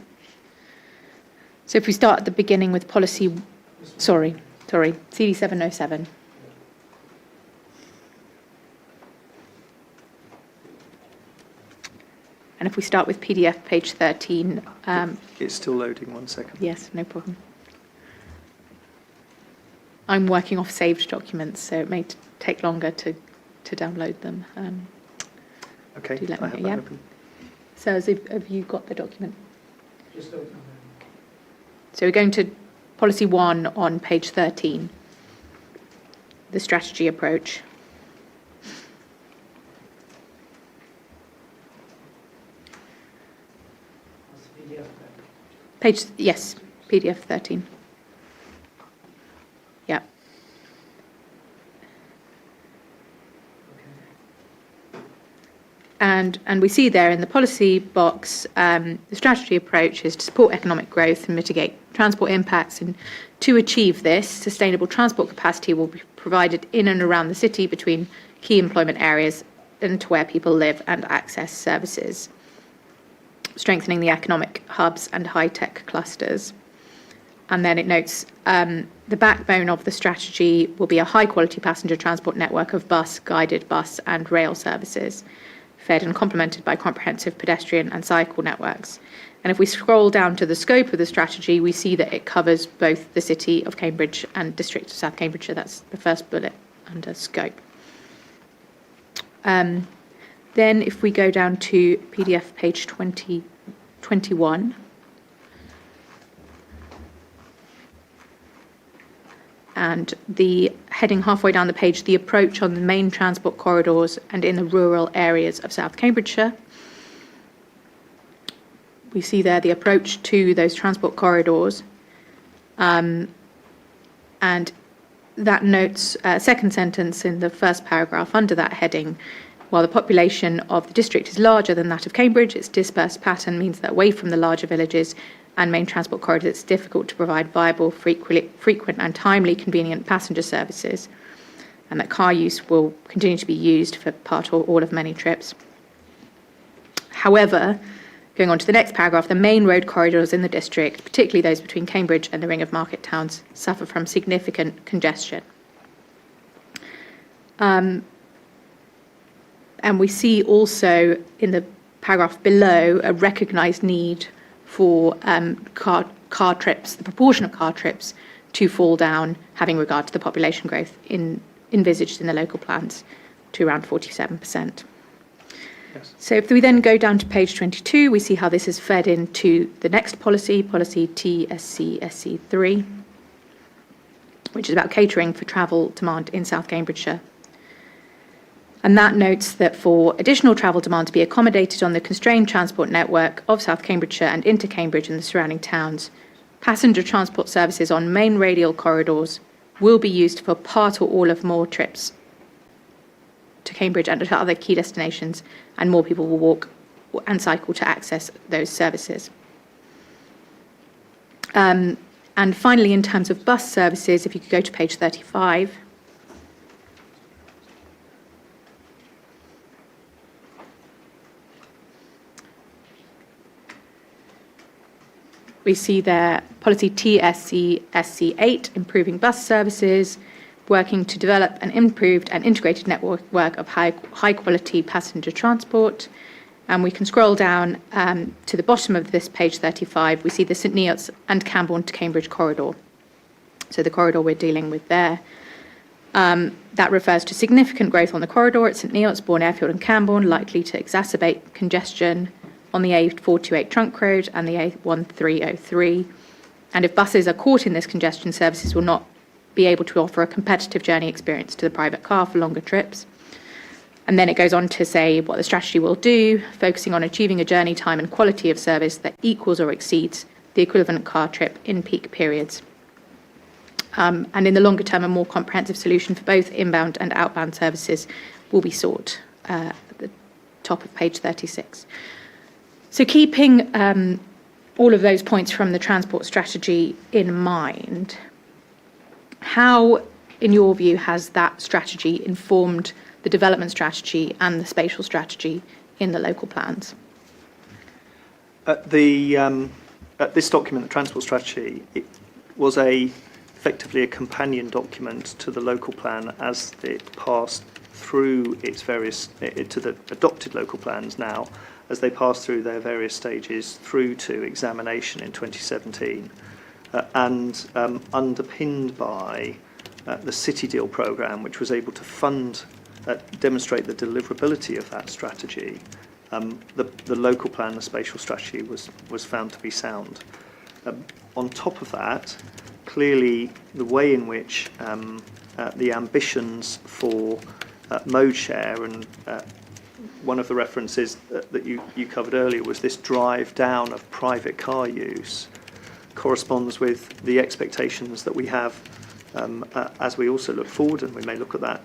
So if we start at the beginning with policy, sorry, CD 707. And if we start with PDF page 13. It's still loading, 1 second. Yes, no problem. I'm working off saved documents, so it may take longer to download them. Okay, do let me I have know, that yeah. open. So have you got the document? Just open So we're going to policy 1 on page 13, the strategy approach. Page, yes, PDF 13. Yeah. And we see there in the policy box, the strategy approach is to support economic growth and mitigate transport impacts. And to achieve this, sustainable transport capacity will be provided in and around the city between key employment areas and to where people live and access services, strengthening the economic hubs and high-tech clusters. And then it notes the backbone of the strategy will be a high-quality passenger transport network of bus, guided bus and rail services, fed and complemented by comprehensive pedestrian and cycle networks. And if we scroll down to the scope of the strategy, we see that it covers both the City of Cambridge and District of South Cambridgeshire. That's the first bullet under scope. Then if we go down to PDF page 21, and the heading halfway down the page, the approach on the main transport corridors and in the rural areas of South Cambridgeshire. We see there the approach to those transport corridors, and that notes second sentence in the first paragraph under that heading. While the population of the district is larger than that of Cambridge, its dispersed pattern means that away from the larger villages and main transport corridors, it's difficult to provide viable, frequent and timely convenient passenger services, and that car use will continue to be used for part or all of many trips. However, going on to the next paragraph, the main road corridors in the district, particularly those between Cambridge and the ring of market towns, suffer from significant congestion. And we see also in the paragraph below a recognised need for car trips, the proportion of car trips to fall down, having regard to the population growth envisaged in the local plans, to around 47%. Yes. So if we then go down to page 22, we see how this is fed into the next policy, policy TSC-SC3, which is about catering for travel demand in South Cambridgeshire. And that notes that for additional travel demand to be accommodated on the constrained transport network of South Cambridgeshire and into Cambridge and the surrounding towns, passenger transport services on main radial corridors will be used for part or all of more trips to Cambridge and to other key destinations, and more people will walk and cycle to access those services. And finally, in terms of bus services, if you could go to page 35. we see there policy TSC-SC8, improving bus services, working to develop an improved and integrated network of high quality passenger transport. And we can scroll down to the bottom of this page 35. We see the St Neots and Cambourne to Cambridge corridor. So the corridor we're dealing with there. That refers to significant growth on the corridor at St Neots, Bourne Airfield and Cambourne, likely to exacerbate congestion on the A428 trunk road and the A1303. And if buses are caught in this congestion, services will not be able to offer a competitive journey experience to the private car for longer trips. And then it goes on to say what the strategy will do, focusing on achieving a journey time and quality of service that equals or exceeds the equivalent car trip in peak periods. And in the longer term, a more comprehensive solution for both inbound and outbound services will be sought at the top of page 36. So keeping all of those points from the transport strategy in mind, how, in your view, has that strategy informed the development strategy and the spatial strategy in the local plans? This document, the transport strategy, it was effectively a companion document to the local plan as it passed through its various, to the adopted local plans now, as they passed through their various stages through to examination in 2017, and underpinned by the City Deal programme, which was able to demonstrate the deliverability of that strategy. The local plan, the spatial strategy, was found to be sound. On top of that, clearly the way in which the ambitions for mode share, and one of the references that you covered earlier was this drive down of private car use, corresponds with the expectations that we have as we also look forward, and we may look at that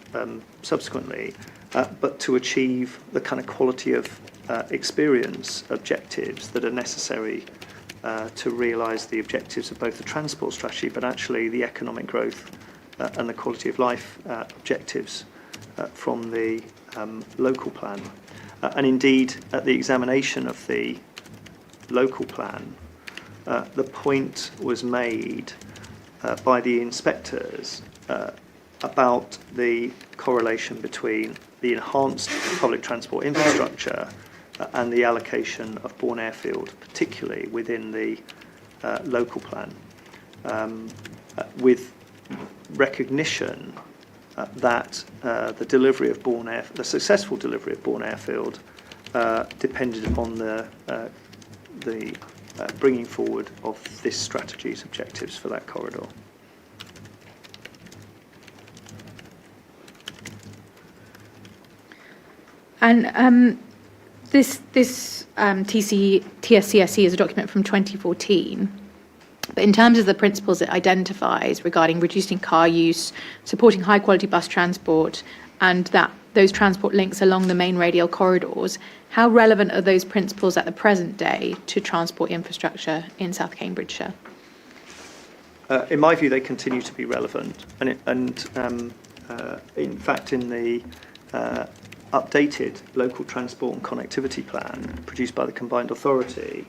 subsequently, but to achieve the kind of quality of experience objectives that are necessary to realise the objectives of both the transport strategy, but actually the economic growth and the quality of life objectives from the local plan. And indeed, at the examination of the local plan, the point was made by the inspectors about the correlation between the enhanced public transport infrastructure and the allocation of Bourne Airfield, particularly within the local plan, with recognition that the successful delivery of Bourne Airfield depended upon the bringing forward of this strategy's objectives for that corridor. And this TSCSC is a document from 2014. But in terms of the principles it identifies regarding reducing car use, supporting high quality bus transport, and that those transport links along the main radial corridors, how relevant are those principles at the present day to transport infrastructure in South Cambridgeshire? In my view, they continue to be relevant. And in fact, in the updated local transport and connectivity plan produced by the Combined Authority,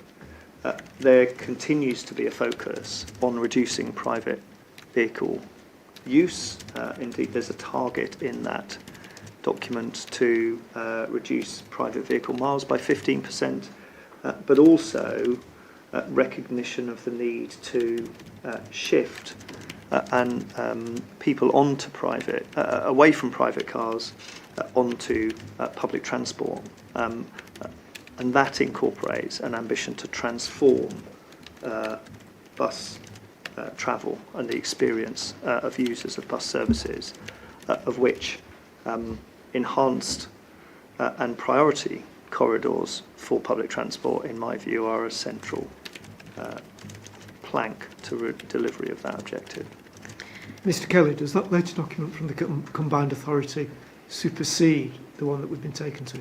there continues to be a focus on reducing private vehicle use. Indeed, there's a target in that document to reduce private vehicle miles by 15%, but also recognition of the need to shift people onto away from private cars onto public transport. And that incorporates an ambition to transform bus travel and the experience of users of bus services, of which enhanced and priority corridors for public transport, in my view, are a central plank to delivery of that objective. Mr. Kelly, does that later document from the Combined Authority supersede the one that we've been taken to?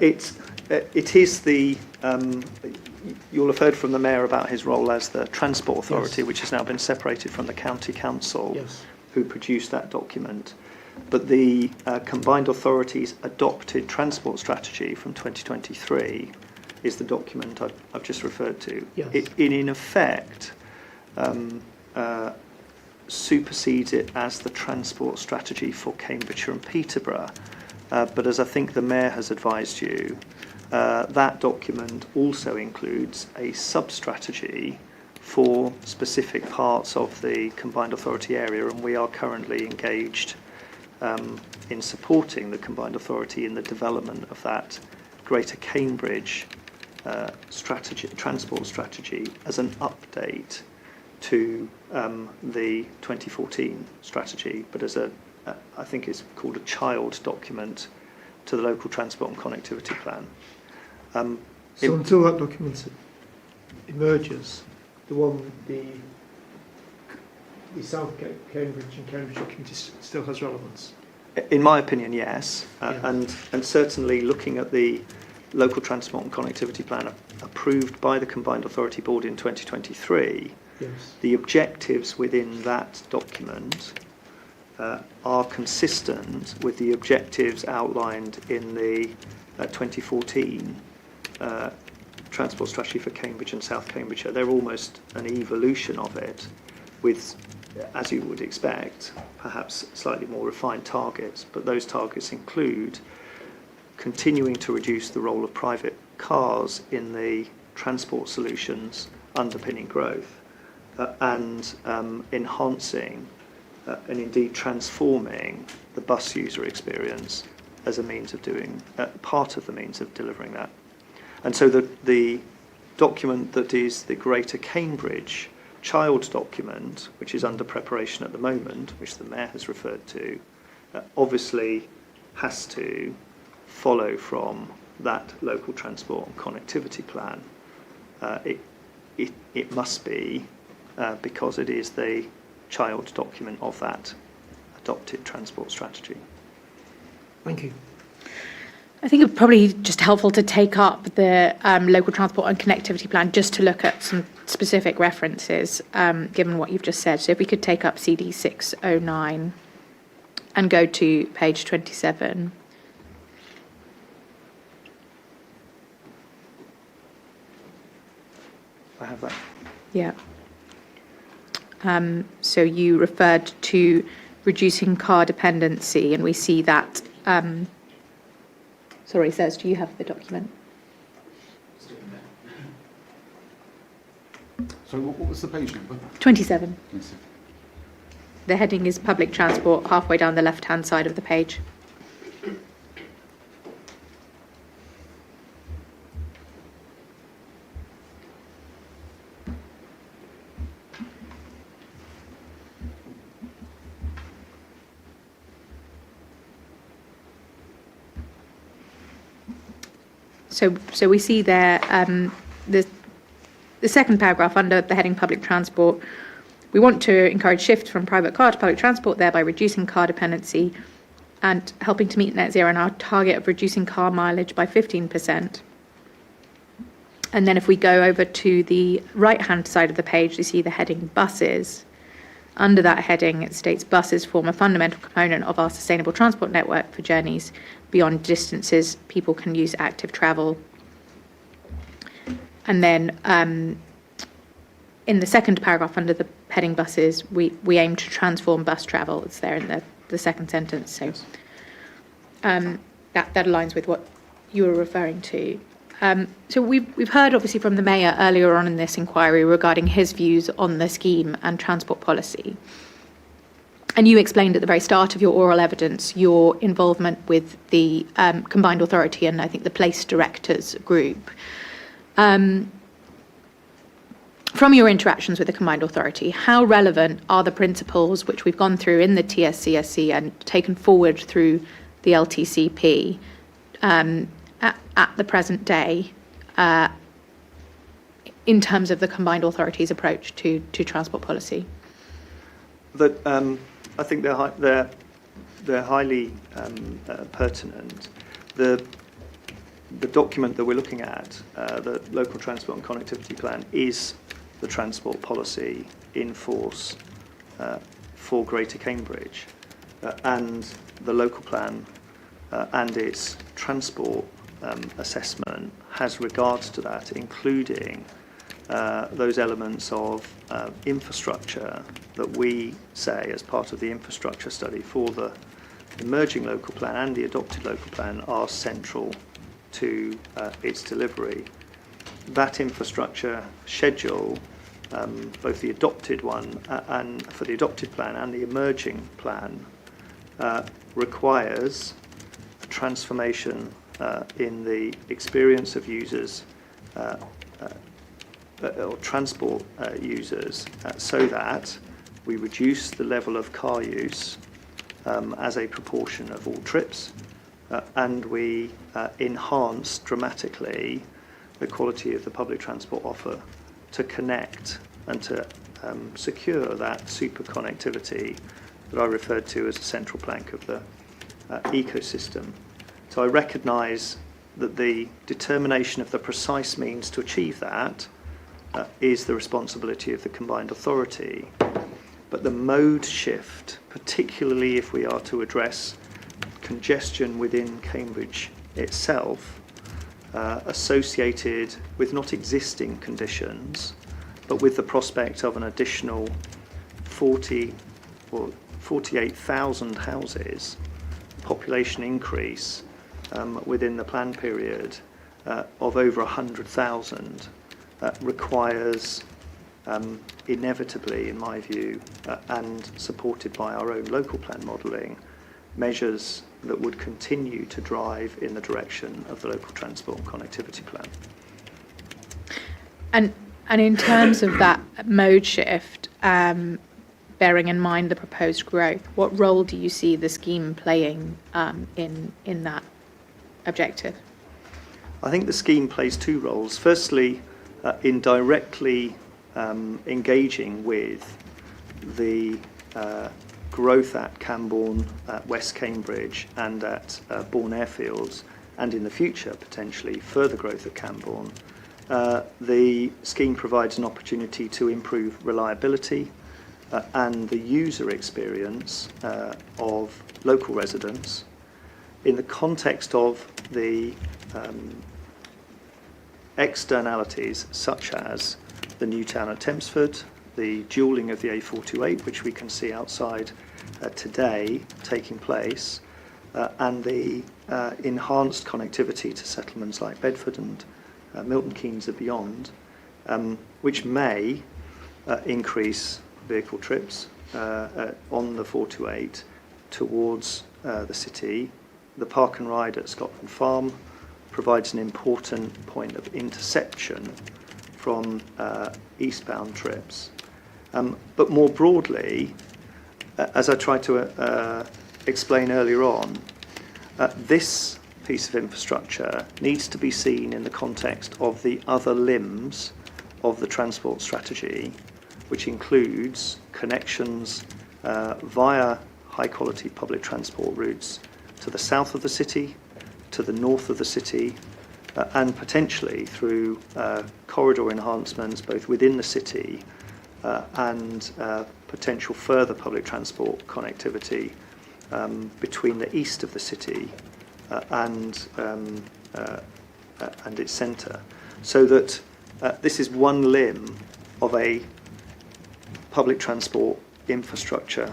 It is the, you'll have heard from the Mayor about his role as the Transport Authority, yes, which has now been separated from the County Council, yes, who produced that document. But the Combined Authority's adopted transport strategy from 2023 is the document I've just referred to. Yes. It in effect supersedes it as the transport strategy for Cambridgeshire and Peterborough. But as I think the Mayor has advised you, that document also includes a sub-strategy for specific parts of the combined authority area, and we are currently engaged in supporting the combined authority in the development of that Greater Cambridge transport strategy as an update to the 2014 strategy, but as I think it's called a child document to the local transport and connectivity plan. So until that document emerges, the one with the South Cambridge and Cambridge document still has relevance? In my opinion, yes. Yeah. And certainly looking at the local transport and connectivity plan approved by the Combined Authority Board in 2023, Yes. the objectives within that document are consistent with the objectives outlined in the 2014 transport strategy for Cambridge and South Cambridgeshire. They're almost an evolution of it with, as you would expect, perhaps slightly more refined targets, but those targets include continuing to reduce the role of private cars in the transport solutions underpinning growth, and enhancing and indeed transforming the bus user experience as a means of doing, part of the means of delivering that. And so the document that is the Greater Cambridge child document, which is under preparation at the moment, which the Mayor has referred to, obviously has to follow from that local transport and connectivity plan. It must be, because it is the child document of that adopted transport strategy. Thank you. I think it's probably just helpful to take up the local transport and connectivity plan just to look at some specific references, given what you've just said. So if we could take up CD 609 and go to page 27. I have that. Yeah. So you referred to reducing car dependency, and we see that. Sorry, Serge, do you have the document? So what was the page number? 27. Yes. The heading is public transport, halfway down the left-hand side of the page. So we see there the second paragraph under the heading public transport. We want to encourage shift from private car to public transport, thereby reducing car dependency and helping to meet net zero and our target of reducing car mileage by 15%. And then if we go over to the right-hand side of the page, we see the heading buses. Under that heading, it states buses form a fundamental component of our sustainable transport network for journeys beyond distances people can use active travel. And then in the second paragraph under the heading buses, we aim to transform bus travel. It's there in the second sentence. So that aligns with what you were referring to. So we've heard obviously from the Mayor earlier on in this inquiry regarding his views on the scheme and transport policy. And you explained at the very start of your oral evidence your involvement with the Combined Authority and I think the Place Directors Group. From your interactions with the Combined Authority, how relevant are the principles which we've gone through in the TSCSC and taken forward through the LTCP at the present day in terms of the Combined Authority's approach to transport policy? I think they're highly pertinent. The document that we're looking at, the Local Transport and Connectivity Plan, is the transport policy in force for Greater Cambridge, and the local plan and its transport assessment has regards to that, including those elements of infrastructure that we say as part of the infrastructure study for the emerging local plan and the adopted local plan are central to its delivery. That infrastructure schedule, both the adopted one and for the adopted plan and the emerging plan, requires a transformation in the experience of users or transport users so that we reduce the level of car use as a proportion of all trips and we enhance dramatically the quality of the public transport offer to connect and to secure that super connectivity that I referred to as a central plank of the ecosystem. So I recognise that the determination of the precise means to achieve that is the responsibility of the combined authority. But the mode shift, particularly if we are to address congestion within Cambridge itself, associated with not existing conditions, but with the prospect of an additional 40 or 48,000 houses, population increase within the plan period of over 100,000 requires inevitably, in my view, and supported by our own local plan modelling, measures that would continue to drive in the direction of the local transport and connectivity plan. And in terms of that mode shift, bearing in mind the proposed growth, what role do you see the scheme playing in that objective? I think the scheme plays two roles. Firstly, in directly engaging with the growth at Cambourne, at West Cambridge and at Bourne Airfields, and in the future potentially further growth at Cambourne, the scheme provides an opportunity to improve reliability and the user experience of local residents in the context of the externalities such as the new town at Thamesford, the dualling of the A428, which we can see outside today taking place, and the enhanced connectivity to settlements like Bedford and Milton Keynes and beyond, which may increase vehicle trips on the 428 towards the city. The park and ride at Scotland Farm provides an important point of interception from eastbound trips. But more broadly, as I tried to explain earlier on, this piece of infrastructure needs to be seen in the context of the other limbs of the transport strategy, which includes connections via high-quality public transport routes to the south of the city, to the north of the city, and potentially through corridor enhancements both within the city and potential further public transport connectivity between the east of the city and its centre, so that this is one limb of a public transport infrastructure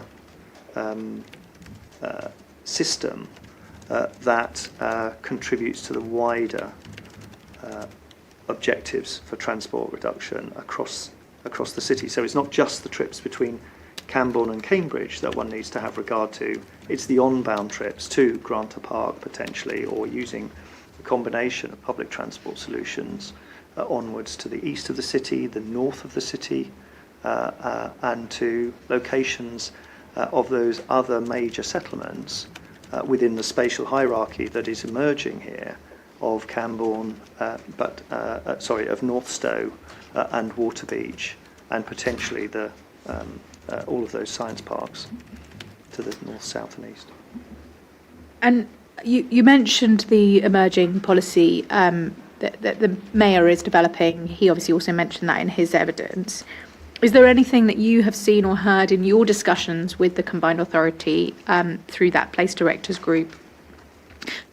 system that contributes to the wider objectives for transport reduction across the city. So it's not just the trips between Cambourne and Cambridge that one needs to have regard to, it's the on-bound trips to Granta Park potentially, or using a combination of public transport solutions onwards to the east of the city, the north of the city, and to locations of those other major settlements within the spatial hierarchy that is emerging here of Cambourne, of Northstowe and Waterbeach, and potentially the all of those science parks to the north, south and east. And you mentioned the emerging policy that the Mayor is developing. He obviously also mentioned that in his evidence. Is there anything that you have seen or heard in your discussions with the Combined Authority through that Place Directors group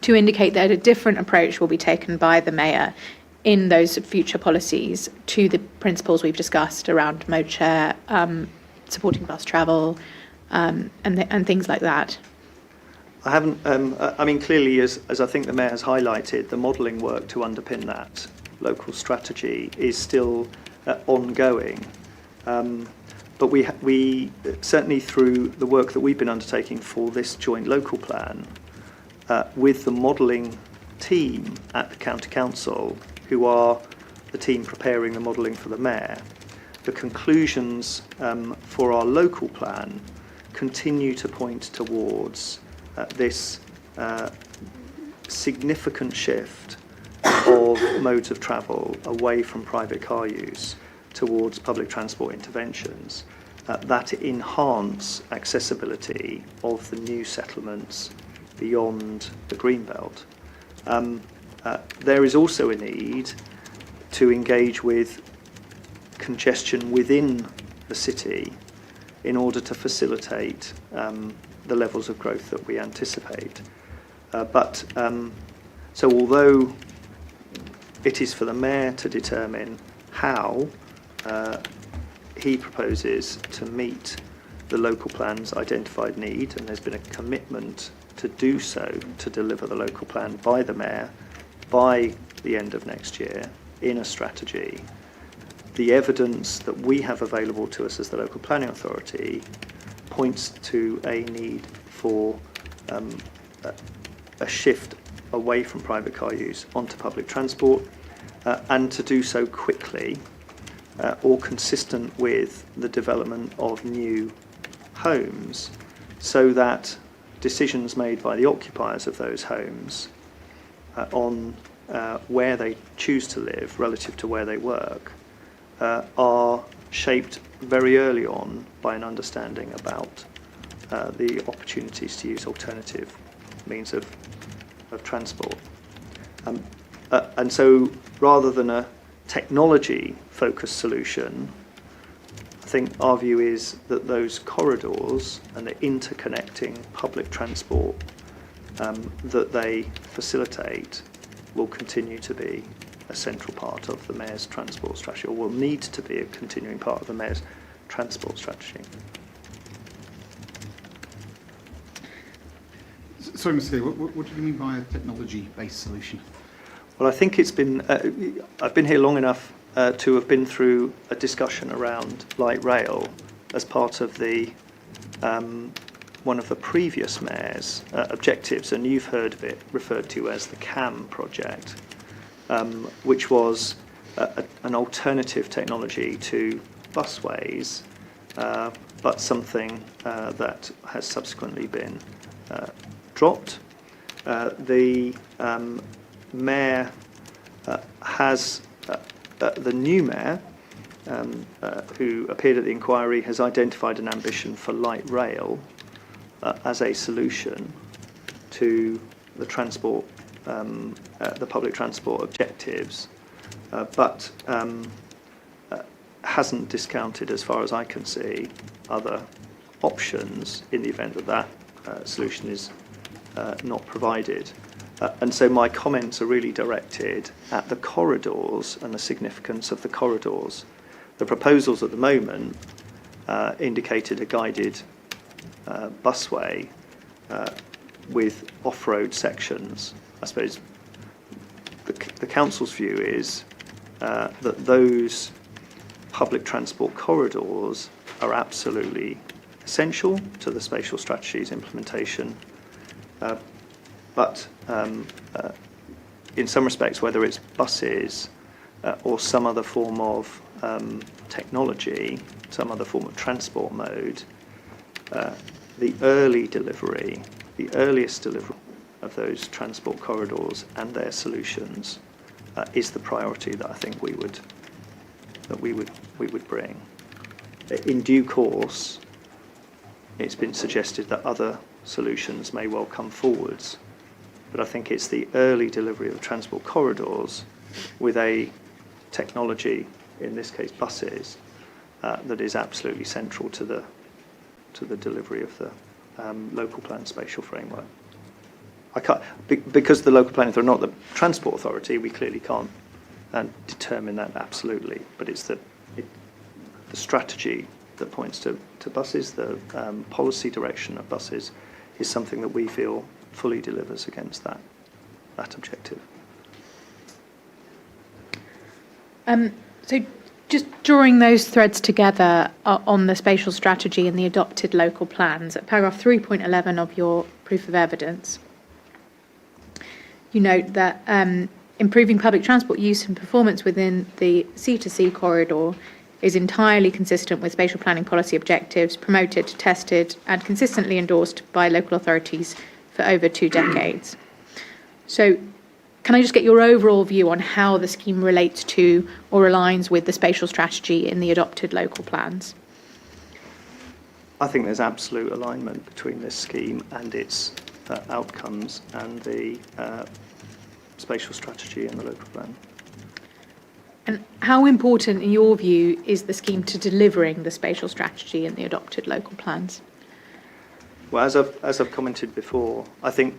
to indicate that a different approach will be taken by the Mayor in those future policies to the principles we've discussed around mode share, supporting bus travel, and things like that. I haven't, I mean, clearly, as I think the Mayor has highlighted, the modelling work to underpin that local strategy is still ongoing. But we certainly, through the work that we've been undertaking for this joint local plan, with the modelling team at the County Council, who are the team preparing the modelling for the Mayor, the conclusions for our local plan continue to point towards this significant shift of modes of travel away from private car use towards public transport interventions that enhance accessibility of the new settlements beyond the Greenbelt. There is also a need to engage with congestion within the city in order to facilitate the levels of growth that we anticipate. So although it is for the Mayor to determine how he proposes to meet the local plan's identified need, and there's been a commitment to do so, to deliver the local plan by the Mayor by the end of next year in a strategy, the evidence that we have available to us as the local planning authority points to a need for a shift away from private car use onto public transport, and to do so quickly or consistent with the development of new homes, so that decisions made by the occupiers of those homes on where they choose to live relative to where they work are shaped very early on by an understanding about the opportunities to use alternative means of transport. And so rather than a technology-focused solution, I think our view is that those corridors and the interconnecting public transport that they facilitate will continue to be a central part of the Mayor's transport strategy, or will need to be a continuing part of the Mayor's transport strategy. Sorry, Mr. Kelly, what do you mean by a technology-based solution? Well, I think it's been, I've been here long enough to have been through a discussion around light rail as part of the one of the previous Mayor's objectives, and you've heard of it referred to as the CAM project, which was an alternative technology to busways, but something that has subsequently been dropped. The Mayor has, the new Mayor, who appeared at the inquiry, has identified an ambition for light rail as a solution to the transport, the public transport objectives, but hasn't discounted, as far as I can see, other options in the event that that solution is not provided. And so my comments are really directed at the corridors and the significance of the corridors. The proposals at the moment indicated a guided busway with off-road sections. I suppose the council's view is that those public transport corridors are absolutely essential to the spatial strategy's implementation, but in some respects, whether it's buses or some other form of technology, some other form of transport mode, the earliest delivery of those transport corridors and their solutions is the priority that I think we would bring. In due course, it's been suggested that other solutions may well come forwards, but I think it's the early delivery of transport corridors with a technology, in this case buses, that is absolutely central to the delivery of the local plan spatial framework. I can't, because the local planning authority, not the transport authority, we clearly can't determine that absolutely, but it's the strategy that points to buses, the policy direction of buses is something that we feel fully delivers against that objective. So just drawing those threads together on the spatial strategy and the adopted local plans, at paragraph 3.11 of your proof of evidence, you note that improving public transport use and performance within the C2C corridor is entirely consistent with spatial planning policy objectives, promoted, tested, and consistently endorsed by local authorities for over 2 decades. So can I just get your overall view on how the scheme relates to or aligns with the spatial strategy in the adopted local plans? I think there's absolute alignment between this scheme and its outcomes and the spatial strategy in the local plan. And how important, in your view, is the scheme to delivering the spatial strategy in the adopted local plans? Well, as I've commented before, I think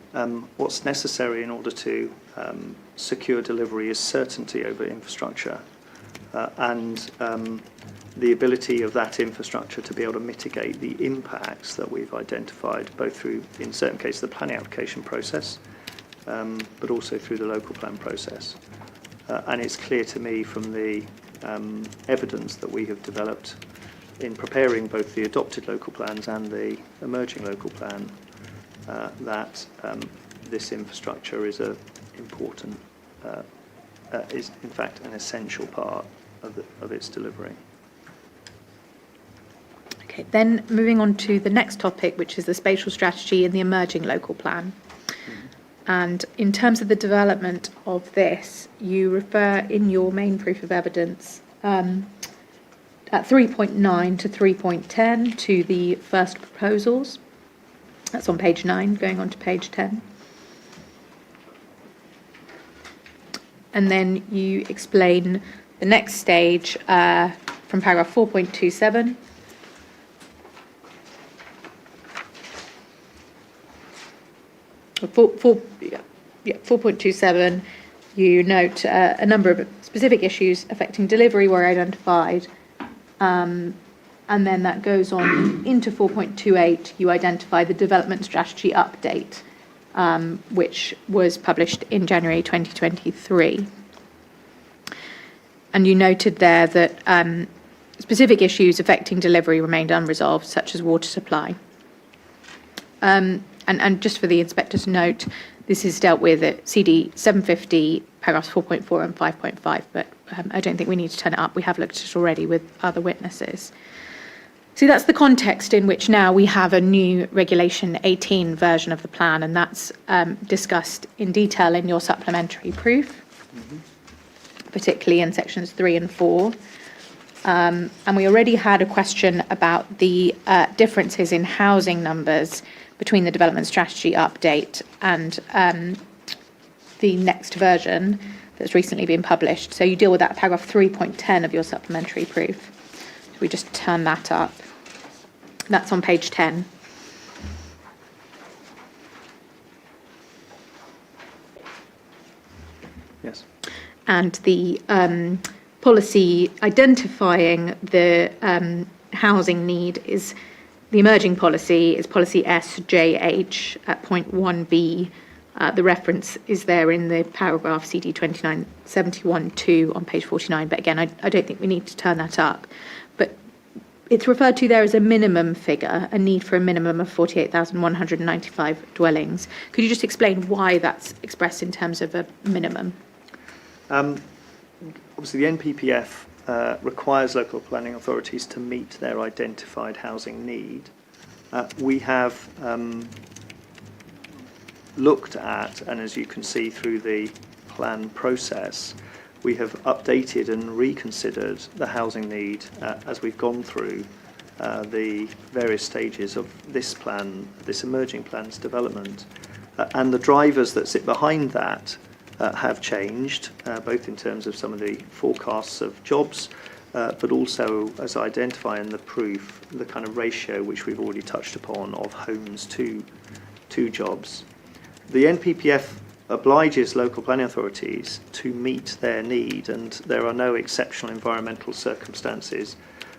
what's necessary in order to secure delivery is certainty over infrastructure and the ability of that infrastructure to be able to mitigate the impacts that we've identified, both through, in certain cases, the planning application process, but also through the local plan process. And it's clear to me from the evidence that we have developed in preparing both the adopted local plans and the emerging local plan that this infrastructure is important, is in fact an essential part of its delivery. Okay, then moving on to the next topic, which is the spatial strategy in the emerging local plan. And in terms of the development of this, you refer in your main proof of evidence at 3.9 to 3.10 to the first proposals. That's on page 9, going on to page 10. And then you explain the next stage from paragraph 4.27. For 4.27, you note a number of specific issues affecting delivery were identified, and then that goes on into 4.28. You identify the development strategy update, which was published in January 2023. And you noted there that specific issues affecting delivery remained unresolved, such as water supply. And just for the inspector to note, this is dealt with at CD 750, paragraphs 4.4 and 5.5, but I don't think we need to turn it up. We have looked at it already with other witnesses. So that's the context in which now we have a new Regulation 18 version of the plan, and that's discussed in detail in your supplementary proof, particularly in sections 3 and 4. And we already had a question about the differences in housing numbers between the development strategy update and the next version that's recently been published. So you deal with that paragraph 3.10 of your supplementary proof. So we just turn that up. That's on page 10. Yes. And the policy identifying the housing need is the emerging policy is policy SJH at point 1B. The reference is there in the paragraph CD 2971-2 on page 49. But again, I don't think we need to turn that up. But it's referred to there as a minimum figure, a need for a minimum of 48,195 dwellings. Could you just explain why that's expressed in terms of a minimum? Obviously, the NPPF requires local planning authorities to meet their identified housing need. We have looked at, and as you can see through the plan process, we have updated and reconsidered the housing need as we've gone through the various stages of this plan, this emerging plan's development. And the drivers that sit behind that have changed, both in terms of some of the forecasts of jobs, but also, as I identify in the proof, the kind of ratio which we've already touched upon of homes to jobs. The NPPF obliges local planning authorities to meet their need, and there are no exceptional environmental circumstances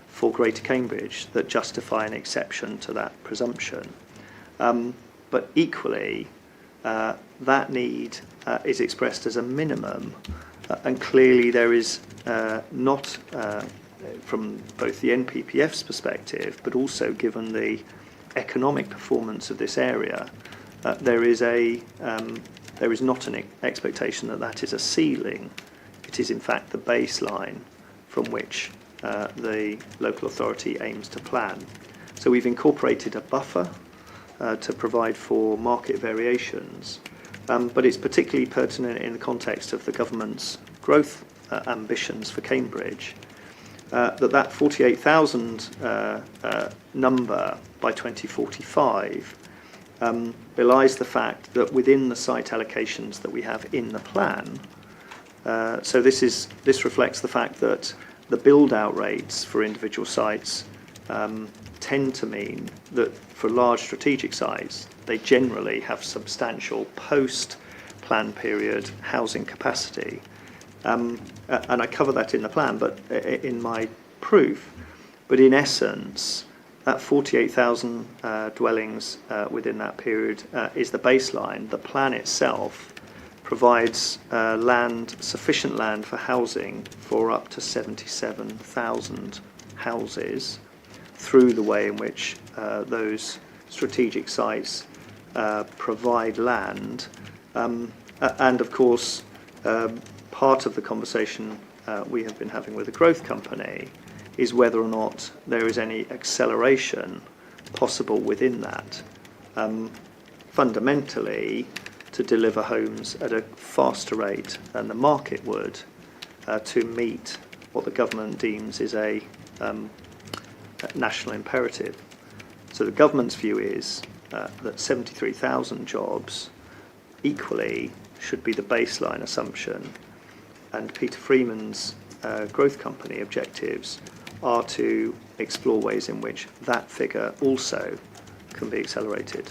for Greater Cambridge that justify an exception to that presumption. But equally, that need is expressed as a minimum, and clearly there is not, from both the NPPF's perspective, but also given the economic performance of this area, there is not an expectation that that is a ceiling. It is in fact the baseline from which the local authority aims to plan. So we've incorporated a buffer to provide for market variations, but it's particularly pertinent in the context of the government's growth ambitions for Cambridge, that 48,000 number by 2045 belies the fact that within the site allocations that we have in the plan, so this reflects the fact that the build-out rates for individual sites tend to mean that for large strategic sites, they generally have substantial post-plan period housing capacity. And I cover that in the plan, but in my proof. But in essence, that 48,000 dwellings within that period is the baseline. The plan itself provides sufficient land for housing for up to 77,000 houses through the way in which those strategic sites provide land. And of course, part of the conversation we have been having with the growth company is whether or not there is any acceleration possible within that. Fundamentally, to deliver homes at a faster rate than the market would to meet what the government deems is a national imperative. So the government's view is that 73,000 jobs equally should be the baseline assumption, and Peter Freeman's growth company objectives are to explore ways in which that figure also can be accelerated.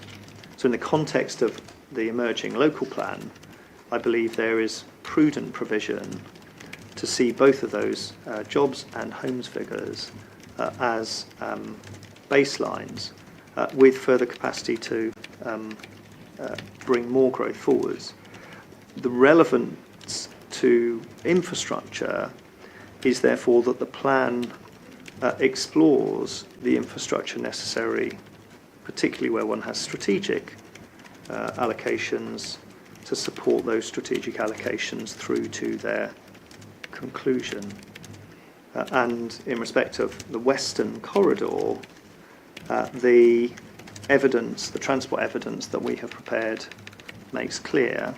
So in the context of the emerging local plan, I believe there is prudent provision to see both of those jobs and homes figures as baselines with further capacity to bring more growth forwards. The relevance to infrastructure is therefore that the plan explores the infrastructure necessary, particularly where one has strategic allocations, to support those strategic allocations through to their conclusion. And in respect of the Western Corridor, the transport evidence that we have prepared makes clear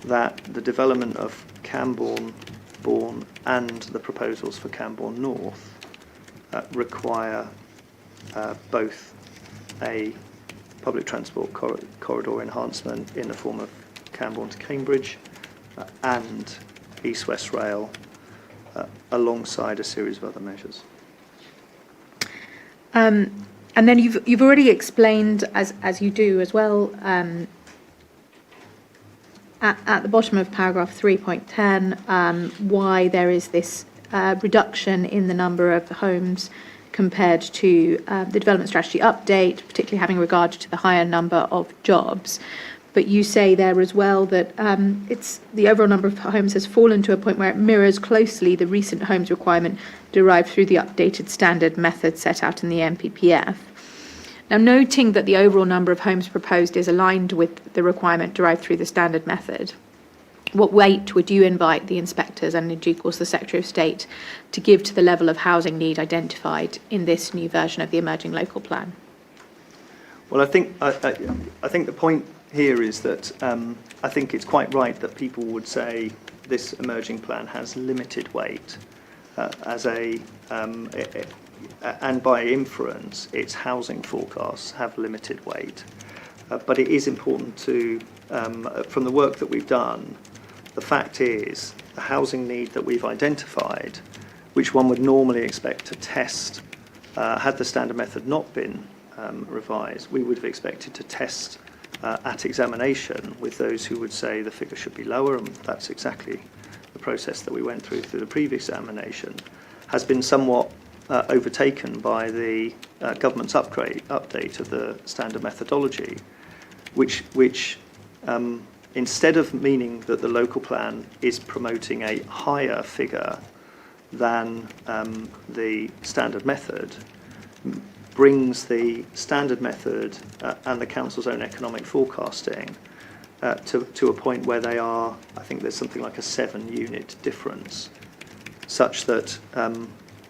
that the development of Cambourne, Bourne and the proposals for Cambourne North require both a public transport corridor enhancement in the form of Cambourne to Cambridge and East-West Rail alongside a series of other measures. And then you've already explained, as you do as well, at the bottom of paragraph 3.10, why there is this reduction in the number of homes compared to the development strategy update, particularly having regard to the higher number of jobs. But you say there as well that it's the overall number of homes has fallen to a point where it mirrors closely the recent homes requirement derived through the updated standard method set out in the NPPF. Now, noting that the overall number of homes proposed is aligned with the requirement derived through the standard method, what weight would you invite the inspectors and in due course the Secretary of State to give to the level of housing need identified in this new version of the emerging local plan? Well, I think the point here is that I think it's quite right that people would say this emerging plan has limited weight and by inference its housing forecasts have limited weight. But it is important to, from the work that we've done, the fact is the housing need that we've identified, which one would normally expect to test, had the standard method not been revised, we would have expected to test at examination with those who would say the figure should be lower, and that's exactly the process that we went through the previous examination, has been somewhat overtaken by the government's update of the standard methodology, which instead of meaning that the local plan is promoting a higher figure than the standard method, brings the standard method and the council's own economic forecasting to a point where they are, I think there's something like a 7-unit difference, such that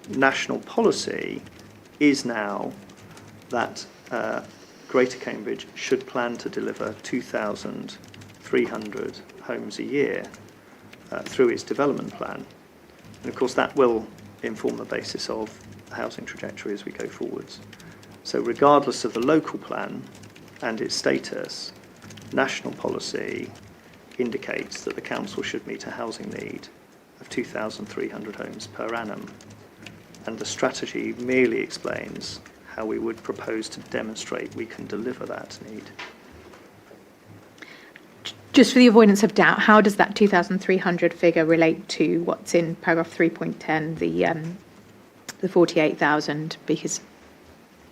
national policy is now that Greater Cambridge should plan to deliver 2,300 homes a year through its development plan. And of course that will inform the basis of the housing trajectory as we go forwards. So regardless of the local plan and its status, national policy indicates that the council should meet a housing need of 2,300 homes per annum. And the strategy merely explains how we would propose to demonstrate we can deliver that need. Just for the avoidance of doubt, how does that 2,300 figure relate to what's in paragraph 3.10, the 48,000? Because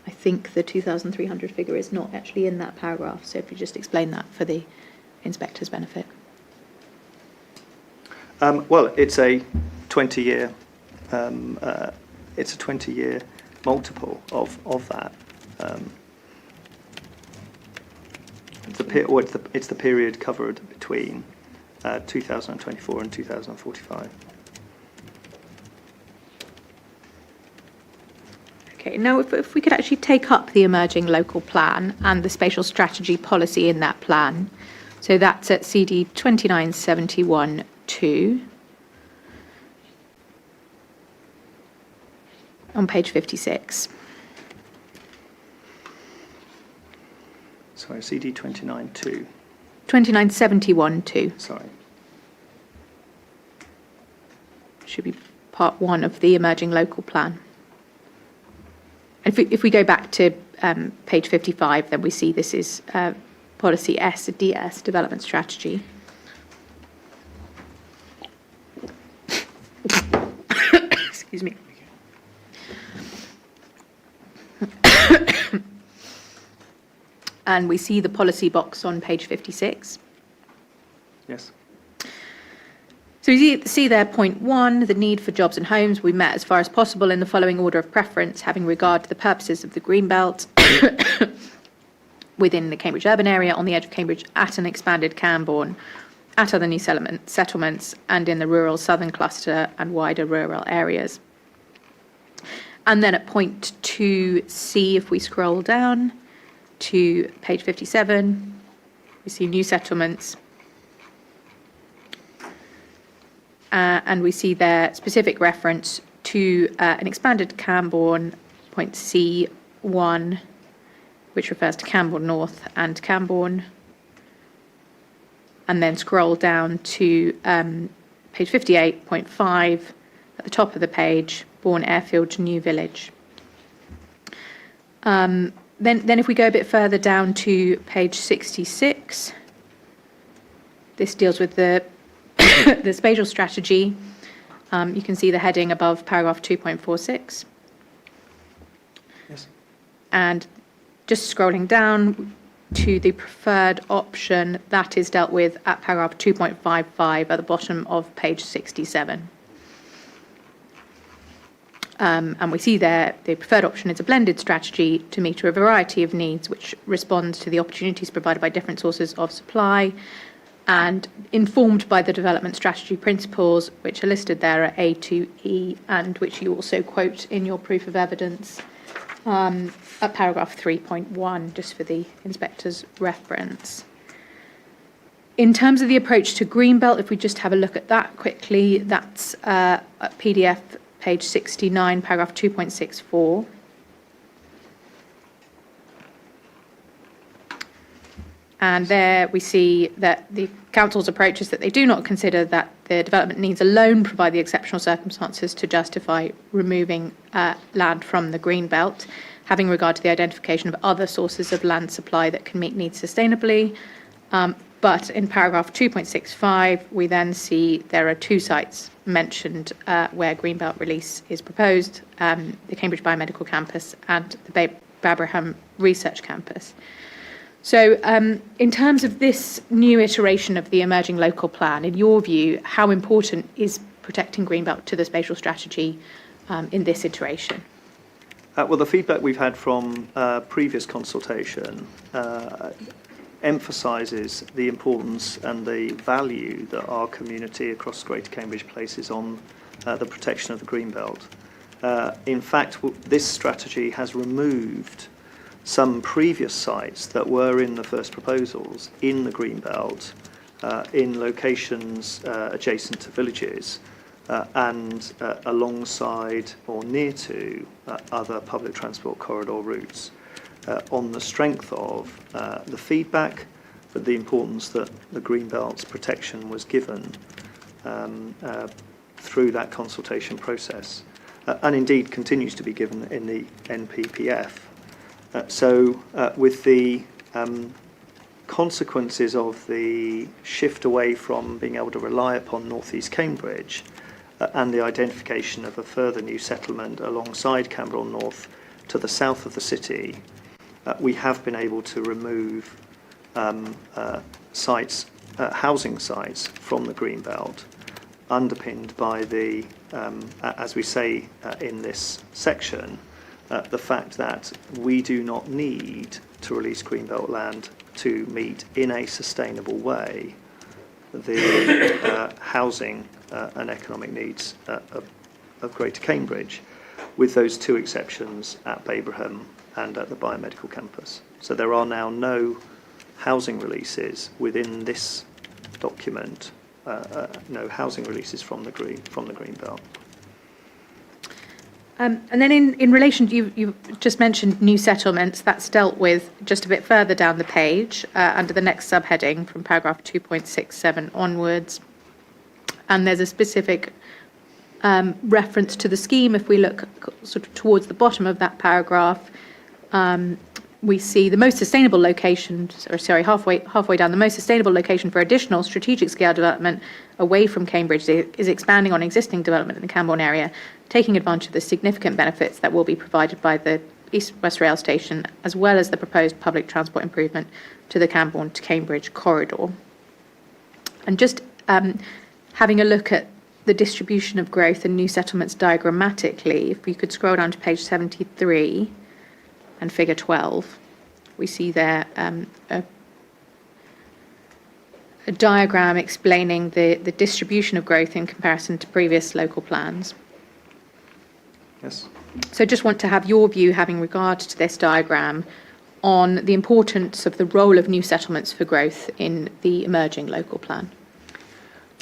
I think the 2,300 figure is not actually in that paragraph. So if you just explain that for the inspector's benefit. Well, it's a 20-year. It's a 20-year multiple of that. It's the period covered between 2024 and 2045. Okay, now if we could actually take up the emerging local plan and the spatial strategy policy in that plan. So that's at CD 2971-2 on page 56. Sorry, CD 29-2. 2971-2. Sorry. Should be part 1 of the emerging local plan. If we go back to page 55, then we see this is policy DS, development strategy. Excuse me. And we see the policy box on page 56. Yes. So you see there, point 1, the need for jobs and homes we met as far as possible in the following order of preference, having regard to the purposes of the Green Belt within the Cambridge urban area, on the edge of Cambridge, at an expanded Cambourne, at other new settlements, and in the rural southern cluster and wider rural areas. And then at point 2C, if we scroll down to page 57, we see new settlements. And we see there specific reference to an expanded Cambourne, point C1, which refers to Cambourne North and Cambourne. And then scroll down to page 58.5, at the top of the page, Bourne Airfield to New Village. Then if we go a bit further down to page 66, this deals with the the spatial strategy. You can see the heading above paragraph 2.46. Yes. And just scrolling down to the preferred option, that is dealt with at paragraph 2.55 at the bottom of page 67. And we see there the preferred option is a blended strategy to meet a variety of needs which responds to the opportunities provided by different sources of supply, and informed by the development strategy principles, which are listed there at A to E, and which you also quote in your proof of evidence at paragraph 3.1, just for the inspector's reference. In terms of the approach to Greenbelt, if we just have a look at that quickly, that's at PDF page 69, paragraph 2.64. And there we see that the council's approach is that they do not consider that the development needs alone provide the exceptional circumstances to justify removing land from the green belt, having regard to the identification of other sources of land supply that can meet needs sustainably. But in paragraph 2.65, we then see there are two sites mentioned where greenbelt release is proposed, the Cambridge Biomedical Campus and the Babraham Research Campus. So in terms of this new iteration of the emerging local plan, in your view, how important is protecting greenbelt to the spatial strategy in this iteration? Well, the feedback we've had from previous consultation emphasises the importance and the value that our community across Greater Cambridge places on the protection of the greenbelt. In fact, this strategy has removed some previous sites that were in the first proposals in the greenbelt, in locations adjacent to villages and alongside or near to other public transport corridor routes, on the strength of the feedback, but the importance that the greenbelt's protection was given through that consultation process, and indeed continues to be given in the NPPF. With the consequences of the shift away from being able to rely upon North East Cambridge and the identification of a further new settlement alongside Cambourne North to the south of the city, we have been able to remove housing sites from the greenbelt, underpinned by the, as we say in this section, the fact that we do not need to release greenbelt land to meet in a sustainable way the housing and economic needs of Greater Cambridge, with those two exceptions at Babraham and at the Biomedical Campus. So there are now no housing releases within this document, no housing releases from the greenbelt. And then in relation, you've just mentioned new settlements. That's dealt with just a bit further down the page under the next subheading from paragraph 2.67 onwards. And there's a specific reference to the scheme. If we look sort of towards the bottom of that paragraph, we see the most sustainable location, halfway down, the most sustainable location for additional strategic scale development away from Cambridge is expanding on existing development in the Cambourne area, taking advantage of the significant benefits that will be provided by the East-West Rail Station, as well as the proposed public transport improvement to the Cambourne to Cambridge corridor. And just having a look at the distribution of growth and new settlements diagrammatically, if we could scroll down to page 73, and figure 12, we see there a diagram explaining the distribution of growth in comparison to previous local plans. Yes. So just want to have your view, having regard to this diagram, on the importance of the role of new settlements for growth in the emerging local plan.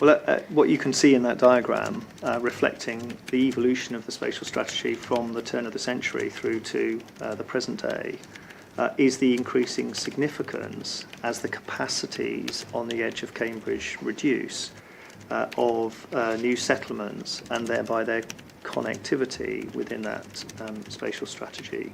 Well, what you can see in that diagram, reflecting the evolution of the spatial strategy from the turn of the century through to the present day, is the increasing significance as the capacities on the edge of Cambridge reduce of new settlements, and thereby their connectivity within that spatial strategy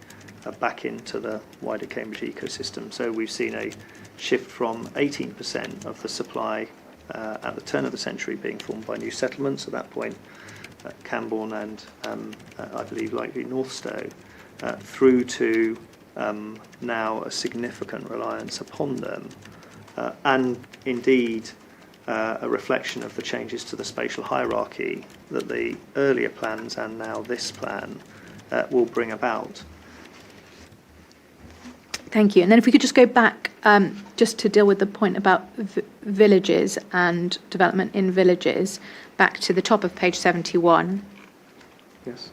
back into the wider Cambridge ecosystem. So we've seen a shift from 18% of the supply at the turn of the century being formed by new settlements, at that point Cambourne and I believe likely Northstowe, through to now a significant reliance upon them, and indeed a reflection of the changes to the spatial hierarchy that the earlier plans and now this plan will bring about. Thank you. And then if we could just go back just to deal with the point about villages and development in villages, back to the top of page 71. Yes.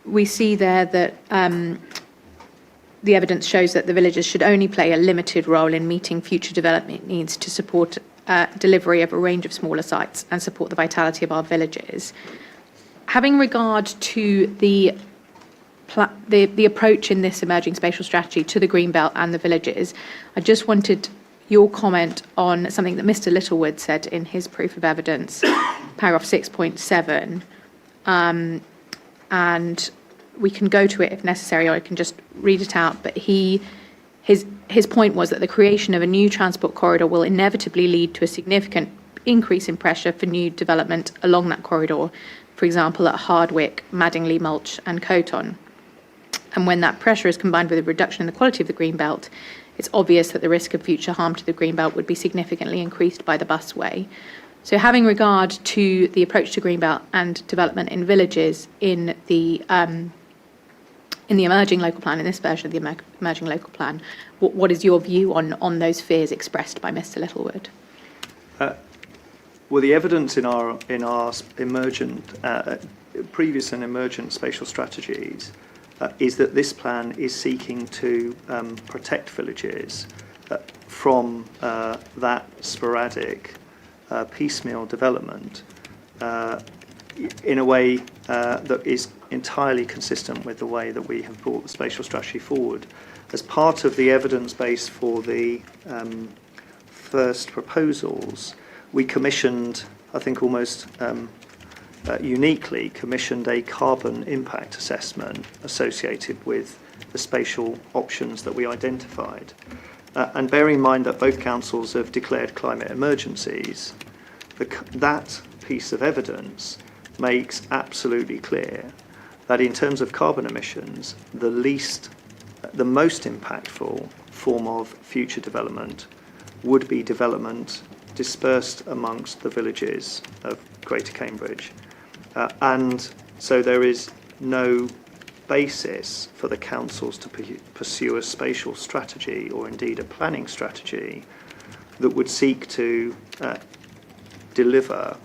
We see there that the evidence shows that the villages should only play a limited role in meeting future development needs to support delivery of a range of smaller sites and support the vitality of our villages. Having regard to the the approach in this emerging spatial strategy to the Greenbelt and the villages. I just wanted your comment on something that Mr. Littlewood said in his proof of evidence, paragraph 6.7, and we can go to it if necessary, or I can just read it out. But his point was that the creation of a new transport corridor will inevitably lead to a significant increase in pressure for new development along that corridor, for example, at Hardwick, Madingley, Mulch and Coton. And when that pressure is combined with a reduction in the quality of the Greenbelt, it's obvious that the risk of future harm to the Greenbelt would be significantly increased by the busway. So having regard to the approach to Greenbelt and development in villages in the emerging local plan, in this version of the emerging local plan, what is your view on those fears expressed by Mr. Littlewood? Well, the evidence in our emergent, previous and emergent spatial strategies is that this plan is seeking to protect villages from that sporadic piecemeal development in a way that is entirely consistent with the way that we have brought the spatial strategy forward. As part of the evidence base for the first proposals, we commissioned, I think almost uniquely, commissioned a carbon impact assessment associated with the spatial options that we identified. And bearing in mind that both councils have declared climate emergencies, that piece of evidence makes absolutely clear that in terms of carbon emissions, the most impactful form of future development would be development dispersed amongst the villages of Greater Cambridge. And so there is no basis for the councils to pursue a spatial strategy or indeed a planning strategy that would seek to deliver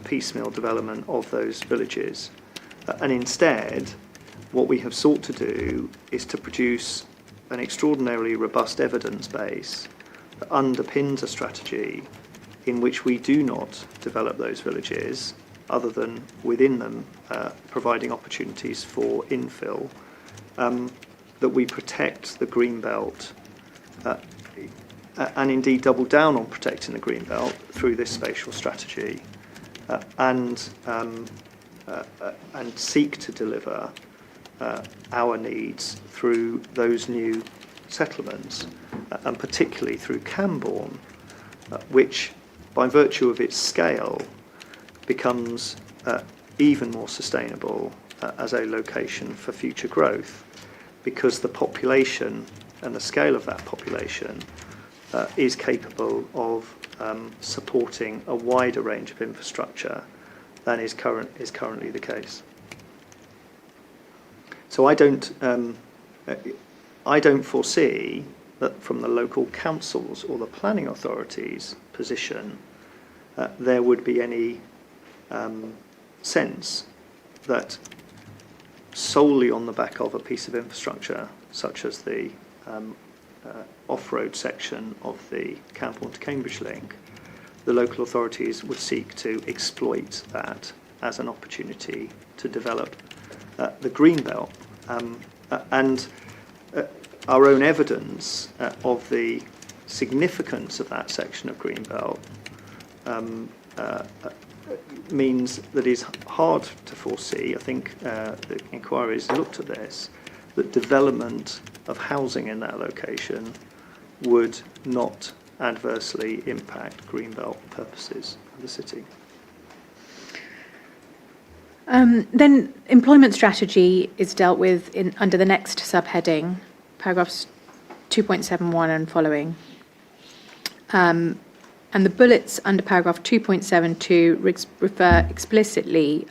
piecemeal development of those villages. And instead, what we have sought to do is to produce an extraordinarily robust evidence base that underpins a strategy in which we do not develop those villages other than within them providing opportunities for infill, that we protect the Greenbelt and indeed double down on protecting the Greenbelt through this spatial strategy and seek to deliver our needs through those new settlements, and particularly through Cambourne, which by virtue of its scale becomes even more sustainable as a location for future growth, because the population and the scale of that population is capable of supporting a wider range of infrastructure than is currently the case. So I don't foresee that from the local councils or the planning authorities' position there would be any sense that solely on the back of a piece of infrastructure such as the off-road section of the Cambourne to Cambridge link, the local authorities would seek to exploit that as an opportunity to develop the Greenbelt. And our own evidence of the significance of that section of Greenbelt means that it's hard to foresee, I think the inquiries looked at this, that development of housing in that location would not adversely impact Greenbelt purposes of the city. Then employment strategy is dealt with under the next subheading, paragraphs 2.71 and following. And the bullets under paragraph 2.72 refer explicitly,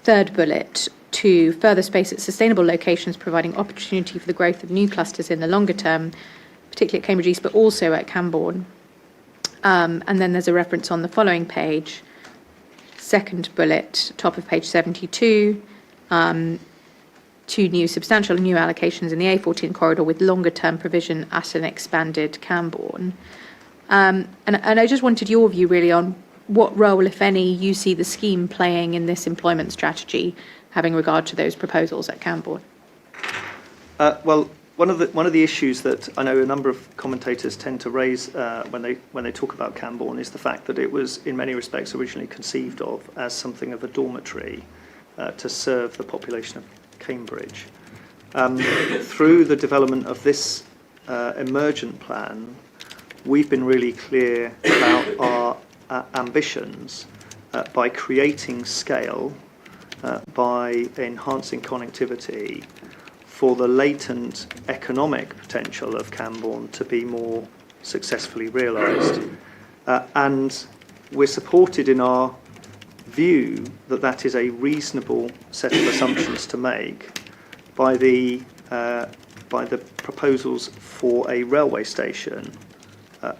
third bullet, to further space at sustainable locations, providing opportunity for the growth of new clusters in the longer term, particularly at Cambridge East, but also at Cambourne. And then there's a reference on the following page, second bullet, top of page 72, to new substantial new allocations in the A14 corridor with longer term provision at an expanded Cambourne. And I just wanted your view really on what role, if any, you see the scheme playing in this employment strategy, having regard to those proposals at Cambourne? Well, one of the issues that I know a number of commentators tend to raise when they talk about Cambourne is the fact that it was, in many respects, originally conceived of as something of a dormitory to serve the population of Cambridge. Through the development of this emergent plan, we've been really clear about our ambitions by creating scale, by enhancing connectivity, for the latent economic potential of Cambourne to be more successfully realised. And we're supported in our view that that is a reasonable set of assumptions to make by the proposals for a railway station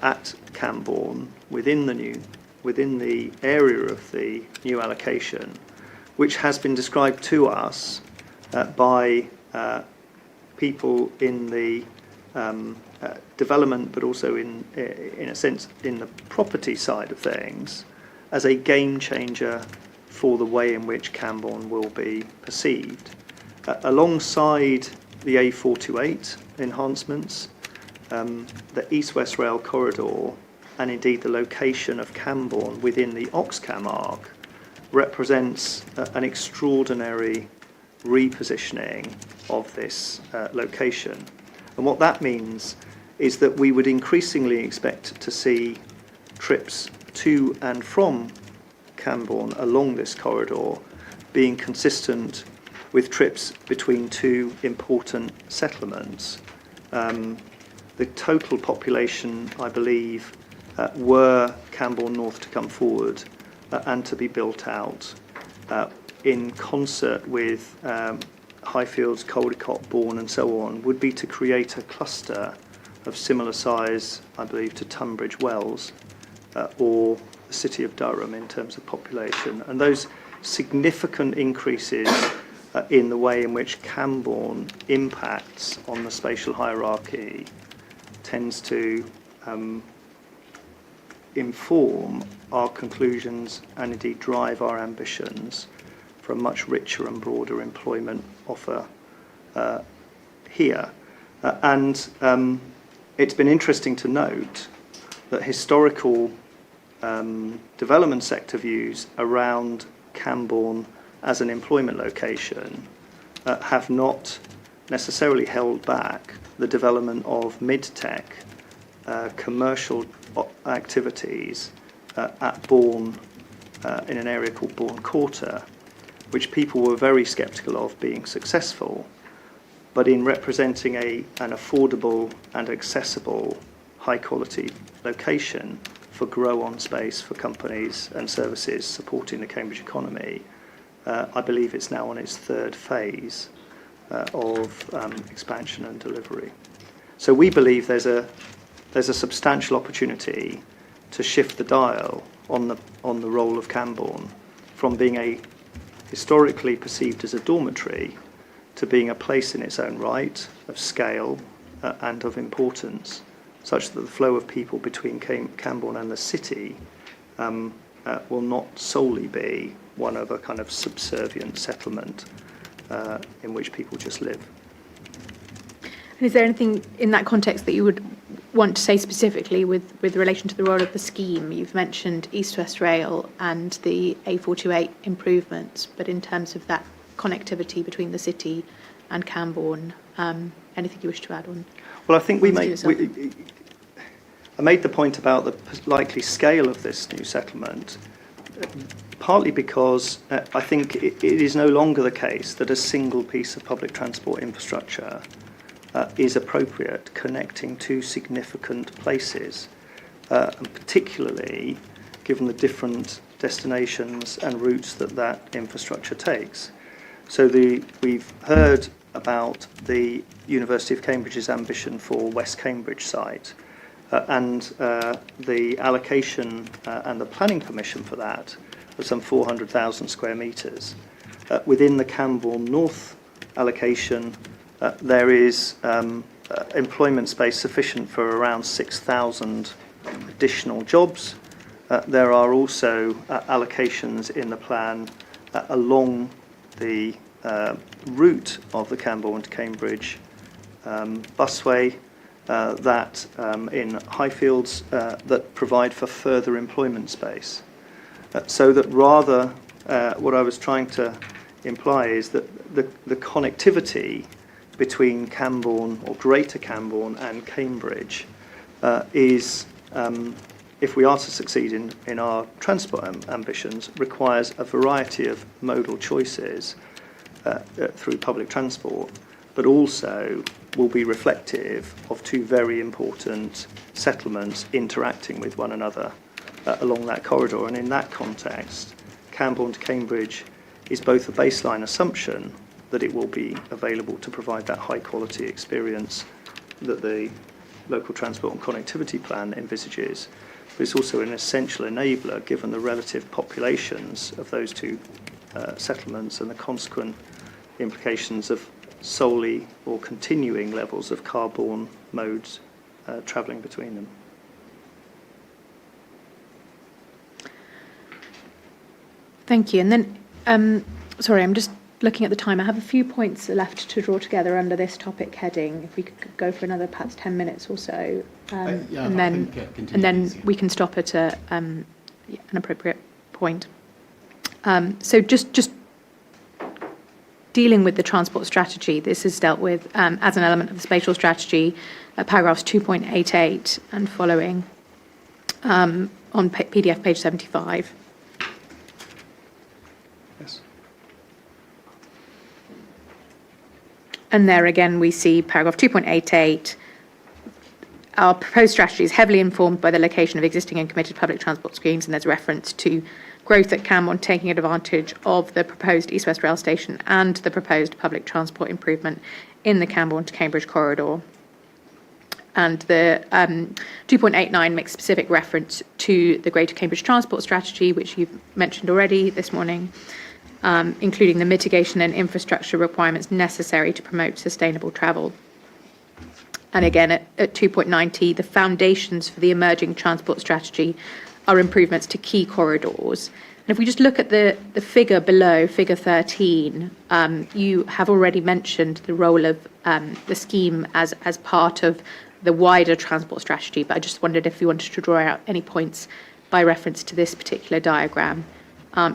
at Cambourne within the area of the new allocation, which has been described to us by people in the development, but also in a sense in the property side of things, as a game changer for the way in which Cambourne will be perceived. Alongside the A428 enhancements, the East-West Rail corridor, and indeed the location of Cambourne within the Oxcam arc, represents an extraordinary repositioning of this location. And what that means is that we would increasingly expect to see trips to and from Cambourne along this corridor being consistent with trips between two important settlements. The total population, I believe, were Cambourne North to come forward and to be built out in concert with Highfields, Caldecott, Bourne and so on, would be to create a cluster of similar size, I believe, to Tunbridge Wells or the city of Durham in terms of population. And those significant increases in the way in which Cambourne impacts on the spatial hierarchy tends to inform our conclusions and indeed drive our ambitions for a much richer and broader employment offer here. And it's been interesting to note that historical development sector views around Cambourne as an employment location have not necessarily held back the development of mid-tech commercial activities at Bourne in an area called Bourne Quarter, which people were very sceptical of being successful, but in representing an affordable and accessible high-quality location for grow-on space for companies and services supporting the Cambridge economy, I believe it's now on its third phase of expansion and delivery. So we believe there's a substantial opportunity to shift the dial on the role of Cambourne from being a historically perceived as a dormitory to being a place in its own right of scale and of importance, such that the flow of people between Cambourne and the city will not solely be one of a kind of subservient settlement in which people just live. And is there anything in that context that you would want to say specifically with relation to the role of the scheme? You've mentioned East-West Rail and the A428 improvements, but in terms of that connectivity between the city and Cambourne, anything you wish to add on? Well, I think I made the point about the likely scale of this new settlement, partly because I think it is no longer the case that a single piece of public transport infrastructure is appropriate connecting two significant places, and particularly given the different destinations and routes that infrastructure takes. So we've heard about the University of Cambridge's ambition for West Cambridge site, and the allocation and the planning permission for that of some 400,000 square metres. Within the Cambourne North allocation, there is employment space sufficient for around 6,000 additional jobs, There are also allocations in the plan along the route of the Cambourne to Cambridge busway that in Highfields that provide for further employment space. So that rather, what I was trying to imply is that the connectivity between Cambourne or Greater Cambourne and Cambridge is, if we are to succeed in our transport ambitions, requires a variety of modal choices through public transport, but also will be reflective of two very important settlements interacting with one another along that corridor. And in that context, Cambourne to Cambridge is both a baseline assumption that it will be available to provide that high quality experience that the local transport and connectivity plan envisages, but it's also an essential enabler given the relative populations of those two settlements and the consequent implications of solely or continuing levels of car-borne modes travelling between them. Thank you. And then, sorry, I'm just looking at the time. I have a few points left to draw together under this topic heading. If we could go for another perhaps 10 minutes or so, and then we can stop at an appropriate point. So just dealing with the transport strategy, this is dealt with as an element of the spatial strategy, paragraphs 2.88 and following on PDF page 75. Yes. And there again we see paragraph 2.88. Our proposed strategy is heavily informed by the location of existing and committed public transport schemes, and there's reference to growth at Cambourne taking advantage of the proposed East-West Rail Station and the proposed public transport improvement in the Cambourne to Cambridge corridor. And the 2.89 makes specific reference to the Greater Cambridge Transport Strategy, which you've mentioned already this morning, including the mitigation and infrastructure requirements necessary to promote sustainable travel. And again, at 2.90, the foundations for the emerging transport strategy are improvements to key corridors. And if we just look at the figure below, figure 13, you have already mentioned the role of the scheme as part of the wider transport strategy, but I just wondered if you wanted to draw out any points by reference to this particular diagram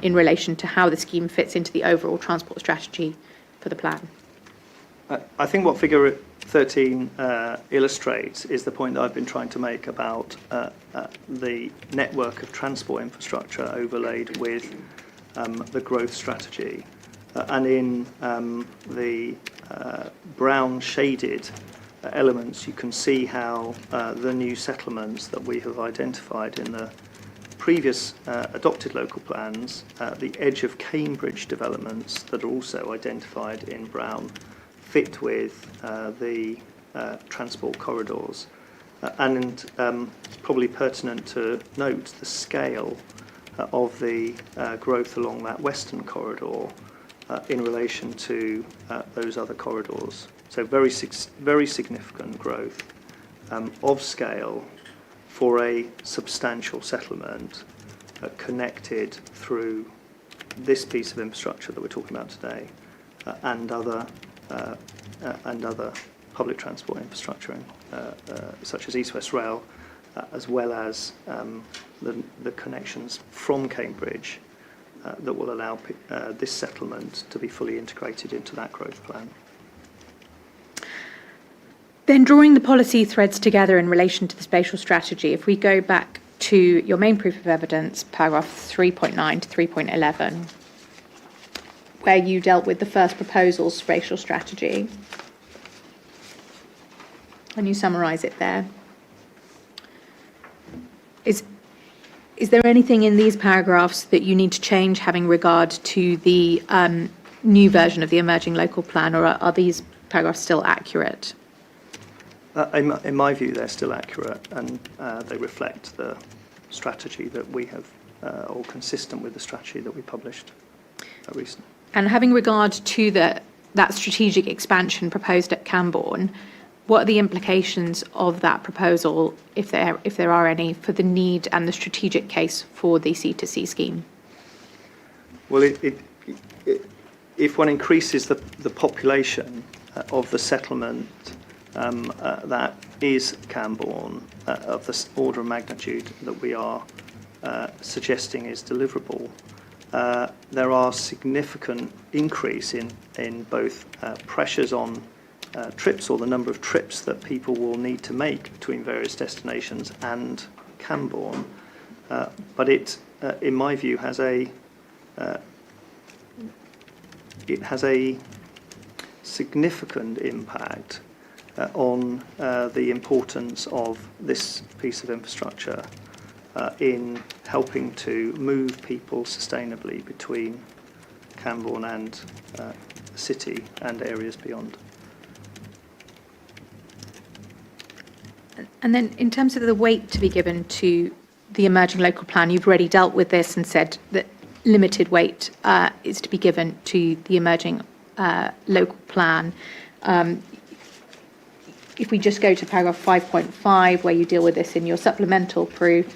in relation to how the scheme fits into the overall transport strategy for the plan. I think what figure 13 illustrates is the point that I've been trying to make about the network of transport infrastructure overlaid with the growth strategy. And in the brown shaded elements, you can see how the new settlements that we have identified in the previous adopted local plans, the edge of Cambridge developments that are also identified in brown, fit with the transport corridors. And probably pertinent to note the scale of the growth along that western corridor in relation to those other corridors. So very significant growth of scale for a substantial settlement connected through this piece of infrastructure that we're talking about today and other public transport infrastructure, such as East-West Rail, as well as the connections from Cambridge that will allow this settlement to be fully integrated into that growth plan. Then drawing the policy threads together in relation to the spatial strategy, if we go back to your main proof of evidence, paragraph 3.9 to 3.11, where you dealt with the first proposal's spatial strategy, and you summarise it there. Is there anything in these paragraphs that you need to change having regard to the new version of the emerging local plan, or are these paragraphs still accurate? In my view, they're still accurate, and they reflect the strategy that we have, or consistent with the strategy that we published recently. And having regard to that strategic expansion proposed at Cambourne, what are the implications of that proposal, if there are any, for the need and the strategic case for the C2C scheme? Well, if one increases the population of the settlement that is Cambourne, of the order of magnitude that we are suggesting is deliverable, there are significant increase in both pressures on trips, or the number of trips that people will need to make between various destinations and Cambourne, but it, in my view, has a significant impact on the importance of this piece of infrastructure in helping to move people sustainably between Cambourne and the city and areas beyond. And then in terms of the weight to be given to the emerging local plan, you've already dealt with this and said that limited weight is to be given to the emerging local plan. If we just go to paragraph 5.5, where you deal with this in your supplemental proof,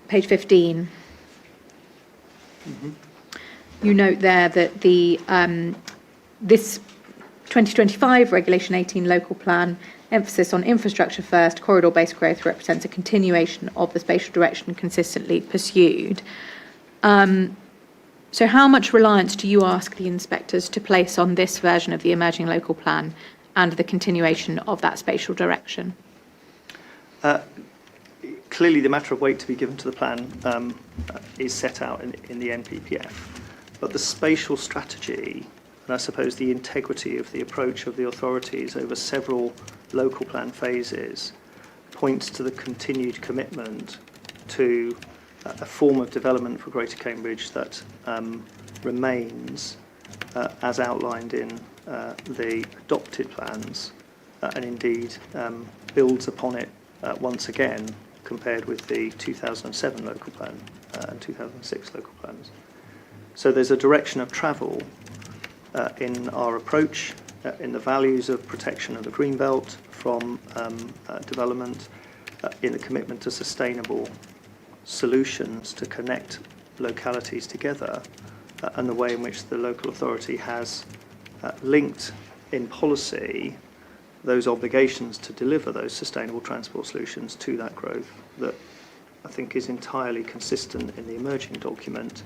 page 15, you note there that the this 2025 Regulation 18 local plan emphasis on infrastructure first, corridor-based growth represents a continuation of the spatial direction consistently pursued. So how much reliance do you ask the inspectors to place on this version of the emerging local plan and the continuation of that spatial direction? Clearly, the matter of weight to be given to the plan is set out in the NPPF, but the spatial strategy, and I suppose the integrity of the approach of the authorities over several local plan phases, points to the continued commitment to a form of development for Greater Cambridge that remains as outlined in the adopted plans and indeed builds upon it once again compared with the 2007 local plan and 2006 local plans. So there's a direction of travel in our approach, in the values of protection of the Greenbelt from development, in the commitment to sustainable solutions to connect localities together, and the way in which the local authority has linked in policy those obligations to deliver those sustainable transport solutions to that growth, that I think is entirely consistent in the emerging document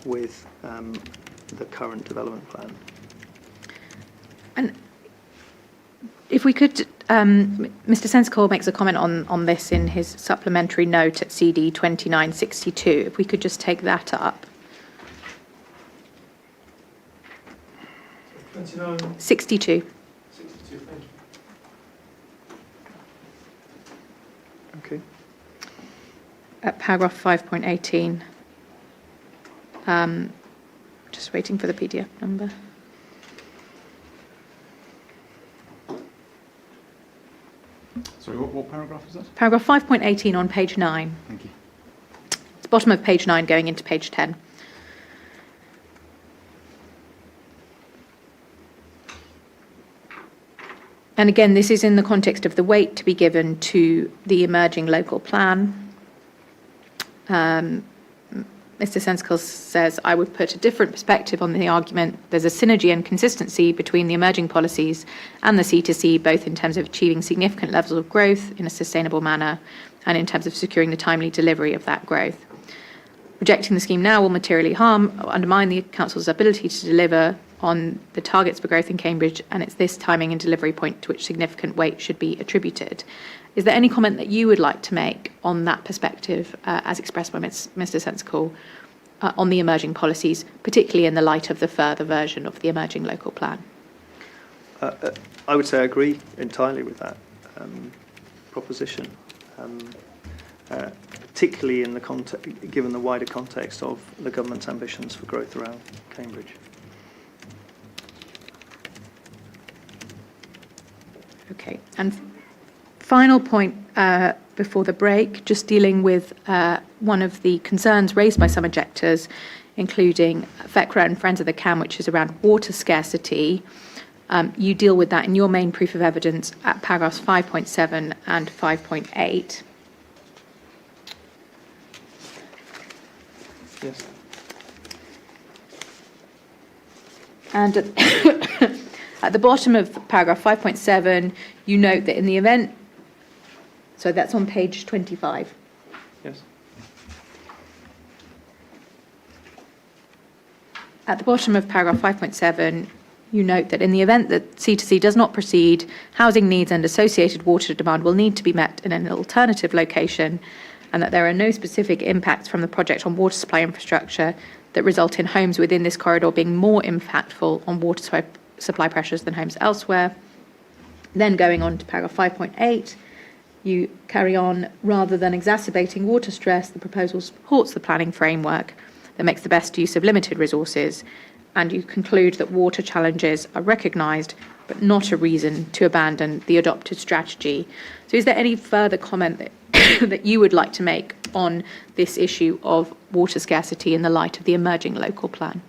with the current development plan. And if we could, Mr. Sensical makes a comment on this in his supplementary note at CD 2962. If we could just take that up. 29. 62. 62, thank you. Okay. At paragraph 5.18. Just waiting for the PDF number. Sorry, what paragraph is that? Paragraph 5.18 on page 9. Thank you. It's bottom of page 9 going into page 10. And again, this is in the context of the weight to be given to the emerging local plan. Mr. Sensical says, I would put a different perspective on the argument. There's a synergy and consistency between the emerging policies and the C2C, both in terms of achieving significant levels of growth in a sustainable manner and in terms of securing the timely delivery of that growth. Rejecting the scheme now will materially harm or undermine the Council's ability to deliver on the targets for growth in Cambridge, and it's this timing and delivery point to which significant weight should be attributed. Is there any comment that you would like to make on that perspective, as expressed by Mr. Sensical, on the emerging policies, particularly in the light of the further version of the emerging local plan? I would say I agree entirely with that proposition, particularly in the given the wider context of the government's ambitions for growth around Cambridge. Okay, and final point before the break, just dealing with one of the concerns raised by some objectors including FECRA and Friends of the Cam, which is around water scarcity. You deal with that in your main proof of evidence at paragraphs 5.7 and 5.8. Yes. And at the bottom of paragraph 5.7, you note that in the event, so that's on page 25. Yes. At the bottom of paragraph 5.7, you note that in the event that C2C does not proceed, housing needs and associated water demand will need to be met in an alternative location, and that there are no specific impacts from the project on water supply infrastructure that result in homes within this corridor being more impactful on water supply pressures than homes elsewhere. Then going on to paragraph 5.8, you carry on, rather than exacerbating water stress, the proposal supports the planning framework that makes the best use of limited resources, and you conclude that water challenges are recognised but not a reason to abandon the adopted strategy. So is there any further comment that that you would like to make on this issue of water scarcity in the light of the emerging local plan?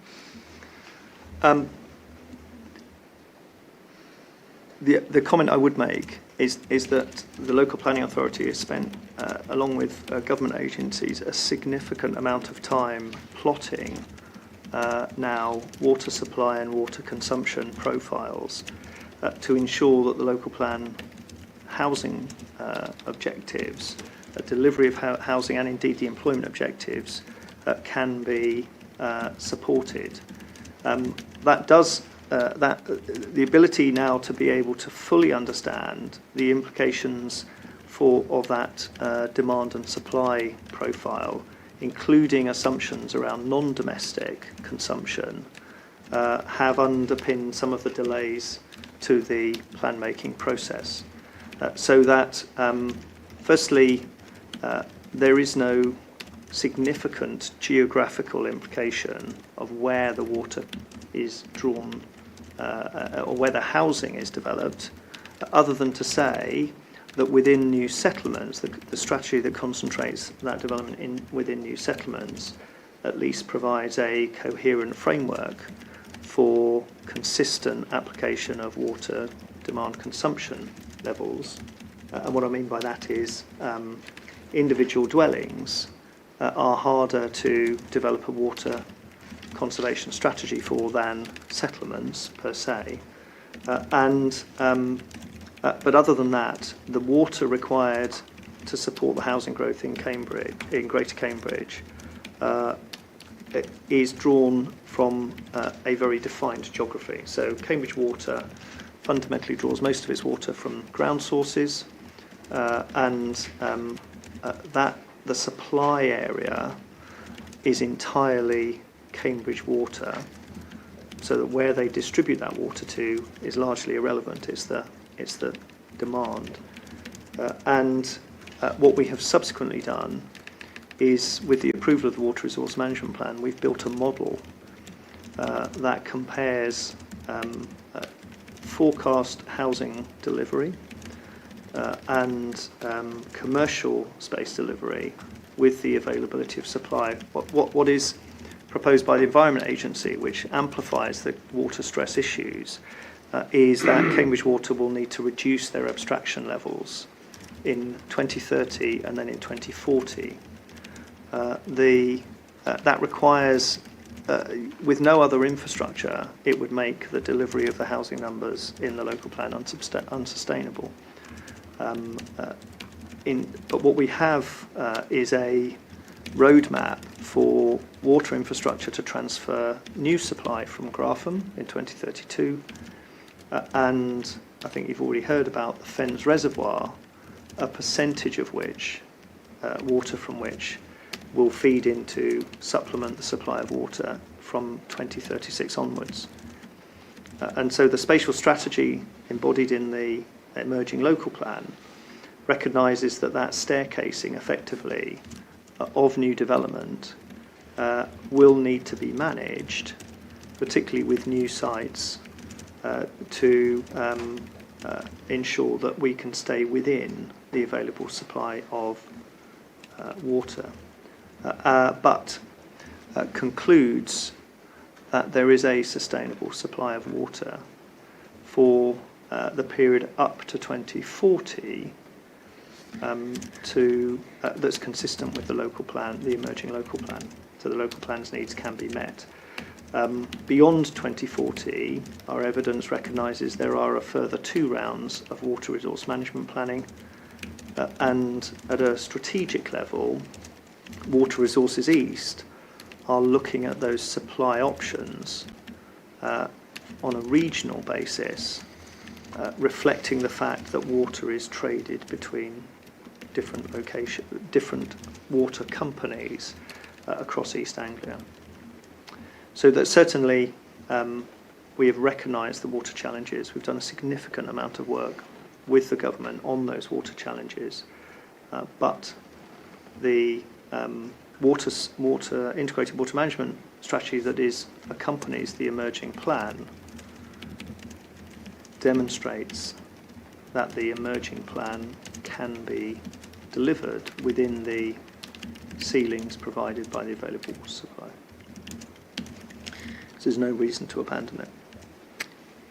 The comment I would make is that the local planning authority has spent, along with government agencies, a significant amount of time plotting now water supply and water consumption profiles to ensure that the local plan housing objectives, delivery of housing and indeed the employment objectives can be supported. That does the ability now to be able to fully understand the implications of that demand and supply profile, including assumptions around non-domestic consumption, have underpinned some of the delays to the plan-making process. So that, firstly, there is no significant geographical implication of where the water is drawn or where the housing is developed, other than to say that within new settlements, the strategy that concentrates that development within new settlements at least provides a coherent framework for consistent application of water demand consumption levels. And what I mean by that is individual dwellings are harder to develop a water conservation strategy for than settlements per se. But other than that, the water required to support the housing growth in Greater Cambridge, is drawn from a very defined geography. So Cambridge Water fundamentally draws most of its water from ground sources, and that the supply area is entirely Cambridge Water, so that where they distribute that water to is largely irrelevant. It's the demand. What we have subsequently done is, with the approval of the Water Resource Management Plan, we've built a model that compares forecast housing delivery and commercial space delivery with the availability of supply. What is proposed by the Environment Agency, which amplifies the water stress issues, is that Cambridge Water will need to reduce their abstraction levels in 2030 and then in 2040. That requires, with no other infrastructure, it would make the delivery of the housing numbers in the local plan unsustainable. But what we have is a roadmap for water infrastructure to transfer new supply from Grafham in 2032, and I think you've already heard about the Fens Reservoir, a percentage of which, water from which, will feed into supplement the supply of water from 2036 onwards. And so the spatial strategy embodied in the emerging local plan recognises that staircasing effectively of new development will need to be managed, particularly with new sites, to ensure that we can stay within the available supply of water. But concludes that there is a sustainable supply of water for the period up to 2040 that's consistent with the local plan, the emerging local plan. So the local plan's needs can be met. Beyond 2040, our evidence recognises there are a further 2 rounds of water resource management planning, and at a strategic level, Water Resources East are looking at those supply options on a regional basis, reflecting the fact that water is traded between different water companies across East Anglia. So that certainly we have recognised the water challenges. We've done a significant amount of work with the government on those water challenges, but the integrated water management strategy that accompanies the emerging plan demonstrates that the emerging plan can be delivered within the ceilings provided by the available water supply. So there's no reason to abandon it.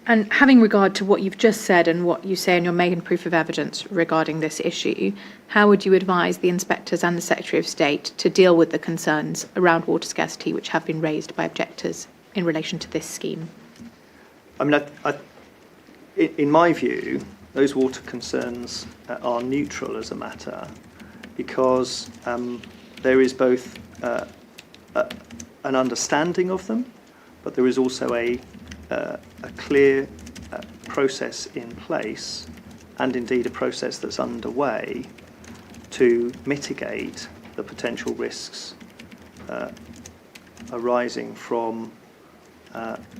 And having regard to what you've just said and what you say in your main proof of evidence regarding this issue, how would you advise the inspectors and the Secretary of State to deal with the concerns around water scarcity which have been raised by objectors in relation to this scheme? I mean, in my view, those water concerns are neutral as a matter, because there is both an understanding of them, but there is also a clear process in place, and indeed a process that's underway to mitigate the potential risks arising from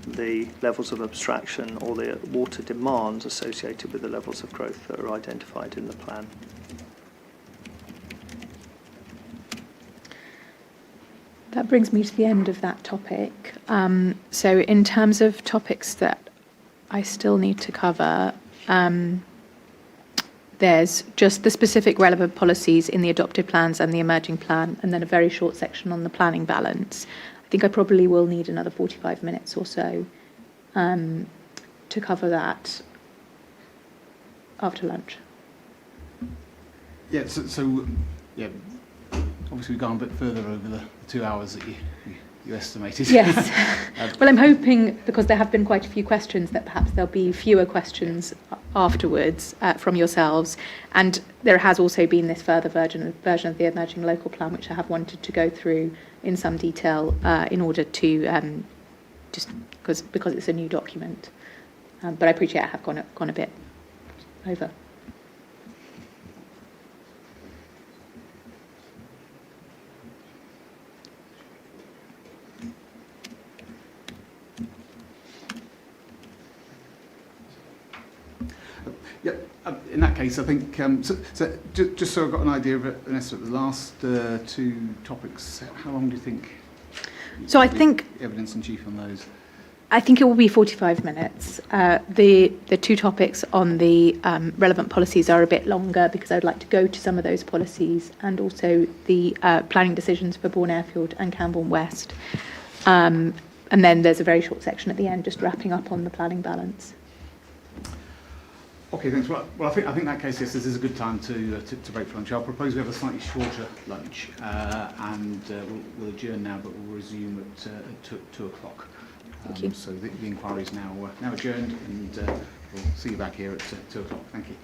the levels of abstraction or the water demands associated with the levels of growth that are identified in the plan. That brings me to the end of that topic. So in terms of topics that I still need to cover, there's just the specific relevant policies in the adopted plans and the emerging plan, and then a very short section on the planning balance. I think I probably will need another 45 minutes or so to cover that after lunch. Yeah, yeah, obviously we've gone a bit further over the 2 hours that you estimated. Yes. Well, I'm hoping, because there have been quite a few questions, that perhaps there'll be fewer questions afterwards from yourselves. And there has also been this further version of the emerging local plan, which I have wanted to go through in some detail in order to, just because it's a new document. But I appreciate I have gone a bit over. Yeah, in that case, I think, just so I've got an idea of it, Vanessa, the last 2 topics, how long do you think? So I think evidence in chief on those. I think it will be 45 minutes. The 2 topics on the relevant policies are a bit longer, because I would like to go to some of those policies, and also the planning decisions for Bourne Airfield and Cambourne West. And then there's a very short section at the end, just wrapping up on the planning balance. Okay, thanks. Well, I think in that case, yes, this is a good time to break for lunch. I'll propose we have a slightly shorter lunch, and we'll adjourn now, but we'll resume at 2 o'clock. Thank you. So the inquiry is now adjourned, and we'll see you back here at 2 o'clock. Thank you.